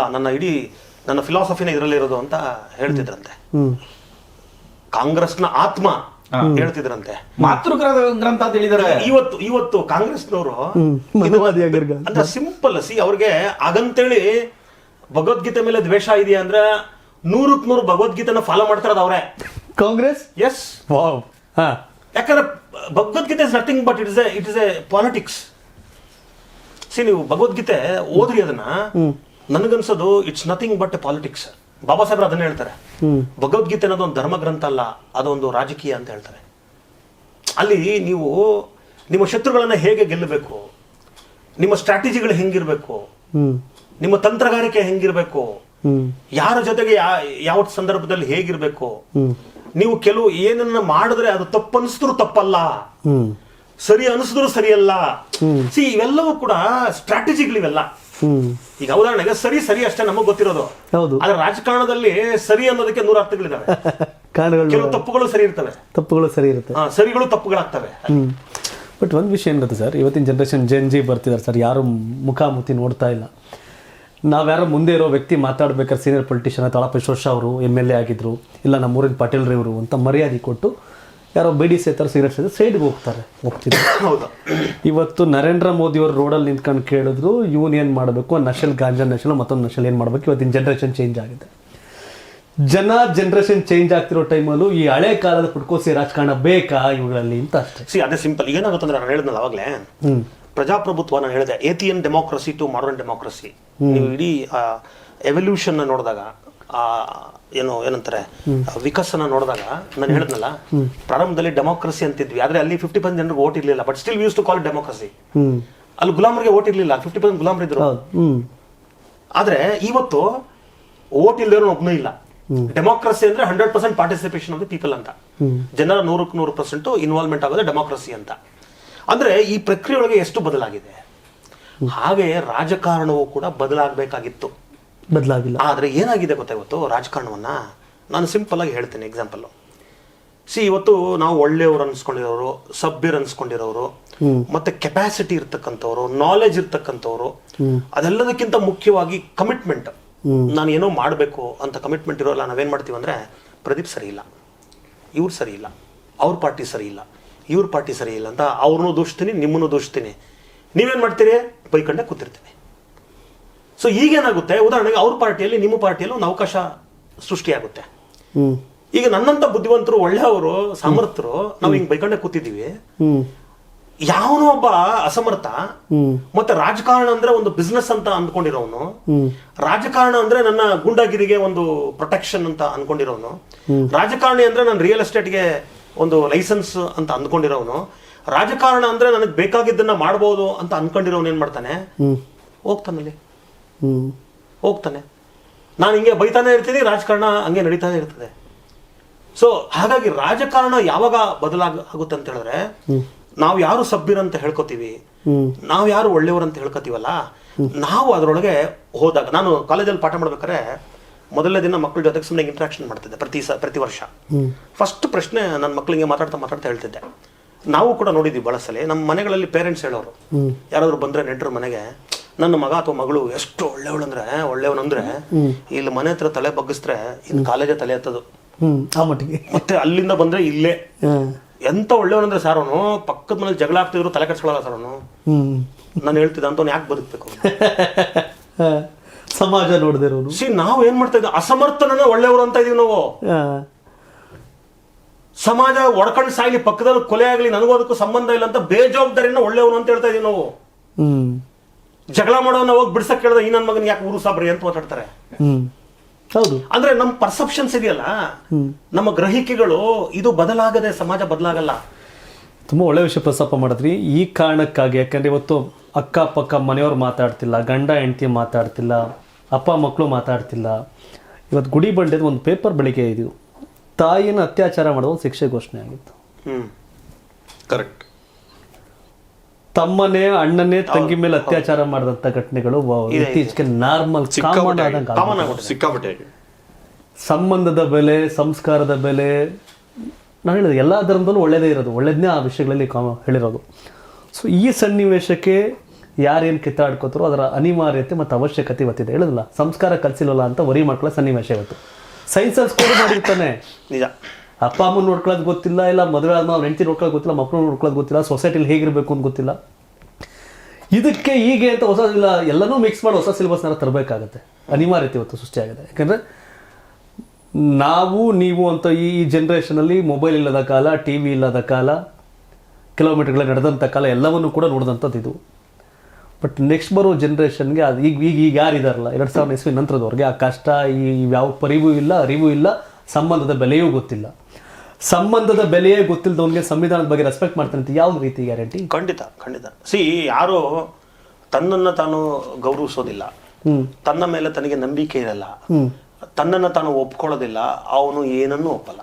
ನನ್ನ ಫಿಲಾಸಫಿನ ಇದರಲ್ಲಿ ಇರೋದು ಅಂತ ಹೇಳ್ತಿದ್ರಂತೆ. ಕಾಂಗ್ರೆಸ್ನ ಆತ್ಮ ಹೇಳ್ತಿದ್ರಂತೆ. ಮಾತೃಗ್ರಂಥ ಅಂತ ಹೇಳಿದಾರೆ. ಇವತ್ತು ಕಾಂಗ್ರೆಸ್ನವರು ಅಂದ್ರೆ ಸಿಂಪಲ್ ಅವ್ರಿಗೆ ಹಾಗಂತೇಳಿ ಭಗವದ್ಗೀತೆ ಮೇಲೆ ದ್ವೇಷ ಇದೆಯಾ ಅಂದ್ರೆ 100ಕ್ಕೆ 100 ಭಗವದ್ಗೀತೆನ ಫಾಲೋ ಮಾಡ್ತಾರದು ಅವರೇ ಕಾಂಗ್ರೆಸ್. ಎಸ್, ಯಾಕಂದ್ರೆ Bhagavad Gita is nothing but it is a politics. ನೀವು ಭಗವದ್ಗೀತೆ ಓದ್ರಿ, ಅದನ್ನ ನನಗನ್ಸೋದು it's nothing but a politics. Baba ಸಾಹೇಬ್ರು ಅದನ್ನ ಹೇಳ್ತಾರೆ, ಭಗವದ್ಗೀತೆ ಅನ್ನೋದು ಒಂದು ಧರ್ಮ ಗ್ರಂಥ ಅಲ್ಲ, ಅದೊಂದು ರಾಜಕೀಯ ಅಂತ ಹೇಳ್ತಾರೆ. ಅಲ್ಲಿ ನೀವು ನಿಮ್ಮ ಶತ್ರುಗಳನ್ನ ಹೇಗೆ ಗೆಲ್ಲಬೇಕು, ನಿಮ್ಮ ಸ್ಟ್ರಾಟಜಿಗಳು ಹೆಂಗಿರ್ಬೇಕು, ನಿಮ್ಮ ತಂತ್ರಗಾರಿಕೆ ಹೆಂಗಿರ್ಬೇಕು, ಯಾರ ಜೊತೆಗೆ ಯಾವ ಸಂದರ್ಭದಲ್ಲಿ ಹೇಗಿರ್ಬೇಕು, ನೀವು ಕೆಲವು ಏನನ್ನ ಮಾಡಿದ್ರೆ ಅದು ತಪ್ಪನ್ಸಿದ್ರು ತಪ್ಪಲ್ಲ, ಸರಿ ಅನಿಸಿದ್ರು ಸರಿಯಲ್ಲ. ಇವೆಲ್ಲವೂ ಕೂಡ ಸ್ಟ್ರಾಟಜಿಗಳಿವೆಲ್ಲ. ಈಗ ಉದಾಹರಣೆಗೆ ಸರಿ ಅಷ್ಟೇ ನಮಗ್ ಗೊತ್ತಿರೋದು. ಆದ್ರೆ ರಾಜಕಾರಣದಲ್ಲಿ ಸರಿ ಅನ್ನೋದಕ್ಕೆ 100 ಅರ್ಥಗಳಿದಾವೆ. ಕೆಲವು ತಪ್ಪುಗಳು ಸರಿ ಇರ್ತವೆ, ಸರಿಗಳು ತಪ್ಪುಗಳಾಗ್ತವೆ. ಬಟ್ ಒಂದು ವಿಷಯ ಏನ್ ಗೊತ್ತಾ ಸರ್, ಇವತ್ತಿನ ಜನರೇಷನ್ ಜೆನ್ಜಿ ಬರ್ತಿದ್ದಾರೆ ಸರ್, ಯಾರು ಮುಖಾಮುಖಿ ನೋಡ್ತಾ ಇಲ್ಲ. ನಾವ್ಯಾರೋ ಮುಂದೆ ಇರೋ ವ್ಯಕ್ತಿ ಮಾತಾಡ್ಬೇಕಾದ್ರೆ ಸೀನಿಯರ್ ಪೊಲಿಟಿಷಿಯನ್ ತಾಳಪ್ಪ ವರ್ಷ ಅವರು MLA ಆಗಿದ್ರು, ಇಲ್ಲ ನಮ್ಮೂರಿನ ಪಾಟೀಲ್ ಇವರು ಅಂತ ಮರ್ಯಾದೆ ಕೊಟ್ಟು ಯಾರೋ ಬಿಡಿ ಸೇತಾರೆ, ಸಿಗರೇಟ್ ಸೇತಾರೆ, ಸೈಡ್ಗೆ ಹೋಗ್ತಿದ್ರು. ಇವತ್ತು ನರೇಂದ್ರ ಮೋದಿ ಅವರು ರೋಡಲ್ಲಿ ನಿಂತ್ಕೊಂಡು ಕೇಳಿದ್ರು ಇವನ್ ಏನ್ ಮಾಡಬೇಕು, ನಶಲ್ ಗಾಂಜಾ ನಶಲ್ ಮತ್ತೊಂದು ನಶಲ್ ಏನ್ ಮಾಡ್ಬೇಕು. ಇವತ್ತಿನ ಜನರೇಷನ್ ಚೇಂಜ್ ಆಗಿದೆ. ಜನರೇಷನ್ ಚೇಂಜ್ ಆಗ್ತಿರೋ ಟೈಮಲ್ಲೂ ಈ ಹಳೆ ಕಾಲದ ಪುಟ್ಕೋಸಿ ರಾಜಕಾರಣ ಬೇಕಾ ಇವುಗಳಲ್ಲಿ ಅಂತ ಅಷ್ಟೇ. ಅದೇ ಸಿಂಪಲ್. ಏನಾಗುತ್ತಂದ್ರೆ ನಾನು ಹೇಳಿದ್ನಲ್ಲ ಅವಾಗಲೇ, ಪ್ರಜಾಪ್ರಭುತ್ವ ನಾನು ಹೇಳಿದೆ, ಏಥಿಯನ್ ಡೆಮೋಕ್ರಸಿ ಟು ಮಾಡರ್ನ್ ಡೆಮೋಕ್ರಸಿ. ನೀವು ಇಡೀ ಎವಲ್ಯೂಷನ್ ನೋಡಿದಾಗ, ಏನಂತಾರೆ ವಿಕಸನ ನೋಡಿದಾಗ, ನಾನು ಹೇಳಿದ್ನಲ್ಲ ಪ್ರಾರಂಭದಲ್ಲಿ ಡೆಮೋಕ್ರಸಿ ಅಂತಿದ್ವಿ, ಆದ್ರೆ ಅಲ್ಲಿ 50% ಜನರಿಗೆ ಓಟ್ ಇರ್ಲಿಲ್ಲ. But still use to call democracy. ಅಲ್ಲಿ ಗುಲಾಮರಿಗೆ ಓಟ್ ಇರ್ಲಿಲ್ಲ, 50% ಗುಲಾಮರಿದ್ರು. ಆದ್ರೆ ಇವತ್ತು ಓಟ್ ಇಲ್ದಿರೋ ಒಬ್ಬನೂ ಇಲ್ಲ. ಡೆಮೋಕ್ರಸಿ ಅಂದ್ರೆ 100% ಪಾರ್ಟಿಸಿಪೇಷನ್ ಆಫ್ ದಿ ಪೀಪಲ್ ಅಂತ, ಜನರ 100ಕ್ಕೆ 100% ಇನ್ವಾಲ್ವ್ಮೆಂಟ್ ಆಗೋದು ಡೆಮೋಕ್ರಸಿ ಅಂತ. ಅಂದ್ರೆ ಈ ಪ್ರಕ್ರಿಯೆಯೊಳಗೆ ಎಷ್ಟು ಬದಲಾಗಿದೆ, ಹಾಗೆ ರಾಜಕಾರಣವೂ ಕೂಡ ಬದಲಾಗಬೇಕಾಗಿತ್ತು, ಬದಲಾಗಿಲ್ಲ. ಆದ್ರೆ ಏನಾಗಿದೆ ಗೊತ್ತಾ, ಇವತ್ತು ರಾಜಕಾರಣವನ್ನ ನಾನು ಸಿಂಪಲ್ ಆಗಿ ಹೇಳ್ತೇನೆ. ಎಕ್ಸಾಂಪಲ್, ಇವತ್ತು ನಾವು ಒಳ್ಳೆಯವರು ಅನ್ಸ್ಕೊಂಡಿರೋರು, ಸಭ್ಯರು ಅನ್ಸ್ಕೊಂಡಿರೋರು, ಮತ್ತೆ ಕೆಪಾಸಿಟಿ ಇರ್ತಕ್ಕಂಥವ್ರು, ನಾಲೆಜ್ ಇರ್ತಕ್ಕಂಥವ್ರು, ಅದೆಲ್ಲದಕ್ಕಿಂತ ಮುಖ್ಯವಾಗಿ ಕಮಿಟ್ಮೆಂಟ್. ನಾನು ಏನೋ ಮಾಡಬೇಕು ಅಂತ ಕಮಿಟ್ಮೆಂಟ್ ಇರೋಲ್ಲ. ನಾವೇನ್ ಮಾಡ್ತೀವಿ ಅಂದ್ರೆ, ಪ್ರದೀಪ್ ಸರಿ ಇಲ್ಲ, ಇವ್ರು ಸರಿ ಇಲ್ಲ, ಅವ್ರ ಪಾರ್ಟಿ ಸರಿ ಇಲ್ಲ, ಇವ್ರ ಪಾರ್ಟಿ ಸರಿ ಇಲ್ಲ ಅಂತ ಅವ್ರನ್ನೂ ದೂಷಿಸ್ತೀನಿ, ನಿಮ್ಮನ್ನು ದೂಷಿಸ್ತೀನಿ. ನೀವೇನ್ ಮಾಡ್ತೀರಿ, ಬೈಕಂಡೆ ಕೂತಿರ್ತೀವಿ. ಸೊ ಈಗೇನಾಗುತ್ತೆ, ಉದಾಹರಣೆಗೆ ಅವ್ರ ಪಾರ್ಟಿಯಲ್ಲಿ ನಿಮ್ಮ ಪಾರ್ಟಿಯಲ್ಲಿ ಒಂದು ಅವಕಾಶ ಸೃಷ್ಟಿಯಾಗುತ್ತೆ. ಈಗ ನನ್ನಂತ ಬುದ್ಧಿವಂತರು, ಒಳ್ಳೆಯವರು, ಸಮರ್ಥರು ನಾವು ಹಿಂಗ್ ಬೈಕಂಡೆ ಕೂತಿದ್ದೀವಿ. ಯಾವನೋ ಒಬ್ಬ ಅಸಮರ್ಥ ಮತ್ತೆ ರಾಜಕಾರಣ ಅಂದ್ರೆ ಒಂದು ಬಿಸ್ನೆಸ್ ಅಂತ ಅಂದ್ಕೊಂಡಿರೋನು, ರಾಜಕಾರಣ ಅಂದ್ರೆ ನನ್ನ ಗೂಂಡಾಗಿರಿಗೆ ಒಂದು ಪ್ರೊಟೆಕ್ಷನ್ ಅಂತ ಅನ್ಕೊಂಡಿರೋನು, ರಾಜಕಾರಣಿ ಅಂದ್ರೆ ನನ್ನ ರಿಯಲ್ ಎಸ್ಟೇಟ್ಗೆ ಒಂದು ಲೈಸೆನ್ಸ್ ಅಂತ ಅಂದ್ಕೊಂಡಿರೋನು, ರಾಜಕಾರಣ ಅಂದ್ರೆ ನನಗೆ ಬೇಕಾಗಿದ್ದನ್ನ ಮಾಡ್ಬೋದು ಅಂತ ಅನ್ಕೊಂಡಿರೋನು ಏನ್ ಮಾಡ್ತಾನೆ, ಹೋಗ್ತಾನಲ್ಲಿ ಹೋಗ್ತಾನೆ. ನಾನು ಹಿಂಗೆ ಬೈತಾನೆ ಇರ್ತೀನಿ, ರಾಜಕಾರಣ ಹಂಗೆ ನಡೀತಾನೆ ಇರ್ತದೆ. ಸೊ ಹಾಗಾಗಿ ರಾಜಕಾರಣ ಯಾವಾಗ ಬದಲಾಗುತ್ತೆ ಅಂತ ಹೇಳಿದ್ರೆ, ನಾವು ಯಾರು ಸಭ್ಯರಂತ ಹೇಳ್ಕೊತೀವಿ, ನಾವು ಯಾರು ಒಳ್ಳೆಯವರು ಹೇಳ್ಕೊತೀವಲ್ಲ, ನಾವು ಅದರೊಳಗೆ ಹೋದಾಗ, ನಾನು ಕಾಲೇಜಲ್ಲಿ ಪಾಠ ಮಾಡ್ಬೇಕಾದ್ರೆ ಮೊದಲನೇ ದಿನ ಮಕ್ಕಳ ಜೊತೆಗೆ ಸುಮ್ಮನೆ ಇಂಟ್ರಾಕ್ಷನ್ ಮಾಡ್ತಿದ್ದೆ ಪ್ರತಿ ವರ್ಷ. ಫಸ್ಟ್ ಪ್ರಶ್ನೆ ನನ್ನ ಮಕ್ಕಳಿಗೆ ಮಾತಾಡ್ತಾ ಹೇಳ್ತಿದ್ದೆ. ನಾವು ಕೂಡ ನೋಡಿದ್ವಿ ಬಹಳ ಸಲ ನಮ್ಮ ಮನೆಗಳಲ್ಲಿ ಪೇರೆಂಟ್ಸ್ ಹೇಳೋರು, ಯಾರಾದ್ರು ಬಂದ್ರೆ ನೆಂಟರು ಮನೆಗೆ, ನನ್ನ ಮಗ ಅಥವಾ ಮಗಳು ಎಷ್ಟು ಒಳ್ಳೆಯವನಂದ್ರೆ ಇಲ್ಲಿ ಮನೆ ಹತ್ರ ತಲೆ ಬಗ್ಗಿಸ್ರೆ ಇನ್ನು ಕಾಲೇಜೇ ತಲೆ ಎತ್ತದು, ಮತ್ತೆ ಅಲ್ಲಿಂದ ಬಂದ್ರೆ ಇಲ್ಲೇ ಎಂತ ಒಳ್ಳೆಯವನಂದ್ರೆ ಸರ್ ಅವನು ಪಕ್ಕದ ಮನೇಲಿ ಜಗಳ ಆಗ್ತಿದ್ರು ತಲೆ ಕೆಡ್ಸ್ಕೊಳ್ಳಲ್ಲ ಸರ್ ಅವನು. ನಾನು ಹೇಳ್ತಿದ್ದ ಅಂತ ಯಾಕೆ ಬದುಕ್ಬೇಕು, ಸಮಾಜ ನೋಡಿದಿರೋ. ನಾವು ಏನ್ ಮಾಡ್ತಾ ಇದ್ದೀವಿ, ಅಸಮರ್ಥನ ಒಳ್ಳೆಯವರು ಅಂತ ಇದೀವಿ ನಾವು. ಸಮಾಜ ಒಡ್ಕೊಂಡು ಸಾಯ್ಲಿ, ಪಕ್ಕದಲ್ಲಿ ಕೊಲೆ ಆಗ್ಲಿ, ನನಗೂ ಅದಕ್ಕೂ ಸಂಬಂಧ ಇಲ್ಲ ಅಂತ ಬೇಜವಾಬ್ದಾರಿನ ಒಳ್ಳೆಯವನು ಅಂತ ಹೇಳ್ತಾ ಇದೀವಿ ನಾವು. ಜಗಳ ಮಾಡೋನ ಹೋಗಿ ಬಿಡ್ಸಕ್ ಕೇಳಿದ್ರೆ ಈ ನನ್ನ ಮಗನಿಗೆ ಯಾಕೆ ಊರು ಸಾಬ್ರಿ ಅಂತ ಮಾತಾಡ್ತಾರೆ. ಹೌದು, ಅಂದ್ರೆ ನಮ್ಮ ಪರ್ಸೆಪ್ಷನ್ಸ್ ಇದೆಯಲ್ಲ, ನಮ್ಮ ಗ್ರಹಿಕೆಗಳು, ಇದು ಬದಲಾಗದೆ ಸಮಾಜ ಬದಲಾಗಲ್ಲ. ತುಂಬ ಒಳ್ಳೆ ವಿಷಯ ಪ್ರಸ್ತಾಪ ಮಾಡಿದ್ರಿ. ಈ ಕಾರಣಕ್ಕಾಗಿ, ಯಾಕಂದ್ರೆ ಇವತ್ತು ಅಕ್ಕಪಕ್ಕ ಮನೆಯವ್ರು ಮಾತಾಡ್ತಿಲ್ಲ, ಗಂಡ ಹೆಂಡತಿ ಮಾತಾಡ್ತಿಲ್ಲ, ಅಪ್ಪ ಮಕ್ಕಳು ಮಾತಾಡ್ತಿಲ್ಲ. ಇವತ್ತು ಗುಡಿ ಬಂಡೆದ ಒಂದು ಪೇಪರ್ ಬೆಳಿಗ್ಗೆ ಇದು ತಾಯಿನ ಅತ್ಯಾಚಾರ ಮಾಡೋ ಒಂದು ಶಿಕ್ಷೆ ಘೋಷಣೆ ಆಗಿತ್ತು. ಕರೆಕ್ಟ್. ತಮ್ಮನೇ ಅಣ್ಣನೇ ತಂಗಿ ಮೇಲೆ ಅತ್ಯಾಚಾರ ಮಾಡಿದಂಥ ಘಟನೆಗಳು ಇತ್ತೀಚೆಗೆ ನಾರ್ಮಲ್ ಕಾಮನ್ ಆದಂಗೆ. ಸಿಕ್ಕಾಪಟ್ಟೆ. ಸಂಬಂಧದ ಬೆಲೆ, ಸಂಸ್ಕಾರದ ಬೆಲೆ, ನಾನು ಹೇಳಿದೆ ಎಲ್ಲ ಧರ್ಮದಲ್ಲೂ ಒಳ್ಳೇದೇ ಇರೋದು, ಒಳ್ಳೇದನ್ನೇ ಆ ವಿಷಯಗಳಲ್ಲಿ ಹೇಳಿರೋದು. ಸೊ ಈ ಸನ್ನಿವೇಶಕ್ಕೆ ಯಾರೇನು ಕಿತ್ತಾಡ್ಕೋತಾರೋ ಅದರ ಅನಿವಾರ್ಯತೆ ಮತ್ತು ಅವಶ್ಯಕತೆ ಇವತ್ತಿದೆ. ಹೇಳಿದ್ರಲ್ಲ, ಸಂಸ್ಕಾರ ಕಲಿಸಿಲ್ಲಲ್ಲ ಅಂತ ವರಿ ಮಾಡ್ಕೊಳ್ಳೋ ಸನ್ನಿವೇಶ ಇವತ್ತು. ಸೈನ್ಸಲ್ಲಿ ಸ್ಕೋರ್ ಮಾಡಿರ್ತಾನೆ, ನಿಜ. ಅಪ್ಪ ಅಮ್ಮನ ನೋಡ್ಕೊಳ್ಳೋದು ಗೊತ್ತಿಲ್ಲ, ಇಲ್ಲ ಮದುವೆ ಆದ್ಮೇಲೆ ಅವ್ರ ಹೆಂಡತಿ ನೋಡ್ಕೊಳ್ಳೋದು ಗೊತ್ತಿಲ್ಲ, ಮಕ್ಕಳು ನೋಡ್ಕೊಳ್ಳೋದು ಗೊತ್ತಿಲ್ಲ, ಸೊಸೈಟಿಲಿ ಹೇಗಿರಬೇಕು ಅಂತ ಗೊತ್ತಿಲ್ಲ. ಇದಕ್ಕೆ ಹೀಗೆ ಅಂತ ಹೊಸ ಇಲ್ಲ, ಎಲ್ಲನೂ ಮಿಕ್ಸ್ ಮಾಡಿ ಹೊಸ ಸಿಲೆಬಸ್ನ ತರಬೇಕಾಗತ್ತೆ. ಅನಿವಾರ್ಯತೆ ಇವತ್ತು ಸೃಷ್ಟಿಯಾಗಿದೆ. ಯಾಕಂದರೆ ನೀವು ಅಂತ ಈ ಜನ್ರೇಷನಲ್ಲಿ ಮೊಬೈಲ್ ಇಲ್ಲದ ಕಾಲ, ಟಿ ವಿ ಇಲ್ಲದ ಕಾಲ, ಕಿಲೋಮೀಟರ್ಗಳ ನಡೆದಂಥ ಕಾಲ, ಎಲ್ಲವನ್ನೂ ಕೂಡ ನೋಡಿದಂಥದ್ದು ಇದು. ಬಟ್ ನೆಕ್ಸ್ಟ್ ಬರೋ ಜನ್ರೇಷನ್ಗೆ ಅದು ಈಗ ಯಾರಿದಾರಲ್ಲ 2000 ಇಸ್ವಿ ನಂತರದವ್ರಿಗೆ ಆ ಕಷ್ಟ, ಈ ಯಾವ ಪರಿವೂ ಇಲ್ಲ, ಅರಿವು ಇಲ್ಲ, ಸಂಬಂಧದ ಬೆಲೆಯೂ ಗೊತ್ತಿಲ್ಲ. ಸಂಬಂಧದ ಬೆಲೆಯೇ ಗೊತ್ತಿಲ್ಲದವನಿಗೆ ಸಂವಿಧಾನದ ಬಗ್ಗೆ ರೆಸ್ಪೆಕ್ಟ್ ಮಾಡ್ತಾನೆ ಅಂತ ಯಾವ ರೀತಿ ಗ್ಯಾರಂಟಿ? ಖಂಡಿತ. ಯಾರು ತನ್ನನ್ನು ತಾನು ಗೌರವಿಸೋದಿಲ್ಲ, ತನ್ನ ಮೇಲೆ ತನಗೆ ನಂಬಿಕೆ ಇರಲ್ಲ, ತನ್ನನ್ನು ತಾನು ಒಪ್ಕೊಳ್ಳೋದಿಲ್ಲ, ಅವನು ಏನನ್ನೂ ಒಪ್ಪಲ್ಲ.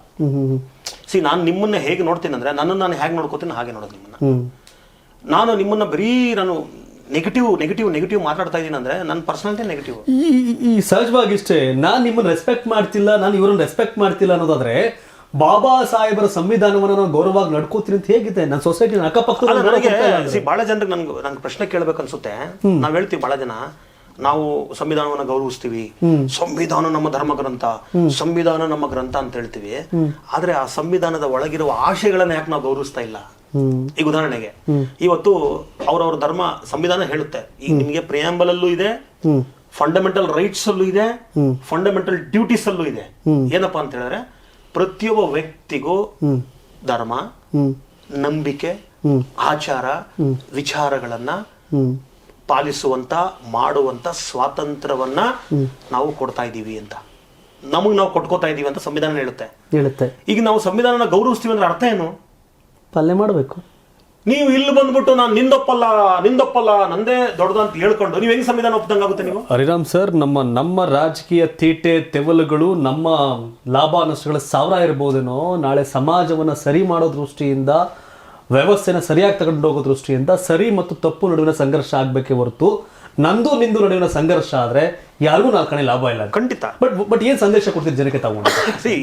ನಾನು ನಿಮ್ಮನ್ನ ಹೇಗೆ ನೋಡ್ತೀನಿ ಅಂದ್ರೆ, ನನ್ನನ್ನು ನಾನು ಹೇಗೆ ನೋಡ್ಕೋತೀನಿ ಹಾಗೆ ನೋಡೋದು ನಿಮ್ಮನ್ನ. ನಾನು ನಿಮ್ಮನ್ನ ಬರೀ ನಾನು ನೆಗೆಟಿವ್ ಮಾತಾಡ್ತಾ ಇದ್ದೀನಿ ಅಂದ್ರೆ ನನ್ನ ಪರ್ಸನಾಲಿಟಿ ನೆಗೆಟಿವ್. ಈ ಸಹಜವಾಗಿ ಇಷ್ಟೇ, ನಾನು ನಿಮ್ಮನ್ನ ರೆಸ್ಪೆಕ್ಟ್ ಮಾಡ್ತಿಲ್ಲ, ನಾನು ಇವ್ರನ್ನ ರೆಸ್ಪೆಕ್ಟ್ ಮಾಡ್ತಿಲ್ಲ ಅನ್ನೋದಾದ್ರೆ, ಬಾಬಾ ಸಾಹೇಬರ ಸಂವಿಧಾನವನ್ನು ನಾನು ಗೌರವವಾಗಿ ನಡ್ಕೋತೀನಿ ಅಂತ ಹೇಗಿದೆ ನನ್ನ ಸೊಸೈಟಿ ಅಕ್ಕಪಕ್ಕ. ಬಹಳ ಜನರಿಗೆ ನಂಗೆ ಪ್ರಶ್ನೆ ಕೇಳ್ಬೇಕು ಅನ್ಸುತ್ತೆ. ನಾವ್ ಹೇಳ್ತೀವಿ ಬಹಳ ಜನ, ನಾವು ಸಂವಿಧಾನವನ್ನ ಗೌರವಿಸ್ತೀವಿ, ಸಂವಿಧಾನ ನಮ್ಮ ಧರ್ಮ ಗ್ರಂಥ, ಸಂವಿಧಾನ ನಮ್ಮ ಗ್ರಂಥ ಅಂತ ಹೇಳ್ತೀವಿ. ಆದ್ರೆ ಆ ಸಂವಿಧಾನದ ಒಳಗಿರುವ ಆಶಯಗಳನ್ನ ಯಾಕೆ ನಾವು ಗೌರವಿಸ್ತಾ ಇಲ್ಲ? ಈಗ ಉದಾಹರಣೆಗೆ, ಇವತ್ತು ಅವ್ರವ್ರ ಧರ್ಮ ಸಂವಿಧಾನ ಹೇಳುತ್ತೆ, ಈಗ ನಿಮ್ಗೆ ಪ್ರಿಯಾಂಬಲ್ ಅಲ್ಲೂ ಇದೆ, ಫಂಡಮೆಂಟಲ್ ರೈಟ್ಸ್ ಅಲ್ಲೂ ಇದೆ, ಫಂಡಮೆಂಟಲ್ ಡ್ಯೂಟೀಸ್ ಅಲ್ಲೂ ಇದೆ. ಏನಪ್ಪಾ ಅಂತ ಹೇಳಿದ್ರೆ, ಪ್ರತಿಯೊಬ್ಬ ವ್ಯಕ್ತಿಗೂ ಧರ್ಮ, ನಂಬಿಕೆ, ಆಚಾರ, ವಿಚಾರಗಳನ್ನ ಪಾಲಿಸುವಂತ, ಮಾಡುವಂತ ಸ್ವಾತಂತ್ರ್ಯವನ್ನ ನಾವು ಕೊಡ್ತಾ ಇದೀವಿ ಅಂತ, ನಾವು ಕೊಟ್ಕೋತಾ ಇದೀವಿ ಅಂತ ಸಂವಿಧಾನ ಹೇಳುತ್ತೆ. ಈಗ ನಾವು ಸಂವಿಧಾನ ಗೌರವಿಸ್ತೀವಿ ಅಂದ್ರೆ ಅರ್ಥ ಏನು? ಪಾಲನೆ ಮಾಡಬೇಕು. ನೀವು ಇಲ್ಲಿ ಬಂದ್ಬಿಟ್ಟು ನಾನು ನಿಂದೊಪ್ಪಲ್ಲ ನಂದೇ ದೊಡ್ಡದು ಅಂತ ಹೇಳ್ಕೊಂಡು ನೀವು ಹೆಂಗ್ ಸಂವಿಧಾನ ಒಪ್ಪದಂಗಾಗುತ್ತೆ? ನೀವು ಹರಿರಾಮ್ ಸರ್, ನಮ್ಮ ರಾಜಕೀಯ ತೀಟೆ ತೆವಲುಗಳು, ನಮ್ಮ ಲಾಭ ನಷ್ಟಗಳ ಸಾವಿರ ಇರ್ಬೋದೇನೋ, ನಾಳೆ ಸಮಾಜವನ್ನ ಸರಿ ಮಾಡೋ ದೃಷ್ಟಿಯಿಂದ, ವ್ಯವಸ್ಥೆನ ಸರಿಯಾಗಿ ತಗೊಂಡು ಹೋಗೋ ದೃಷ್ಟಿಯಿಂದ ಸರಿ ಮತ್ತು ತಪ್ಪು ನಡುವಿನ ಸಂಘರ್ಷ ಆಗ್ಬೇಕೇ ಹೊರತು ನಂದು ನಿಂದು ನಡುವಿನ ಸಂಘರ್ಷ ಆದ್ರೆ ಯಾರಿಗೂ ನಾಲ್ಕು ಕಣೆ ಲಾಭ ಇಲ್ಲ. ಖಂಡಿತ. ಬಟ್ ಏನ್ ಸಂದೇಶ ಕೊಡ್ತೀರಿ ಜನಕ್ಕೆ ತಾವು?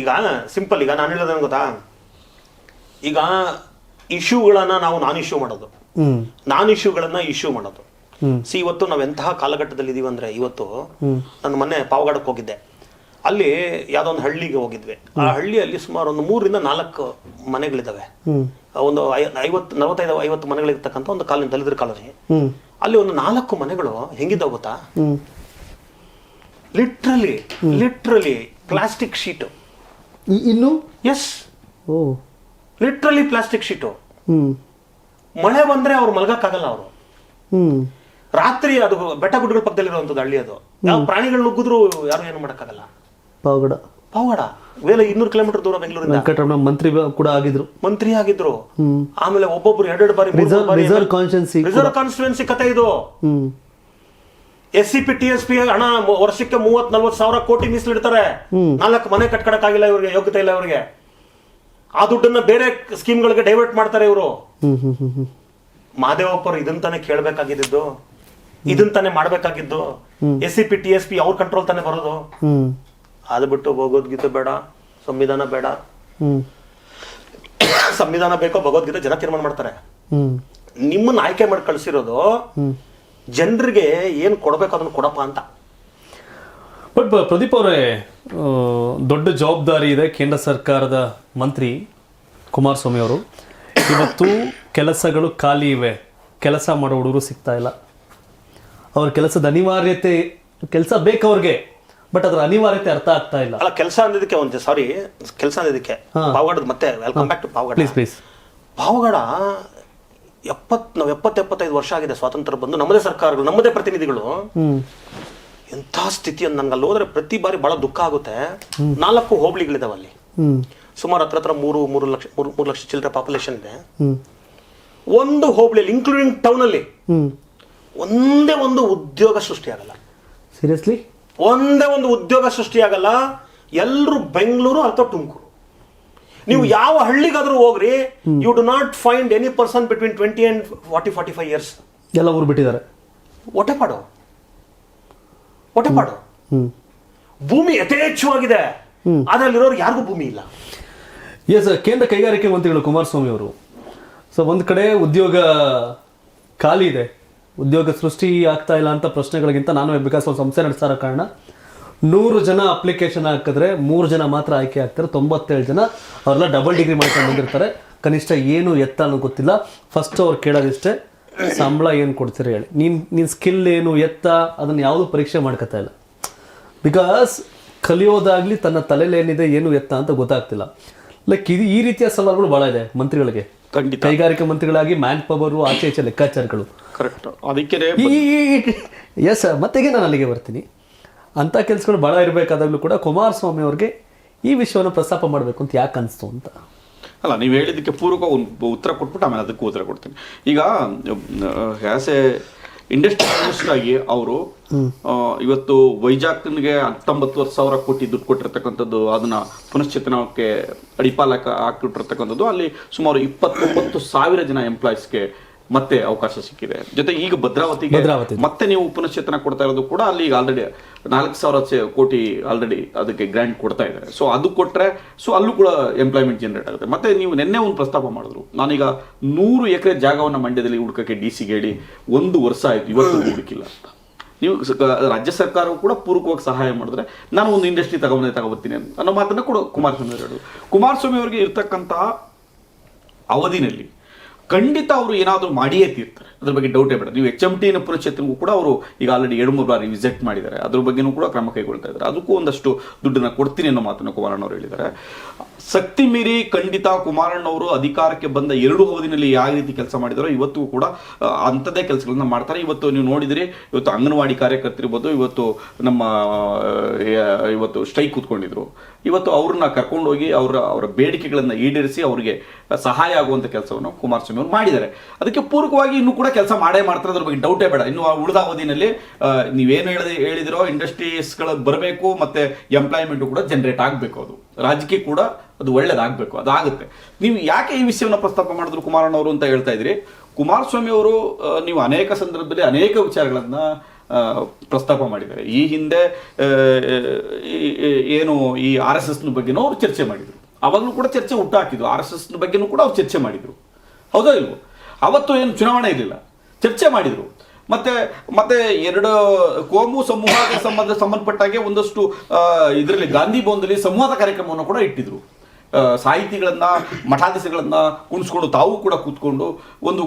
ಈಗ ಸಿಂಪಲ್, ಈಗ ನಾನು ಹೇಳೋದೇನು ಗೊತ್ತಾ, ಈಗ ಇಶ್ಯೂಗಳನ್ನ ನಾವು ನಾನ್ ಇಶ್ಯೂ ಮಾಡೋದು, ಇಶ್ಯೂ ಮಾಡೋದು. ಇವತ್ತು ನಾವ್ ಎಂತಹ ಕಾಲಘಟ್ಟದಲ್ಲಿ ಇದೀವಿ ಅಂದ್ರೆ, ಇವತ್ತು ನಾನು ಮೊನ್ನೆ ಪಾವಗಡಕ್ಕೆ ಹೋಗಿದ್ದೆ. ಅಲ್ಲಿ ಯಾವುದೋ ಒಂದು ಹಳ್ಳಿಗೆ ಹೋಗಿದ್ವಿ. ಆ ಹಳ್ಳಿಯಲ್ಲಿ ಸುಮಾರು ಒಂದು 3 ರಿಂದ 4 ಮನೆಗಳಿದ್ದಾವೆ. ಒಂದು 45-50 ಮನೆಗಳಿರ್ತಕ್ಕಂಥ ಒಂದು ಕಾಲನಿ, ದಲಿತರ ಕಾಲನಿ. ಅಲ್ಲಿ ಒಂದು 4 ಮನೆಗಳು ಹೆಂಗಿದ್ದಾವೆ ಗೊತ್ತಾ? Literally plastic sheet. ಇನ್ನು ಎಸ್, ಲಿಟ್ರಲಿ ಪ್ಲಾಸ್ಟಿಕ್ ಶೀಟು. ಮಳೆ ಬಂದ್ರೆ ಅವ್ರು ಮಲಗಕ್ಕಾಗಲ್ಲ. ಅವರು ರಾತ್ರಿ, ಅದು ಬೆಟ್ಟ ಗುಡ್ಡಗಳ ಪಕ್ಕದಲ್ಲಿರುವಂಥದ್ದು ಹಳ್ಳಿ. ಅದು ಯಾವ ಪ್ರಾಣಿಗಳು ನುಗ್ಗಿದ್ರು ಯಾರು ಏನು ಮಾಡಕ್ಕಾಗಲ್ಲ. ಪಾವಗಡ ವೇಲೆ 200 ಕಿಲೋಮೀಟರ್ ದೂರ ಬೆಂಗಳೂರಿಂದ. ಮಂತ್ರಿ ಆಗಿದ್ರು. ಆಮೇಲೆ ಒಬ್ಬೊಬ್ರು 2 ಬಾರಿ ರಿಸರ್ವ್ ಕಾನ್ಸ್ಟಿಟ್ಯೂನ್ಸಿ ಕತೆ ಇದು. SCP TSP ಹಣ ವರ್ಷಕ್ಕೆ 30-40 ಸಾವಿರ ಕೋಟಿ ಮೀಸಲಿಡ್ತಾರೆ. 4 ಮನೆ ಕಟ್ಕೊಳಕ್ಕಾಗಿಲ್ಲ ಇವ್ರಿಗೆ, ಯೋಗ್ಯತೆ ಇಲ್ಲ ಇವ್ರಿಗೆ. ಆ ದುಡ್ಡನ್ನ ಬೇರೆ ಸ್ಕೀಮ್ಗಳಿಗೆ ಡೈವರ್ಟ್ ಮಾಡ್ತಾರೆ ಇವರು. ಮಹದೇವಪ್ಪರು ಇದನ್ ತಾನೇ ಕೇಳ್ಬೇಕಾಗಿದ್ದು, ಇದನ್ ತಾನೇ ಮಾಡ್ಬೇಕಾಗಿದ್ದು. SCP TSP ಅವ್ರ ಕಂಟ್ರೋಲ್ ತಾನೇ ಬರೋದು. ಅದು ಬಿಟ್ಟು ಭಗವದ್ಗೀತೆ ಬೇಡ, ಸಂವಿಧಾನ ಬೇಡ. ಸಂವಿಧಾನ ಬೇಕೋ ಭಗವದ್ಗೀತೆ ಜನ ತೀರ್ಮಾನ ಮಾಡ್ತಾರೆ. ನಿಮ್ಮನ್ನ ಆಯ್ಕೆ ಮಾಡಿ ಕಳ್ಸಿರೋದು ಜನರಿಗೆ ಏನ್ ಕೊಡ್ಬೇಕು ಅದನ್ನ ಕೊಡಪ್ಪ ಅಂತ. ಬಟ್ ಪ್ರದೀಪ್ ಅವರೇ, ದೊಡ್ಡ ಜವಾಬ್ದಾರಿ ಇದೆ ಕೇಂದ್ರ ಸರ್ಕಾರದ ಮಂತ್ರಿ ಕುಮಾರಸ್ವಾಮಿ ಅವರು. ಇವತ್ತು ಕೆಲಸಗಳು ಖಾಲಿ ಇವೆ, ಕೆಲಸ ಮಾಡೋ ಹುಡುಗರು ಸಿಗ್ತಾ ಇಲ್ಲ. ಅವ್ರ ಕೆಲಸದ ಅನಿವಾರ್ಯತೆ, ಕೆಲಸ ಬೇಕು ಅವ್ರಿಗೆ, ಬಟ್ ಅದರ ಅನಿವಾರ್ಯತೆ ಅರ್ಥ ಆಗ್ತಾ ಇಲ್ಲ. ಅಲ್ಲ, ಕೆಲಸ ಅಂದಿದ್ದಕ್ಕೆ ಕೆಲಸ ಅಂದಿದ್ದಕ್ಕೆ ಪಾವಗಡದ ಮತ್ತೆ welcome back to Pavagada. Please. Pavagada 70-75 ವರ್ಷ ಆಗಿದೆ ಸ್ವಾತಂತ್ರ್ಯ ಬಂದು. ನಮ್ಮದೇ ಸರ್ಕಾರಗಳು, ನಮ್ಮದೇ ಪ್ರತಿನಿಧಿಗಳು ಎಂಥ ಸ್ಥಿತಿಯನ್ನು ನನ್ಗೆ ಅಲ್ಲಿ ಹೋದ್ರೆ ಪ್ರತಿ ಬಾರಿ ಬಹಳ ದುಃಖ ಆಗುತ್ತೆ. 4 ಹೋಬಳಿಗಳಿದಾವೆ ಅಲ್ಲಿ. ಸುಮಾರು ಹತ್ರ 3 ಲಕ್ಷ ಚಿಲ್ಲರೆ ಪಾಪ್ಯುಲೇಷನ್ ಇದೆ. ಒಂದು ಹೋಬಳಿಯಲ್ಲಿ, ಇನ್ಕ್ಲೂಡಿಂಗ್ ಟೌನ್ ಅಲ್ಲಿ, ಒಂದೇ ಒಂದು ಉದ್ಯೋಗ ಸೃಷ್ಟಿಯಾಗಲ್ಲ. ಸೀರಿಯಸ್ಲಿ ಒಂದೇ ಒಂದು ಉದ್ಯೋಗ ಸೃಷ್ಟಿಯಾಗಲ್ಲ. ಎಲ್ಲರೂ ಬೆಂಗಳೂರು ಅಥವಾ ತುಮಕೂರು. ನೀವು ಯಾವ ಹಳ್ಳಿಗಾದ್ರೂ ಹೋಗ್ರಿ, you do not find any person between 20 and 40-45 years. ಎಲ್ಲ ಊರು ಬಿಟ್ಟಿದ್ದಾರೆ. ಹೊಟ್ಟೆಪಾಡು. ಭೂಮಿ ಯಥೇಚ್ಛವಾಗಿದೆ, ಅದರಲ್ಲಿರೋರು ಯಾರಿಗೂ ಭೂಮಿ ಇಲ್ಲ. ಎಸ್, ಕೇಂದ್ರ ಕೈಗಾರಿಕೆ ಮಂತ್ರಿಗಳು ಕುಮಾರಸ್ವಾಮಿ ಅವರು. ಸೊ ಒಂದು ಕಡೆ ಉದ್ಯೋಗ ಖಾಲಿ ಇದೆ, ಉದ್ಯೋಗ ಸೃಷ್ಟಿ ಆಗ್ತಾ ಇಲ್ಲ ಅಂತ ಪ್ರಶ್ನೆಗಳಿಗಿಂತ ನಾನು ಬಿಕಾಸ್ ಒಂದು ಸಂಸ್ಥೆ ನಡೆಸ್ತಾರ ಕಾರಣ 100 ಜನ ಅಪ್ಲಿಕೇಶನ್ ಹಾಕಿದ್ರೆ 3 ಜನ ಮಾತ್ರ ಆಯ್ಕೆ ಆಗ್ತಾರೆ. 97 ಜನ ಅವರೆಲ್ಲ ಡಬಲ್ ಡಿಗ್ರಿ ಮಾಡ್ಕೊಂಡು ಬಂದಿರ್ತಾರೆ. ಕನಿಷ್ಠ ಏನು ಎತ್ತ ಅನ್ನೋ ಗೊತ್ತಿಲ್ಲ. ಫಸ್ಟ್ ಅವ್ರು ಕೇಳೋದಿಷ್ಟೇ, ಸಂಬಳ ಏನು ಕೊಡ್ತೀರಿ ಹೇಳಿ, ನೀನು ಸ್ಕಿಲ್ ಏನು ಎತ್ತ ಅದನ್ನು ಯಾವುದೂ ಪರೀಕ್ಷೆ ಮಾಡ್ಕೊತಾ ಇಲ್ಲ. ಬಿಕಾಸ್ ಕಲಿಯೋದಾಗ್ಲಿ ತನ್ನ ತಲೆಯಲ್ಲಿ ಏನಿದೆ ಏನು ಎತ್ತ ಅಂತ ಗೊತ್ತಾಗ್ತಿಲ್ಲ. ಲೈಕ್ ಈ ರೀತಿಯ ಸವಾಲುಗಳು ಭಾಳ ಇದೆ ಮಂತ್ರಿಗಳಿಗೆ. ಕೈಗಾರಿಕಾ ಮಂತ್ರಿಗಳಾಗಿ ಮ್ಯಾನ್ ಪವರು, ಆಚೆ ಈಚೆ ಲೆಕ್ಕಾಚಾರಗಳು. ಕರೆಕ್ಟ್. ಅದಕ್ಕೆ ಎಸ್, ಮತ್ತೆಗೆ ನಾನು ಅಲ್ಲಿಗೆ ಬರ್ತೀನಿ. ಅಂಥ ಕೆಲಸಗಳು ಭಾಳ ಇರಬೇಕಾದಾಗಲೂ ಕೂಡ ಕುಮಾರಸ್ವಾಮಿ ಅವ್ರಿಗೆ ಈ ವಿಷಯವನ್ನು ಪ್ರಸ್ತಾಪ ಮಾಡಬೇಕು ಅಂತ ಯಾಕೆ ಅನಿಸ್ತು ಅಂತ. ಅಲ್ಲ, ನೀವು ಹೇಳಿದ್ದಕ್ಕೆ ಪೂರ್ವಕ ಒಂದು ಉತ್ತರ ಕೊಟ್ಬಿಟ್ಟು ಆಮೇಲೆ ಅದಕ್ಕೂ ಉತ್ತರ ಕೊಡ್ತೀನಿ. ಈಗ ಆ್ಯಸ್ ಎ ಇಂಡಸ್ಟ್ರಿಯಲಿಸ್ಟ್ ಆಗಿ ಅವರು ಇವತ್ತು ವೈಜಾಗ್ನಿಗೆ 19,000 ಕೋಟಿ ದುಡ್ಡು ಕೊಟ್ಟಿರ್ತಕ್ಕಂಥದ್ದು, ಅದನ್ನ ಪುನಶ್ಚೇತನಕ್ಕೆ ಅಡಿಪಾಲಕ ಹಾಕಿಟ್ಟಿರ್ತಕ್ಕಂಥದ್ದು, ಅಲ್ಲಿ ಸುಮಾರು 29,000 ಜನ ಎಂಪ್ಲಾಯೀಸ್ಗೆ ಮತ್ತೆ ಅವಕಾಶ ಸಿಕ್ಕಿದೆ. ಜೊತೆ ಈಗ ಭದ್ರಾವತಿಗೆ ಮತ್ತೆ ನೀವು ಪುನಶ್ಚೇತನ ಕೊಡ್ತಾ ಇರೋದು ಕೂಡ ಅಲ್ಲಿ ಈಗ ಆಲ್ರೆಡಿ 4,000 ಕೋಟಿ ಆಲ್ರೆಡಿ ಅದಕ್ಕೆ ಗ್ರಾಂಟ್ ಕೊಡ್ತಾ ಇದ್ದಾರೆ. ಸೊ ಅದು ಕೊಟ್ಟರೆ ಅಲ್ಲೂ ಕೂಡ ಎಂಪ್ಲಾಯ್ಮೆಂಟ್ ಜನರೇಟ್ ಆಗುತ್ತೆ. ಮತ್ತೆ ನೀವು ನಿನ್ನೆ ಒಂದು ಪ್ರಸ್ತಾಪ ಮಾಡಿದ್ರು, ನಾನೀಗ 100 ಎಕರೆ ಜಾಗವನ್ನು ಮಂಡ್ಯದಲ್ಲಿ ಹುಡುಕಕ್ಕೆ DC ಹೇಳಿ 1 ವರ್ಷ ಆಯ್ತು, ಇವತ್ತು ಹುಡುಕಿಲ್ಲ ಅಂತ. ನೀವು ರಾಜ್ಯ ಸರ್ಕಾರವು ಕೂಡ ಪೂರ್ವಕವಾಗಿ ಸಹಾಯ ಮಾಡಿದ್ರೆ ನಾನು ಒಂದು ಇಂಡಸ್ಟ್ರಿ ತಗೊಬರ್ತೀನಿ ಅನ್ನೋ ಮಾತನ್ನ ಕೂಡ ಕುಮಾರಸ್ವಾಮಿ ಅವರು ಹೇಳಿದ್ರು. ಕುಮಾರಸ್ವಾಮಿ ಅವರಿಗೆ ಇರ್ತಕ್ಕಂತಹ ಅವಧಿನಲ್ಲಿ ಖಂಡಿತ ಅವರು ಏನಾದರೂ ಮಾಡಿಯೇ ತೀರ್ತಾರೆ, ಅದ್ರ ಬಗ್ಗೆ ಡೌಟೇ ಬೇಡ. ನೀವು HMT ಪುನಶ್ಚೇತನಕ್ಕೂ ಕೂಡ ಅವರು ಈಗ ಆಲ್ರೆಡಿ 2-3 ಬಾರಿ ವಿಸಿಟ್ ಮಾಡಿದ್ದಾರೆ. ಅದ್ರ ಬಗ್ಗೆನೂ ಕೂಡ ಕ್ರಮ ಕೈಗೊಳ್ತಾ ಇದ್ದಾರೆ. ಅದಕ್ಕೂ ಒಂದಷ್ಟು ದುಡ್ಡನ್ನು ಕೊಡ್ತೀನಿ ಅನ್ನೋ ಮಾತನ್ನು ಕುಮಾರಣ್ಣವರು ಹೇಳಿದ್ದಾರೆ. ಶಕ್ತಿ ಮೀರಿ ಖಂಡಿತ ಕುಮಾರಣ್ಣವರು ಅಧಿಕಾರಕ್ಕೆ ಬಂದ 2 ಅವಧಿನಲ್ಲಿ ಯಾವ ರೀತಿ ಕೆಲಸ ಮಾಡಿದಾರೋ ಇವತ್ತು ಕೂಡ ಅಂಥದ್ದೇ ಕೆಲಸಗಳನ್ನ ಮಾಡ್ತಾರೆ. ಇವತ್ತು ನೀವು ನೋಡಿದಿರಿ, ಇವತ್ತು ಅಂಗನವಾಡಿ ಕಾರ್ಯಕರ್ತರಿರ್ಬೋದು, ಇವತ್ತು ಸ್ಟ್ರೈಕ್ ಕೂತ್ಕೊಂಡಿದ್ರು. ಇವತ್ತು ಅವ್ರನ್ನ ಕರ್ಕೊಂಡೋಗಿ ಅವರ ಬೇಡಿಕೆಗಳನ್ನು ಈಡೇರಿಸಿ ಅವರಿಗೆ ಸಹಾಯ ಆಗುವಂಥ ಕೆಲಸವನ್ನು ಕುಮಾರಸ್ವಾಮಿ ಅವರು ಮಾಡಿದ್ದಾರೆ. ಅದಕ್ಕೆ ಪೂರಕವಾಗಿ ಇನ್ನೂ ಕೂಡ ಕೆಲಸ ಮಾಡೇ ಮಾಡ್ತಾರೆ, ಅದ್ರ ಬಗ್ಗೆ ಡೌಟೇ ಬೇಡ. ಇನ್ನು ಉಳಿದ ಅವಧಿನಲ್ಲಿ ನೀವೇನು ಹೇಳಿದಿರೋ ಇಂಡಸ್ಟ್ರೀಸ್ಗಳು ಬರಬೇಕು, ಮತ್ತೆ ಎಂಪ್ಲಾಯ್ಮೆಂಟು ಕೂಡ ಜನರೇಟ್ ಆಗಬೇಕು, ಅದು ರಾಜಕೀಯ ಕೂಡ ಅದು ಒಳ್ಳೇದಾಗಬೇಕು, ಅದಾಗುತ್ತೆ. ನೀವು ಯಾಕೆ ಈ ವಿಷಯವನ್ನು ಪ್ರಸ್ತಾಪ ಮಾಡಿದ್ರು ಕುಮಾರಣ್ಣವರು ಅಂತ ಹೇಳ್ತಾ ಇದ್ರಿ. ಕುಮಾರಸ್ವಾಮಿ ಅವರು ನೀವು ಅನೇಕ ಸಂದರ್ಭದಲ್ಲಿ ಅನೇಕ ವಿಚಾರಗಳನ್ನು ಪ್ರಸ್ತಾಪ ಮಾಡಿದ್ದಾರೆ. ಈ ಹಿಂದೆ ಏನು ಈ RSS ಬಗ್ಗೆನೂ ಅವ್ರು ಚರ್ಚೆ ಮಾಡಿದರು. ಅವಾಗಲೂ ಕೂಡ ಚರ್ಚೆ ಹುಟ್ಟಾಕಿದ್ರು. RSS ಬಗ್ಗೆನೂ ಕೂಡ ಅವ್ರು ಚರ್ಚೆ ಮಾಡಿದರು, ಹೌದೋ ಇಲ್ವೋ? ಅವತ್ತು ಏನು ಚುನಾವಣೆ ಇರಲಿಲ್ಲ, ಚರ್ಚೆ ಮಾಡಿದರು. ಮತ್ತೆ ಮತ್ತೆ ಎರಡು ಕೋಮು ಸಮೂಹಕ್ಕೆ ಸಂಬಂಧಪಟ್ಟಾಗೆ ಒಂದಷ್ಟು ಇದರಲ್ಲಿ ಗಾಂಧಿ ಭವನದಲ್ಲಿ ಸಂವಾದ ಕಾರ್ಯಕ್ರಮವನ್ನು ಕೂಡ ಇಟ್ಟಿದ್ರು. ಸಾಹಿತಿಗಳನ್ನ ಮಠಾಧೀಶಗಳನ್ನ ಕುಣಿಸ್ಕೊಂಡು ತಾವು ಕೂಡ ಕೂತ್ಕೊಂಡು ಒಂದು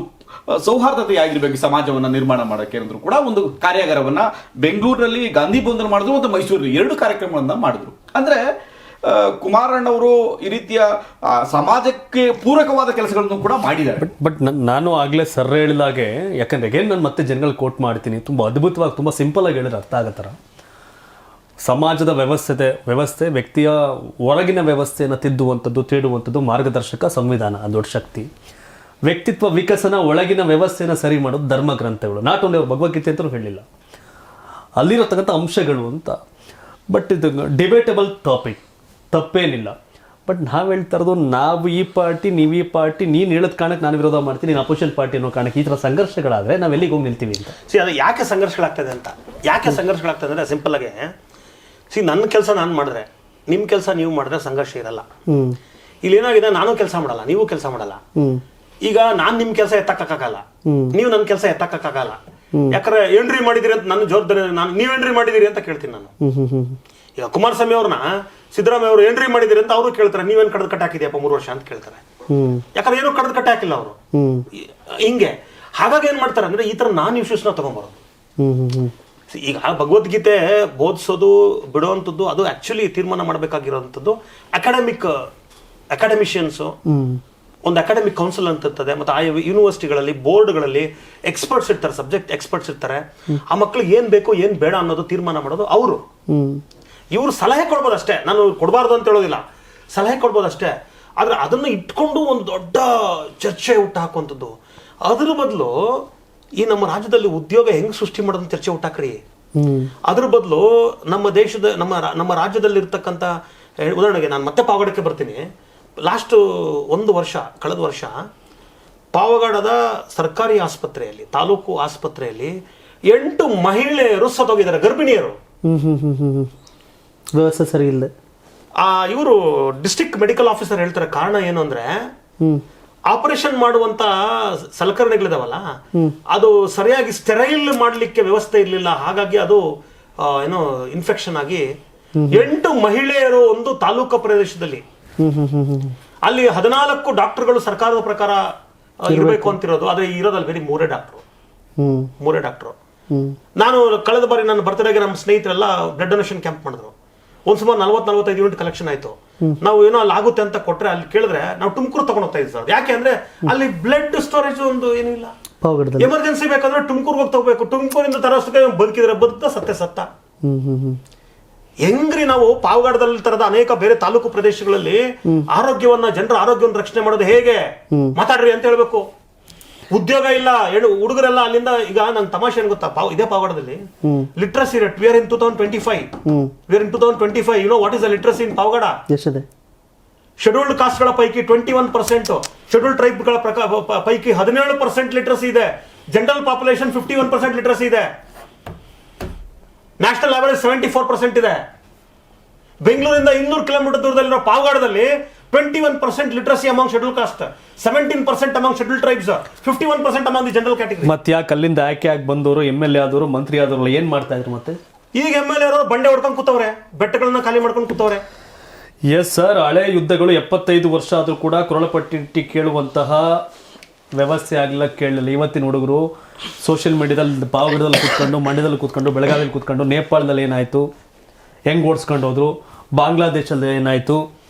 ಸೌಹಾರ್ದತೆಯಾಗಿರ್ಬೇಕು ಸಮಾಜವನ್ನ ನಿರ್ಮಾಣ ಮಾಡೋಕ್ಕೆ ಅಂದ್ರು ಕೂಡ ಒಂದು ಕಾರ್ಯಾಗಾರವನ್ನ ಬೆಂಗಳೂರಿನಲ್ಲಿ ಗಾಂಧಿ ಭವನದಲ್ಲಿ ಮಾಡಿದ್ರು ಮತ್ತು ಮೈಸೂರಲ್ಲಿ 2 ಕಾರ್ಯಕ್ರಮಗಳನ್ನ ಮಾಡಿದ್ರು. ಅಂದ್ರೆ ಕುಮಾರಣ್ಣವರು ಈ ರೀತಿಯ ಸಮಾಜಕ್ಕೆ ಪೂರಕವಾದ ಕೆಲಸಗಳನ್ನು ಕೂಡ ಮಾಡಿದ್ದಾರೆ. ಬಟ್ ನಾನು ಆಗಲೇ ಸರ್ ಹೇಳಿದಾಗೆ, ಯಾಕಂದ್ರೆ ಅಗೇನ್ ನಾನು ಮತ್ತೆ ಜನಗಳು ಕೋಟ್ ಮಾಡ್ತೀನಿ, ತುಂಬ ಅದ್ಭುತವಾಗಿ ತುಂಬ ಸಿಂಪಲ್ ಆಗಿ ಹೇಳಿದ್ರೆ ಅರ್ಥ ಆಗೋ ಥರ. ಸಮಾಜದ ವ್ಯವಸ್ಥೆ ವ್ಯಕ್ತಿಯ ಹೊರಗಿನ ವ್ಯವಸ್ಥೆಯನ್ನು ತಿದ್ದುವಂಥದ್ದು, ತೇಡುವಂಥದ್ದು ಮಾರ್ಗದರ್ಶಕ ಸಂವಿಧಾನ, ಅದು ದೊಡ್ಡ ಶಕ್ತಿ. ವ್ಯಕ್ತಿತ್ವ ವಿಕಸನ, ಒಳಗಿನ ವ್ಯವಸ್ಥೆಯನ್ನು ಸರಿ ಮಾಡೋದು ಧರ್ಮ ಗ್ರಂಥಗಳು. ನಾಟ್ ಓನ್ಲಿ ಭಗವದ್ಗೀತೆ ಅಂತಲೂ ಹೇಳಿಲ್ಲ, ಅಲ್ಲಿರತಕ್ಕಂಥ ಅಂಶಗಳು ಅಂತ. ಬಟ್ ಇದು ಡಿಬೇಟಬಲ್ ಟಾಪಿಕ್, ತಪ್ಪೇನಿಲ್ಲ. ಬಟ್ ನಾವು ಹೇಳ್ತಾ ಇರೋದು, ನಾವು ಈ ಪಾರ್ಟಿ, ನೀವು ಈ ಪಾರ್ಟಿ, ನೀನು ಹೇಳೋದು ಕಾರಣಕ್ಕೆ ನಾನು ವಿರೋಧ ಮಾಡ್ತೀನಿ, ನೀನು ಅಪೋಸಿಷನ್ ಪಾರ್ಟಿ ಅನ್ನೋ ಕಾರಣಕ್ಕೆ ಈ ಥರ ಸಂಘರ್ಷಗಳಾದರೆ ನಾವು ಎಲ್ಲಿಗೆ ಹೋಗಿ ನಿಲ್ತೀವಿ ಅಂತ. ಅದು ಯಾಕೆ ಸಂಘರ್ಷಗಳಾಗ್ತದೆ ಅಂತ, ಅಂದರೆ ಸಿಂಪಲ್ ಆಗಿ ನನ್ನ ಕೆಲಸ ನಾನು ಮಾಡಿದ್ರೆ, ನಿಮ್ಮ ಕೆಲಸ ನೀವು ಮಾಡಿದ್ರೆ ಸಂಘರ್ಷ ಇರಲ್ಲ. ಇಲ್ಲಿ ಏನಾಗಿದೆ, ನಾನು ಕೆಲಸ ಮಾಡಲ್ಲ, ನೀವು ಕೆಲಸ ಮಾಡಲ್ಲ. ಈಗ ನಾನು ನಿಮ್ಮ ಕೆಲಸ ಎತ್ತಕ್ಕಾಗಲ್ಲ, ನೀವು ನನ್ನ ಕೆಲಸ ಎತ್ತಕ್ಕಾಗಲ್ಲ. ಯಾಕಂದ್ರೆ ಎಂಟ್ರಿ ಮಾಡಿದಿರಿ ಅಂತ ನನ್ನ ಜವಾಬ್ದಾರಿ, ನೀವು ಎಂಟ್ರಿ ಮಾಡಿದಿರಿ ಅಂತ ಕೇಳ್ತೀನಿ ನಾನು. ಈಗ ಕುಮಾರಸ್ವಾಮಿ ಅವ್ರನ್ನ ಸಿದ್ದರಾಮಯ್ಯ ಅವರು ಎಂಟ್ರಿ ಮಾಡಿದಿರಿ ಅಂತ ಅವರು ಕೇಳ್ತಾರೆ, ನೀವೇನು ಕಡ್ದು ಕಟ್ಟ ಹಾಕಿದ್ಯಪ್ಪ 3 ವರ್ಷ ಅಂತ ಕೇಳ್ತಾರೆ. ಯಾಕಂದ್ರೆ ಏನೋ ಕಡ್ದು ಕಟ್ಟ ಹಾಕಿಲ್ಲ ಅವರು. ಹಿಂಗೆ ಹಾಗಾಗಿ ಏನ್ ಮಾಡ್ತಾರೆ ಅಂದ್ರೆ, ಈ ತರ ನಾನ್ ಇಶ್ಯೂಸ್ನ ತಗೊಂಡ್ಬರೋದು. ಈಗ ಭಗವದ್ಗೀತೆ ಬೋಧಿಸೋದು ಬಿಡುವಂಥದ್ದು, ಅದು ಆಕ್ಚುಲಿ ತೀರ್ಮಾನ ಮಾಡಬೇಕಾಗಿರೋಂಥದ್ದು ಅಕಾಡೆಮಿಷಿಯನ್ಸು, ಒಂದು ಅಕಾಡೆಮಿಕ್ ಕೌನ್ಸಿಲ್ ಅಂತ ಇರ್ತದೆ. ಮತ್ತು ಆ ಯೂನಿವರ್ಸಿಟಿಗಳಲ್ಲಿ ಬೋರ್ಡ್ಗಳಲ್ಲಿ ಎಕ್ಸ್ಪರ್ಟ್ಸ್ ಇರ್ತಾರೆ, ಸಬ್ಜೆಕ್ಟ್ ಎಕ್ಸ್ಪರ್ಟ್ಸ್ ಇರ್ತಾರೆ. ಆ ಮಕ್ಳಿಗೆ ಏನ್ ಬೇಕು ಏನ್ ಬೇಡ ಅನ್ನೋದು ತೀರ್ಮಾನ ಮಾಡೋದು ಅವರು. ಇವರು ಸಲಹೆ ಕೊಡ್ಬೋದು ಅಷ್ಟೇ, ನಾನು ಕೊಡಬಾರ್ದು ಅಂತ ಹೇಳೋದಿಲ್ಲ, ಸಲಹೆ ಕೊಡ್ಬೋದು ಅಷ್ಟೇ. ಆದ್ರೆ ಅದನ್ನು ಇಟ್ಕೊಂಡು ಒಂದು ದೊಡ್ಡ ಚರ್ಚೆ ಹುಟ್ಟು ಹಾಕುವಂಥದ್ದು. ಅದ್ರ ಬದಲು ಈ ನಮ್ಮ ರಾಜ್ಯದಲ್ಲಿ ಉದ್ಯೋಗ ಹೆಂಗ್ ಸೃಷ್ಟಿ ಮಾಡೋದನ್ನ ಚರ್ಚೆ ಹುಟ್ಟಾಕ್ರಿ. ಅದ್ರ ಬದಲು ನಮ್ಮ ದೇಶದ ನಮ್ಮ ರಾಜ್ಯದಲ್ಲಿ ಇರ್ತಕ್ಕಂಥ, ಉದಾಹರಣೆಗೆ ನಾನು ಮತ್ತೆ ಪಾವಗಡಕ್ಕೆ ಬರ್ತೀನಿ. ಲಾಸ್ಟ್ ಕಳೆದ ವರ್ಷ ಪಾವಗಡದ ಸರ್ಕಾರಿ ಆಸ್ಪತ್ರೆಯಲ್ಲಿ, ತಾಲೂಕು ಆಸ್ಪತ್ರೆಯಲ್ಲಿ 8 ಮಹಿಳೆಯರು ಸತ್ತೋಗಿದ್ದಾರೆ, ಗರ್ಭಿಣಿಯರು. ವ್ಯವಸ್ಥೆ ಸರಿ ಇಲ್ಲ. ಇವರು ಡಿಸ್ಟ್ರಿಕ್ಟ್ ಮೆಡಿಕಲ್ ಆಫೀಸರ್ ಹೇಳ್ತಾರೆ, ಕಾರಣ ಏನು ಅಂದ್ರೆ ಆಪರೇಷನ್ ಮಾಡುವಂತ ಸಲಕರಣೆಗಳಿದಾವಲ್ಲ, ಅದು ಸರಿಯಾಗಿ ಸ್ಟೆರೈಲ್ ಮಾಡ್ಲಿಕ್ಕೆ ವ್ಯವಸ್ಥೆ ಇರಲಿಲ್ಲ. ಹಾಗಾಗಿ ಅದು ಏನೋ ಇನ್ಫೆಕ್ಷನ್ ಆಗಿ 8 ಮಹಿಳೆಯರು ಒಂದು ತಾಲೂಕು ಪ್ರದೇಶದಲ್ಲಿ, ಅಲ್ಲಿ 14 ಡಾಕ್ಟರ್ಗಳು ಸರ್ಕಾರದ ಪ್ರಕಾರ ಇರಬೇಕು ಅಂತಿರೋದು. ಆದ್ರೆ ಇರೋದಲ್ಲಿ ಬರೀ 3 ಡಾಕ್ಟರ್. ನಾನು ಕಳೆದ ಬಾರಿ ನನ್ನ ಬರ್ತಡೆಗೆ ನಮ್ಮ ಸ್ನೇಹಿತರೆಲ್ಲ ಬ್ಲಡ್ ಡೊನೇಷನ್ ಕ್ಯಾಂಪ್ ಮಾಡಿದ್ರು. ಒಂದ್ ಸುಮಾರು 40-45 ಯೂನಿಟ್ ಕಲೆಕ್ಷನ್ ಆಯ್ತು. ನಾವು ಏನೋ ಅಲ್ಲಿ ಆಗುತ್ತೆ ಅಂತ ಕೊಟ್ರೆ, ಅಲ್ಲಿ ಕೇಳಿದ್ರೆ ನಾವು ತುಮಕೂರು ತಗೊಂಡ್ ಹೋಗ್ತಾ ಇದ್ವಿ ಸರ್. ಯಾಕೆ ಅಂದ್ರೆ ಅಲ್ಲಿ ಬ್ಲಡ್ ಸ್ಟೋರೇಜ್ ಒಂದು ಏನಿಲ್ಲ, ಎಮರ್ಜೆನ್ಸಿ ಬೇಕಂದ್ರೆ ತುಮಕೂರು ಹೋಗಿ ತಗೋಬೇಕು. ತುಮಕೂರಿಂದ ತರೋಷ್ಟಕ್ಕೆ ಬದುಕಿದ್ರೆ ಬದುಕ್ತಾ, ಸತ್ತ. ಹೆಂಗ್ರಿ ನಾವು ಪಾವಗಡದಲ್ಲಿ ತರದ ಅನೇಕ ಬೇರೆ ತಾಲೂಕು ಪ್ರದೇಶಗಳಲ್ಲಿ ಜನರ ಆರೋಗ್ಯವನ್ನು ರಕ್ಷಣೆ ಮಾಡೋದು ಹೇಗೆ ಮಾತಾಡ್ರಿ ಅಂತ ಹೇಳ್ಬೇಕು. ಉದ್ಯೋಗ ಇಲ್ಲ, ಹುಡುಗರೆಲ್ಲ ಅಲ್ಲಿಂದ. ಈಗ ನಂಗೆ ತಮಾಷೆ ಏನ್ ಗೊತ್ತಾ, ಇದೇ ಪಾವಗಡದಲ್ಲಿ literacy rate, we are in 2025. You know what is the literacy in Pavagada? Scheduled ಕಾಸ್ಟ್ಗಳ ಪೈಕಿ 21%, ಶೆಡ್ಯೂಲ್ಡ್ ಟ್ರೈಬ್ಗಳ ಪೈಕಿ 17% ಲಿಟ್ರಸಿ ಇದೆ. ಜನರಲ್ ಪಾಪ್ಯುಲೇಷನ್ 51% ಲಿಟ್ರಸಿ ಇದೆ. ನ್ಯಾಷನಲ್ ಆವರೇಜ್ 74% ಇದೆ. ಬೆಂಗಳೂರಿಂದ 200 ಕಿಲೋಮೀಟರ್ ದೂರದಲ್ಲಿರೋ ಪಾವಗಡದಲ್ಲಿ 21% literacy among schedule caste, 17% among schedule tribes, 51% among the general category. ಮತ್ತೆ ಯಾಕೆ ಅಲ್ಲಿಂದ ಆಯ್ಕೆ ಆಗಿ ಬಂದವರು, MLA ಆದವರು, ಮಂತ್ರಿ ಆದವರು ಏನ್ ಮಾಡ್ತಾ ಇದ್ರು? ಮತ್ತೆ ಈಗ MLA ಅವರು ಬಂಡೆ ಹೊಡ್ಕೊಂಡು ಕೂತವ್ರೆ, ಬೆಟ್ಟಗಳನ್ನ ಖಾಲಿ ಮಾಡ್ಕೊಂಡು ಕೂತವ್ರೆ. ಎಸ್ ಸರ್, ಹಳೆ ಯುದ್ಧಗಳು 75 ವರ್ಷ ಆದ್ರೂ ಕೂಡ ಕೊರಳಪಟ್ಟಿ ಕೇಳುವಂತಹ ವ್ಯವಸ್ಥೆ ಆಗಲಿಲ್ಲ, ಕೇಳಲಿಲ್ಲ. ಇವತ್ತಿನ ಹುಡುಗರು ಸೋಷಿಯಲ್ ಮೀಡಿಯಾದಲ್ಲಿ ಪಾವಗಡದಲ್ಲಿ ಕೂತ್ಕೊಂಡು, ಮಂಡ್ಯದಲ್ಲಿ ಕೂತ್ಕೊಂಡು, ಬೆಳಗಾವಿಯಲ್ಲಿ ಕೂತ್ಕೊಂಡು, ನೇಪಾಳದಲ್ಲಿ ಏನಾಯ್ತು, ಹೆಂಗ್ ಓಡಿಸ್ಕೊಂಡು ಹೋದ್ರು, ಬಾಂಗ್ಲಾದೇಶಲ್ಲಿ ಏನಾಯ್ತು,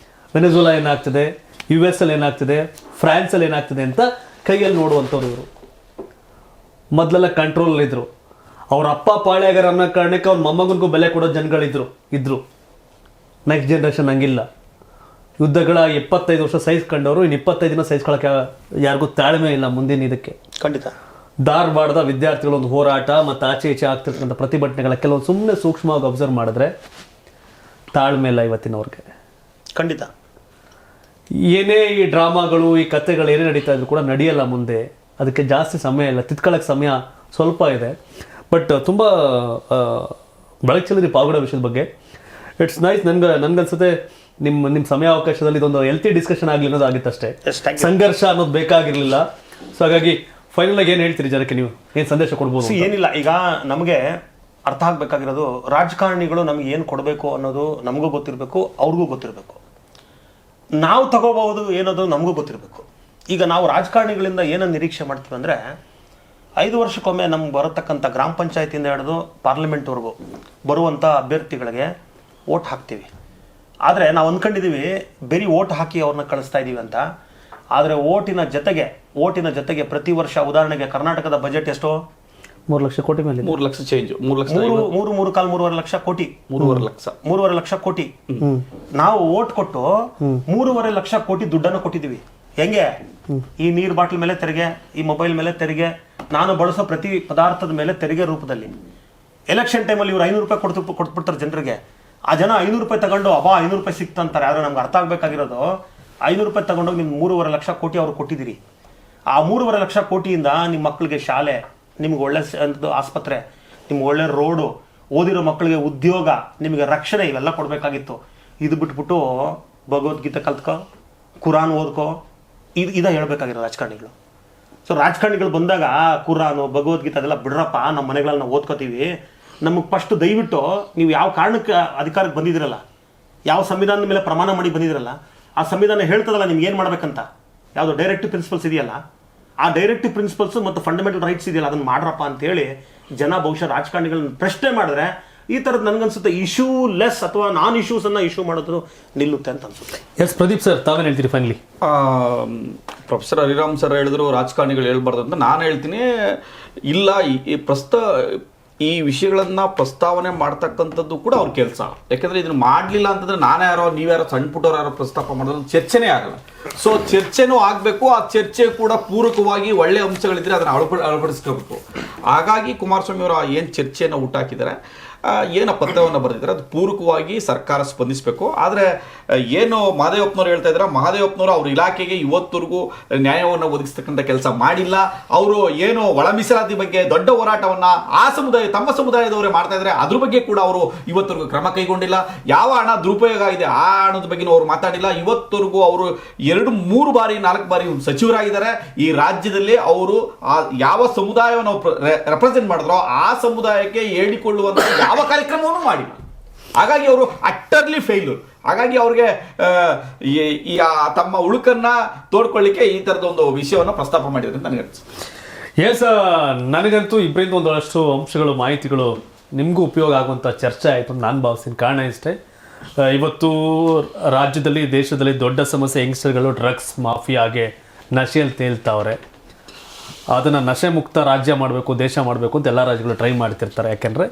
ವೆನೆಜುಲಾ ಏನಾಗ್ತದೆ, US ಅಲ್ಲಿ ಏನಾಗ್ತದೆ, ಫ್ರಾನ್ಸಲ್ಲಿ ಏನಾಗ್ತದೆ ಅಂತ ಕೈಯಲ್ಲಿ ನೋಡುವಂಥವ್ರು ಇವರು. ಮೊದಲೆಲ್ಲ ಕಂಟ್ರೋಲ್ ಇದ್ರು. ಅವ್ರ ಅಪ್ಪ ಪಾಳ್ಯಾಗಾರ ಅನ್ನೋ ಕಾರಣಕ್ಕೆ ಅವ್ರ ಮೊಮ್ಮಗನಿಗೂ ಬೆಲೆ ಕೊಡೋ ಜನಗಳಿದ್ರು. ನೆಕ್ಸ್ಟ್ ಜನ್ರೇಷನ್ ಹಂಗಿಲ್ಲ. ಯುದ್ಧಗಳ 75 ವರ್ಷ ಸಹಿಸ್ಕೊಂಡವರು ಇನ್ನು 25 ದಿನ ಸಹಿಸ್ಕೊಳಕ್ಕೆ ಯಾರಿಗೂ ತಾಳ್ಮೆ ಇಲ್ಲ ಮುಂದಿನ ಇದಕ್ಕೆ. ಖಂಡಿತ ಧಾರವಾಡದ ವಿದ್ಯಾರ್ಥಿಗಳ ಒಂದು ಹೋರಾಟ ಮತ್ತು ಆಚೆ ಈಚೆ ಆಗ್ತಿರ್ತಕ್ಕಂಥ ಪ್ರತಿಭಟನೆಗಳ ಕೆಲವೊಂದು ಸುಮ್ಮನೆ ಸೂಕ್ಷ್ಮವಾಗಿ ಅಬ್ಸರ್ವ್ ಮಾಡಿದ್ರೆ ತಾಳ್ಮೆ ಇಲ್ಲ ಇವತ್ತಿನವ್ರಿಗೆ. ಖಂಡಿತ ಏನೇ ಈ ಡ್ರಾಮಾಗಳು, ಈ ಕಥೆಗಳು ಏನೇ ನಡೀತಾ ಇದ್ರು ಕೂಡ ನಡೆಯಲ್ಲ ಮುಂದೆ. ಅದಕ್ಕೆ ಜಾಸ್ತಿ ಸಮಯ ಇಲ್ಲ, ತಿತ್ಕೊಳ್ಳೋಕ್ಕೆ ಸಮಯ ಸ್ವಲ್ಪ ಇದೆ. ಬಟ್ ತುಂಬ ಬೆಳಕು ಚೆಲ್ಲಿದ್ರಿ ಪಾವಗಡ ವಿಷಯದ ಬಗ್ಗೆ. It's nice. ನನ್ಗನ್ಸುತ್ತೆ ನಿಮ್ಮ ಸಮಯಾವಕಾಶದಲ್ಲಿ ಇದೊಂದು ಹೆಲ್ತಿ ಡಿಸ್ಕಷನ್ ಆಗಲಿ ಅನ್ನೋದು ಆಗಿತ್ತಷ್ಟೇ. ಸಂಘರ್ಷ ಅನ್ನೋದು ಬೇಕಾಗಿರಲಿಲ್ಲ. ಸೊ ಹಾಗಾಗಿ ಫೈನಲ್ ಆಗಿ ಏನು ಹೇಳ್ತೀರಿ ಜನಕ್ಕೆ, ನೀವು ಏನು ಸಂದೇಶ ಕೊಡ್ಬೋದು? ಏನಿಲ್ಲ, ಈಗ ನಮಗೆ ಅರ್ಥ ಆಗ್ಬೇಕಾಗಿರೋದು ರಾಜಕಾರಣಿಗಳು ನಮ್ಗೆ ಏನು ಕೊಡಬೇಕು ಅನ್ನೋದು ನಮಗೂ ಗೊತ್ತಿರಬೇಕು, ಅವ್ರಿಗೂ ಗೊತ್ತಿರಬೇಕು. ನಾವು ತಗೋಬಹುದು ಏನದು ನಮಗೂ ಗೊತ್ತಿರಬೇಕು. ಈಗ ನಾವು ರಾಜಕಾರಣಿಗಳಿಂದ ಏನನ್ನು ನಿರೀಕ್ಷೆ ಮಾಡ್ತೀವಿ ಅಂದರೆ 5 ವರ್ಷಕ್ಕೊಮ್ಮೆ ನಮ್ಗೆ ಬರತಕ್ಕಂಥ ಗ್ರಾಮ ಪಂಚಾಯತಿಯಿಂದ ಹಿಡಿದು ಪಾರ್ಲಿಮೆಂಟ್ವರೆಗೂ ಬರುವಂಥ ಅಭ್ಯರ್ಥಿಗಳಿಗೆ ಓಟ್ ಹಾಕ್ತೀವಿ. ಆದರೆ ನಾವು ಅಂದ್ಕೊಂಡಿದ್ದೀವಿ ಬರೀ ಓಟ್ ಹಾಕಿ ಅವ್ರನ್ನ ಕಳಿಸ್ತಾ ಇದ್ದೀವಿ ಅಂತ. ಆದರೆ ಓಟಿನ ಜೊತೆಗೆ ಪ್ರತಿ ವರ್ಷ ಉದಾಹರಣೆಗೆ ಕರ್ನಾಟಕದ ಬಜೆಟ್ ಎಷ್ಟು? 3 ಲಕ್ಷ ಕೋಟಿ ಮೇಲೆ 3 ಲಕ್ಷ ಚೇಂಜ್, 3,500,000 ಲಕ್ಷ ಕೋಟಿ, 3,500,000 ಲಕ್ಷ ಕೋಟಿ. ನಾವು ಓಟ್ ಕೊಟ್ಟು 3,500,000 ಲಕ್ಷ ಕೋಟಿ ದುಡ್ಡನ್ನು ಕೊಟ್ಟಿದ್ದೀವಿ. ಹೆಂಗೆ? ಈ ನೀರ್ ಬಾಟ್ಲ್ ಮೇಲೆ ತೆರಿಗೆ, ಈ ಮೊಬೈಲ್ ಮೇಲೆ ತೆರಿಗೆ, ನಾನು ಬಳಸೋ ಪ್ರತಿ ಪದಾರ್ಥದ ಮೇಲೆ ತೆರಿಗೆ ರೂಪದಲ್ಲಿ. ಎಲೆಕ್ಷನ್ ಟೈಮಲ್ಲಿ ಇವ್ರು 500 ರೂಪಾಯಿ ಕೊಟ್ಬಿಡ್ತಾರೆ ಜನರಿಗೆ. ಆ ಜನ 500 ರೂಪಾಯಿ ತಗೊಂಡು 500 ರೂಪಾಯಿ ಸಿಕ್ತಂತಾರೆ. ಆದ್ರೆ ನಮ್ಗೆ ಅರ್ಥ ಆಗ್ಬೇಕಾಗಿರೋದು 500 ರೂಪಾಯಿ ತಗೊಂಡೋಗಿ ನಿಮ್ಗೆ 3,500,000 ಲಕ್ಷ ಕೋಟಿ ಅವ್ರು ಕೊಟ್ಟಿದ್ದೀರಿ. ಆ 3,500,000 ಲಕ್ಷ ಕೋಟಿಯಿಂದ ನಿಮ್ಮ ಮಕ್ಕಳಿಗೆ ಶಾಲೆ, ನಿಮ್ಗೆ ಒಳ್ಳೆ ಆಸ್ಪತ್ರೆ, ನಿಮ್ಗೆ ಒಳ್ಳೆ ರೋಡು, ಓದಿರೋ ಮಕ್ಕಳಿಗೆ ಉದ್ಯೋಗ, ನಿಮಗೆ ರಕ್ಷಣೆ, ಇವೆಲ್ಲ ಕೊಡಬೇಕಾಗಿತ್ತು. ಇದು ಬಿಟ್ಬಿಟ್ಟು ಭಗವದ್ಗೀತೆ ಕಲ್ತ್ಕೋ, ಕುರಾನ್ ಓದ್ಕೋ, ಇದ ಹೇಳ್ಬೇಕಾಗಿರೋ ರಾಜಕಾರಣಿಗಳು. ಸೊ ರಾಜಕಾರಣಿಗಳು ಬಂದಾಗ ಕುರಾನು, ಭಗವದ್ಗೀತೆ ಅದೆಲ್ಲ ಬಿಡ್ರಪ್ಪ, ನಮ್ಮ ಮನೆಗಳಲ್ಲಿ ನಾವು ಓದ್ಕೋತೀವಿ. ನಮಗೆ ಫಸ್ಟ್ ದಯವಿಟ್ಟು ನೀವು ಯಾವ ಕಾರಣಕ್ಕೆ ಅಧಿಕಾರಕ್ಕೆ ಬಂದಿದ್ದೀರಲ್ಲ, ಯಾವ ಸಂವಿಧಾನದ ಮೇಲೆ ಪ್ರಮಾಣ ಮಾಡಿ ಬಂದಿದ್ದೀರಲ್ಲ, ಆ ಸಂವಿಧಾನ ಹೇಳ್ತದಲ್ಲ ನಿಮ್ಗೆ ಏನು ಮಾಡ್ಬೇಕಂತ, ಯಾವುದು ಡೈರೆಕ್ಟಿವ್ ಪ್ರಿನ್ಸಿಪಲ್ಸ್ ಇದೆಯಲ್ಲ, ಆ ಡೈರೆಕ್ಟಿವ್ ಪ್ರಿನ್ಸಿಪಲ್ಸ್ ಮತ್ತು ಫಂಡಮೆಂಟಲ್ ರೈಟ್ಸ್ ಇದೆಯಲ್ಲ, ಅದನ್ನು ಮಾಡ್ರಪ್ಪ ಅಂತೇಳಿ ಜನ ಬಹುಶಃ ರಾಜಕಾರಣಿಗಳನ್ನ ಪ್ರಶ್ನೆ ಮಾಡಿದ್ರೆ ಈ ಥರದ್ದು ನನಗನ್ಸುತ್ತೆ ಇಶ್ಯೂ ಲೆಸ್ ಅಥವಾ ನಾನ್ ಇಶ್ಯೂಸನ್ನು ಇಶ್ಯೂ ಮಾಡೋದು ನಿಲ್ಲುತ್ತೆ ಅಂತ ಅನ್ಸುತ್ತೆ. ಎಸ್ ಪ್ರದೀಪ್ ಸರ್, ತಾವೇನು ಹೇಳ್ತೀರಿ ಫೈನಲಿ? ಪ್ರೊಫೆಸರ್ ಹರಿರಾಮ್ ಸರ್ ಹೇಳಿದ್ರು ರಾಜಕಾರಣಿಗಳು ಹೇಳ್ಬಾರ್ದು ಅಂತ. ನಾನು ಹೇಳ್ತೀನಿ, ಇಲ್ಲ, ಈ ವಿಷಯಗಳನ್ನ ಪ್ರಸ್ತಾವನೆ ಮಾಡ್ತಕ್ಕಂಥದ್ದು ಕೂಡ ಅವ್ರ ಕೆಲಸ. ಯಾಕಂದ್ರೆ ಇದನ್ನ ಮಾಡಲಿಲ್ಲ ಅಂತಂದ್ರೆ ನಾನ್ಯಾರೋ ನೀವ್ಯಾರೋ ಸಣ್ಣ ಪುಟ್ಟವ್ರು ಯಾರೋ ಪ್ರಸ್ತಾಪ ಮಾಡೋದು ಚರ್ಚೆನೇ ಆಗಲ್ಲ. ಸೊ ಚರ್ಚೆನೂ ಆಗಬೇಕು. ಆ ಚರ್ಚೆ ಕೂಡ ಪೂರಕವಾಗಿ ಒಳ್ಳೆ ಅಂಶಗಳಿದ್ರೆ ಅದನ್ನ ಅಳವಡಿಸ್ಕೋಬೇಕು. ಹಾಗಾಗಿ ಕುಮಾರಸ್ವಾಮಿ ಅವರು ಏನು ಚರ್ಚೆಯನ್ನು ಹುಟ್ಟಾಕಿದ್ದಾರೆ, ಏನು ಪತ್ರವನ್ನು ಬರೆದಿದ್ದಾರೆ, ಅದು ಪೂರಕವಾಗಿ ಸರ್ಕಾರ ಸ್ಪಂದಿಸಬೇಕು. ಆದರೆ ಏನು ಮಹದೇವಪ್ಪನವ್ರು ಹೇಳ್ತಾ ಇದ್ದಾರೆ, ಮಹದೇವಪ್ಪನವರು ಅವ್ರ ಇಲಾಖೆಗೆ ಇವತ್ತವರೆಗೂ ನ್ಯಾಯವನ್ನು ಒದಗಿಸ್ತಕ್ಕಂಥ ಕೆಲಸ ಮಾಡಿಲ್ಲ. ಅವರು ಏನು ಒಳ ಮೀಸಲಾತಿ ಬಗ್ಗೆ ದೊಡ್ಡ ಹೋರಾಟವನ್ನು ತಮ್ಮ ಸಮುದಾಯದವರೇ ಮಾಡ್ತಾ ಇದ್ದಾರೆ, ಅದ್ರ ಬಗ್ಗೆ ಕೂಡ ಅವರು ಇವತ್ತವರೆಗೂ ಕ್ರಮ ಕೈಗೊಂಡಿಲ್ಲ. ಯಾವ ಹಣ ದುರುಪಯೋಗ ಆಗಿದೆ ಆ ಹಣದ ಬಗ್ಗೆ ಅವರು ಮಾತಾಡಿಲ್ಲ. ಇವತ್ತವರೆಗೂ ಅವರು 2-3 ಬಾರಿ 4 ಬಾರಿ ಸಚಿವರಾಗಿದ್ದಾರೆ. ಈ ರಾಜ್ಯದಲ್ಲಿ ಅವರು ಯಾವ ಸಮುದಾಯವನ್ನು ರೆಪ್ರೆಸೆಂಟ್ ಮಾಡಿದ್ರೋ ಆ ಸಮುದಾಯಕ್ಕೆ ಹೇಳಿಕೊಳ್ಳುವಂಥ ಯಾವ ಕಾರ್ಯಕ್ರಮವನ್ನು ಮಾಡಿಲ್ಲ. ಹಾಗಾಗಿ ಅವರು ಅಟ್ಟರ್ಲಿ ಫೇಲ್ಯೂರ್. ಹಾಗಾಗಿ ಅವ್ರಿಗೆ ತಮ್ಮ ಉಳುಕನ್ನ ತೋಡ್ಕೊಳ್ಳಿಕ್ಕೆ ಈ ತರದ ಒಂದು ವಿಷಯವನ್ನು ಪ್ರಸ್ತಾಪ ಮಾಡಿದ್ರೆ ಅಂತ ನನಗೆ ಎಸ್, ನನಗಂತೂ ಇಬ್ಬರಿಂದ ಒಂದಷ್ಟು ಅಂಶಗಳು, ಮಾಹಿತಿಗಳು ನಿಮಗೂ ಉಪಯೋಗ ಆಗುವಂಥ ಚರ್ಚೆ ಆಯಿತು ಅಂತ ನಾನು ಭಾವಿಸ್ತೀನಿ. ಕಾರಣ ಇಷ್ಟೇ, ಇವತ್ತು ರಾಜ್ಯದಲ್ಲಿ, ದೇಶದಲ್ಲಿ ದೊಡ್ಡ ಸಮಸ್ಯೆ ಯಂಗ್ಸ್ಟರ್ಗಳು ಡ್ರಗ್ಸ್ ಮಾಫಿಯಾಗೆ ನಶೆಯಲ್ಲಿ ತೇಲ್ತಾವ್ರೆ. ಅದನ್ನು ನಶೆ ಮುಕ್ತ ರಾಜ್ಯ ಮಾಡಬೇಕು, ದೇಶ ಮಾಡಬೇಕು ಅಂತ ಎಲ್ಲ ರಾಜ್ಯಗಳು ಟ್ರೈ ಮಾಡ್ತಿರ್ತಾರೆ. ಯಾಕೆಂದರೆ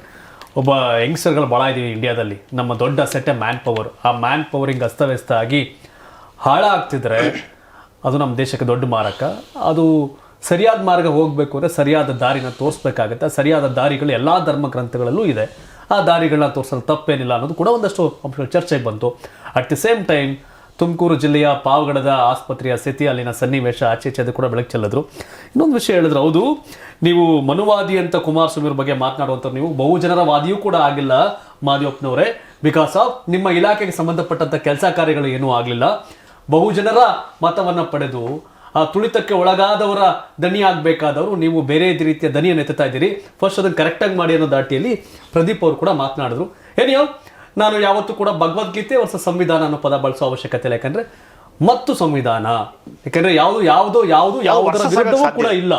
ಒಬ್ಬ ಯಂಗ್ಸ್ಟರ್ಗಳು ಭಾಳ ಇದ್ದೀವಿ ಇಂಡಿಯಾದಲ್ಲಿ. ನಮ್ಮ ದೊಡ್ಡ ಸೆಟ್ಟೆ ಮ್ಯಾನ್ ಪವರ್. ಆ ಮ್ಯಾನ್ ಪವರ್ ಹಿಂಗೆ ಅಸ್ತವ್ಯಸ್ತ ಆಗಿ ಹಾಳಾಗ್ತಿದ್ರೆ ಅದು ನಮ್ಮ ದೇಶಕ್ಕೆ ದೊಡ್ಡ ಮಾರಕ. ಅದು ಸರಿಯಾದ ಮಾರ್ಗ ಹೋಗಬೇಕು ಅಂದರೆ ಸರಿಯಾದ ದಾರಿನ ತೋರಿಸ್ಬೇಕಾಗತ್ತೆ. ಸರಿಯಾದ ದಾರಿಗಳು ಎಲ್ಲ ಧರ್ಮ ಗ್ರಂಥಗಳಲ್ಲೂ ಇದೆ. ಆ ದಾರಿಗಳನ್ನ ತೋರಿಸಲು ತಪ್ಪೇನಿಲ್ಲ ಅನ್ನೋದು ಕೂಡ ಒಂದಷ್ಟು ಅಂಶಗಳು ಚರ್ಚೆಗೆ ಬಂತು. At the same time Tumakuru ಜಿಲ್ಲೆಯ ಪಾವಗಡದ ಆಸ್ಪತ್ರೆಯ ಸ್ಥಿತಿ, ಅಲ್ಲಿನ ಸನ್ನಿವೇಶ ಆಚೆ ಅದು ಕೂಡ ಬೆಳಕು ಚೆಲ್ಲಿದ್ರು. ಇನ್ನೊಂದು ವಿಷಯ ಹೇಳಿದ್ರು, ಹೌದು, ನೀವು ಮನುವಾದಿ ಅಂತ ಕುಮಾರಸ್ವಾಮಿ ಬಗ್ಗೆ ಮಾತನಾಡುವಂಥ ನೀವು ಬಹುಜನರ ವಾದಿಯೂ ಕೂಡ ಆಗಿಲ್ಲ ಮಾದಿಯಪ್ಪನವರೇ. ಬಿಕಾಸ್ ಆಫ್ ನಿಮ್ಮ ಇಲಾಖೆಗೆ ಸಂಬಂಧಪಟ್ಟಂಥ ಕೆಲಸ ಕಾರ್ಯಗಳು ಏನೂ ಆಗಲಿಲ್ಲ. ಬಹುಜನರ ಮತವನ್ನು ಪಡೆದು ಆ ತುಳಿತಕ್ಕೆ ಒಳಗಾದವರ ದನಿ ಆಗಬೇಕಾದವರು ನೀವು ಬೇರೆ ರೀತಿಯ ದನಿಯನ್ನು ಎತ್ತುತ್ತಾ ಇದ್ದೀರಿ. ಫಸ್ಟ್ ಅದನ್ನು ಕರೆಕ್ಟಾಗಿ ಮಾಡಿ ಅನ್ನೋ ದಾಟಿಯಲ್ಲಿ ಪ್ರದೀಪ್ ಅವರು ಕೂಡ ಮಾತನಾಡಿದ್ರು. ಏನಿಯೋ, ನಾನು ಯಾವತ್ತೂ ಕೂಡ ಭಗವದ್ಗೀತೆ ವರ್ಸಸ್ ಸಂವಿಧಾನ ಅನ್ನೋ ಪದ ಬಳಸೋ ಅವಶ್ಯಕತೆ ಇಲ್ಲ. ಯಾಕಂದ್ರೆ ಮತ್ತು ಸಂವಿಧಾನ, ಯಾಕಂದ್ರೆ ಯಾವುದರ ವಿರುದ್ಧವೂ ಕೂಡ ಇಲ್ಲ,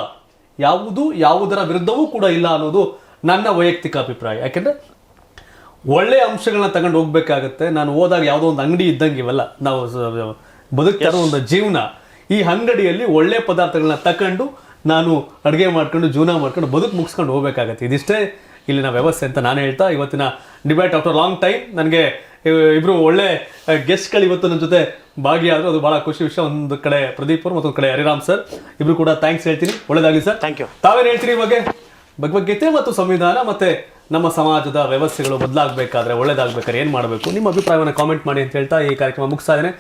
ಯಾವುದರ ವಿರುದ್ಧವೂ ಕೂಡ ಇಲ್ಲ ಅನ್ನೋದು ನನ್ನ ವೈಯಕ್ತಿಕ ಅಭಿಪ್ರಾಯ. ಯಾಕೆಂದ್ರೆ ಒಳ್ಳೆಯ ಅಂಶಗಳನ್ನ ತಗೊಂಡು ಹೋಗ್ಬೇಕಾಗತ್ತೆ. ನಾನು ಹೋದಾಗ ಯಾವುದೋ ಒಂದು ಅಂಗಡಿ ಇದ್ದಂಗೆ ಇವೆಲ್ಲ ನಾವು ಬದುಕ್ತಾ ಇರೋ ಒಂದು ಜೀವನ. ಈ ಅಂಗಡಿಯಲ್ಲಿ ಒಳ್ಳೆ ಪದಾರ್ಥಗಳನ್ನ ತಕೊಂಡು ನಾನು ಅಡುಗೆ ಮಾಡ್ಕೊಂಡು ಜೀವನ ಮಾಡ್ಕೊಂಡು ಬದುಕು ಮುಗಿಸ್ಕೊಂಡು ಹೋಗ್ಬೇಕಾಗತ್ತೆ. ಇದಿಷ್ಟೇ ಇಲ್ಲಿನ ವ್ಯವಸ್ಥೆ ಅಂತ ನಾನು ಹೇಳ್ತಾ, ಇವತ್ತಿನ ಡಿಬೇಟ್ ಆಫ್ಟರ್ ಲಾಂಗ್ ಟೈಮ್ ನನಗೆ ಇಬ್ಬರು ಒಳ್ಳೆ ಗೆಸ್ಟ್ಗಳು ಇವತ್ತು ನನ್ನ ಜೊತೆ ಭಾಗಿಯಾದರು. ಅದು ಭಾಳ ಖುಷಿ ವಿಷಯ. ಒಂದು ಕಡೆ ಪ್ರದೀಪ್ ಅವರು, ಮತ್ತೊಂದು ಕಡೆ ಹರಿರಾಮ್ ಸರ್, ಇಬ್ರು ಕೂಡ ಥ್ಯಾಂಕ್ಸ್ ಹೇಳ್ತೀನಿ. ಒಳ್ಳೆದಾಗಲಿ ಸರ್. ಥ್ಯಾಂಕ್ ಯು. ತಾವೇನು ಹೇಳ್ತೀರಿ ಇವಾಗ ಭಗವದ್ಗೀತೆ ಮತ್ತು ಸಂವಿಧಾನ ಮತ್ತು ನಮ್ಮ ಸಮಾಜದ ವ್ಯವಸ್ಥೆಗಳು ಬದಲಾಗಬೇಕಾದ್ರೆ, ಒಳ್ಳೇದಾಗಬೇಕಾದ್ರೆ ಏನು ಮಾಡಬೇಕು? ನಿಮ್ಮ ಅಭಿಪ್ರಾಯವನ್ನು ಕಾಮೆಂಟ್ ಮಾಡಿ ಅಂತ ಹೇಳ್ತಾ ಈ ಕಾರ್ಯಕ್ರಮ ಮುಗಿಸ್ತಾ ಇದ್ದೇನೆ.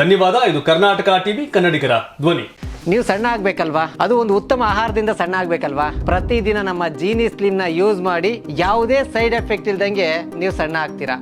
ಧನ್ಯವಾದ. ಇದು ಕರ್ನಾಟಕ ಟಿವಿ, ಕನ್ನಡಿಗರ ಧ್ವನಿ. ನೀವು ಸಣ್ಣ ಆಗ್ಬೇಕಲ್ವಾ? ಅದು ಒಂದು ಉತ್ತಮ ಆಹಾರದಿಂದ ಸಣ್ಣ ಆಗ್ಬೇಕಲ್ವಾ? ಪ್ರತಿದಿನ ನಮ್ಮ ಜೀನಿ ಸ್ಲಿಮ್ ನ ಯೂಸ್ ಮಾಡಿ ಯಾವುದೇ ಸೈಡ್ ಎಫೆಕ್ಟ್ ಇಲ್ದಂಗೆ ನೀವು ಸಣ್ಣ ಆಗ್ತೀರಾ.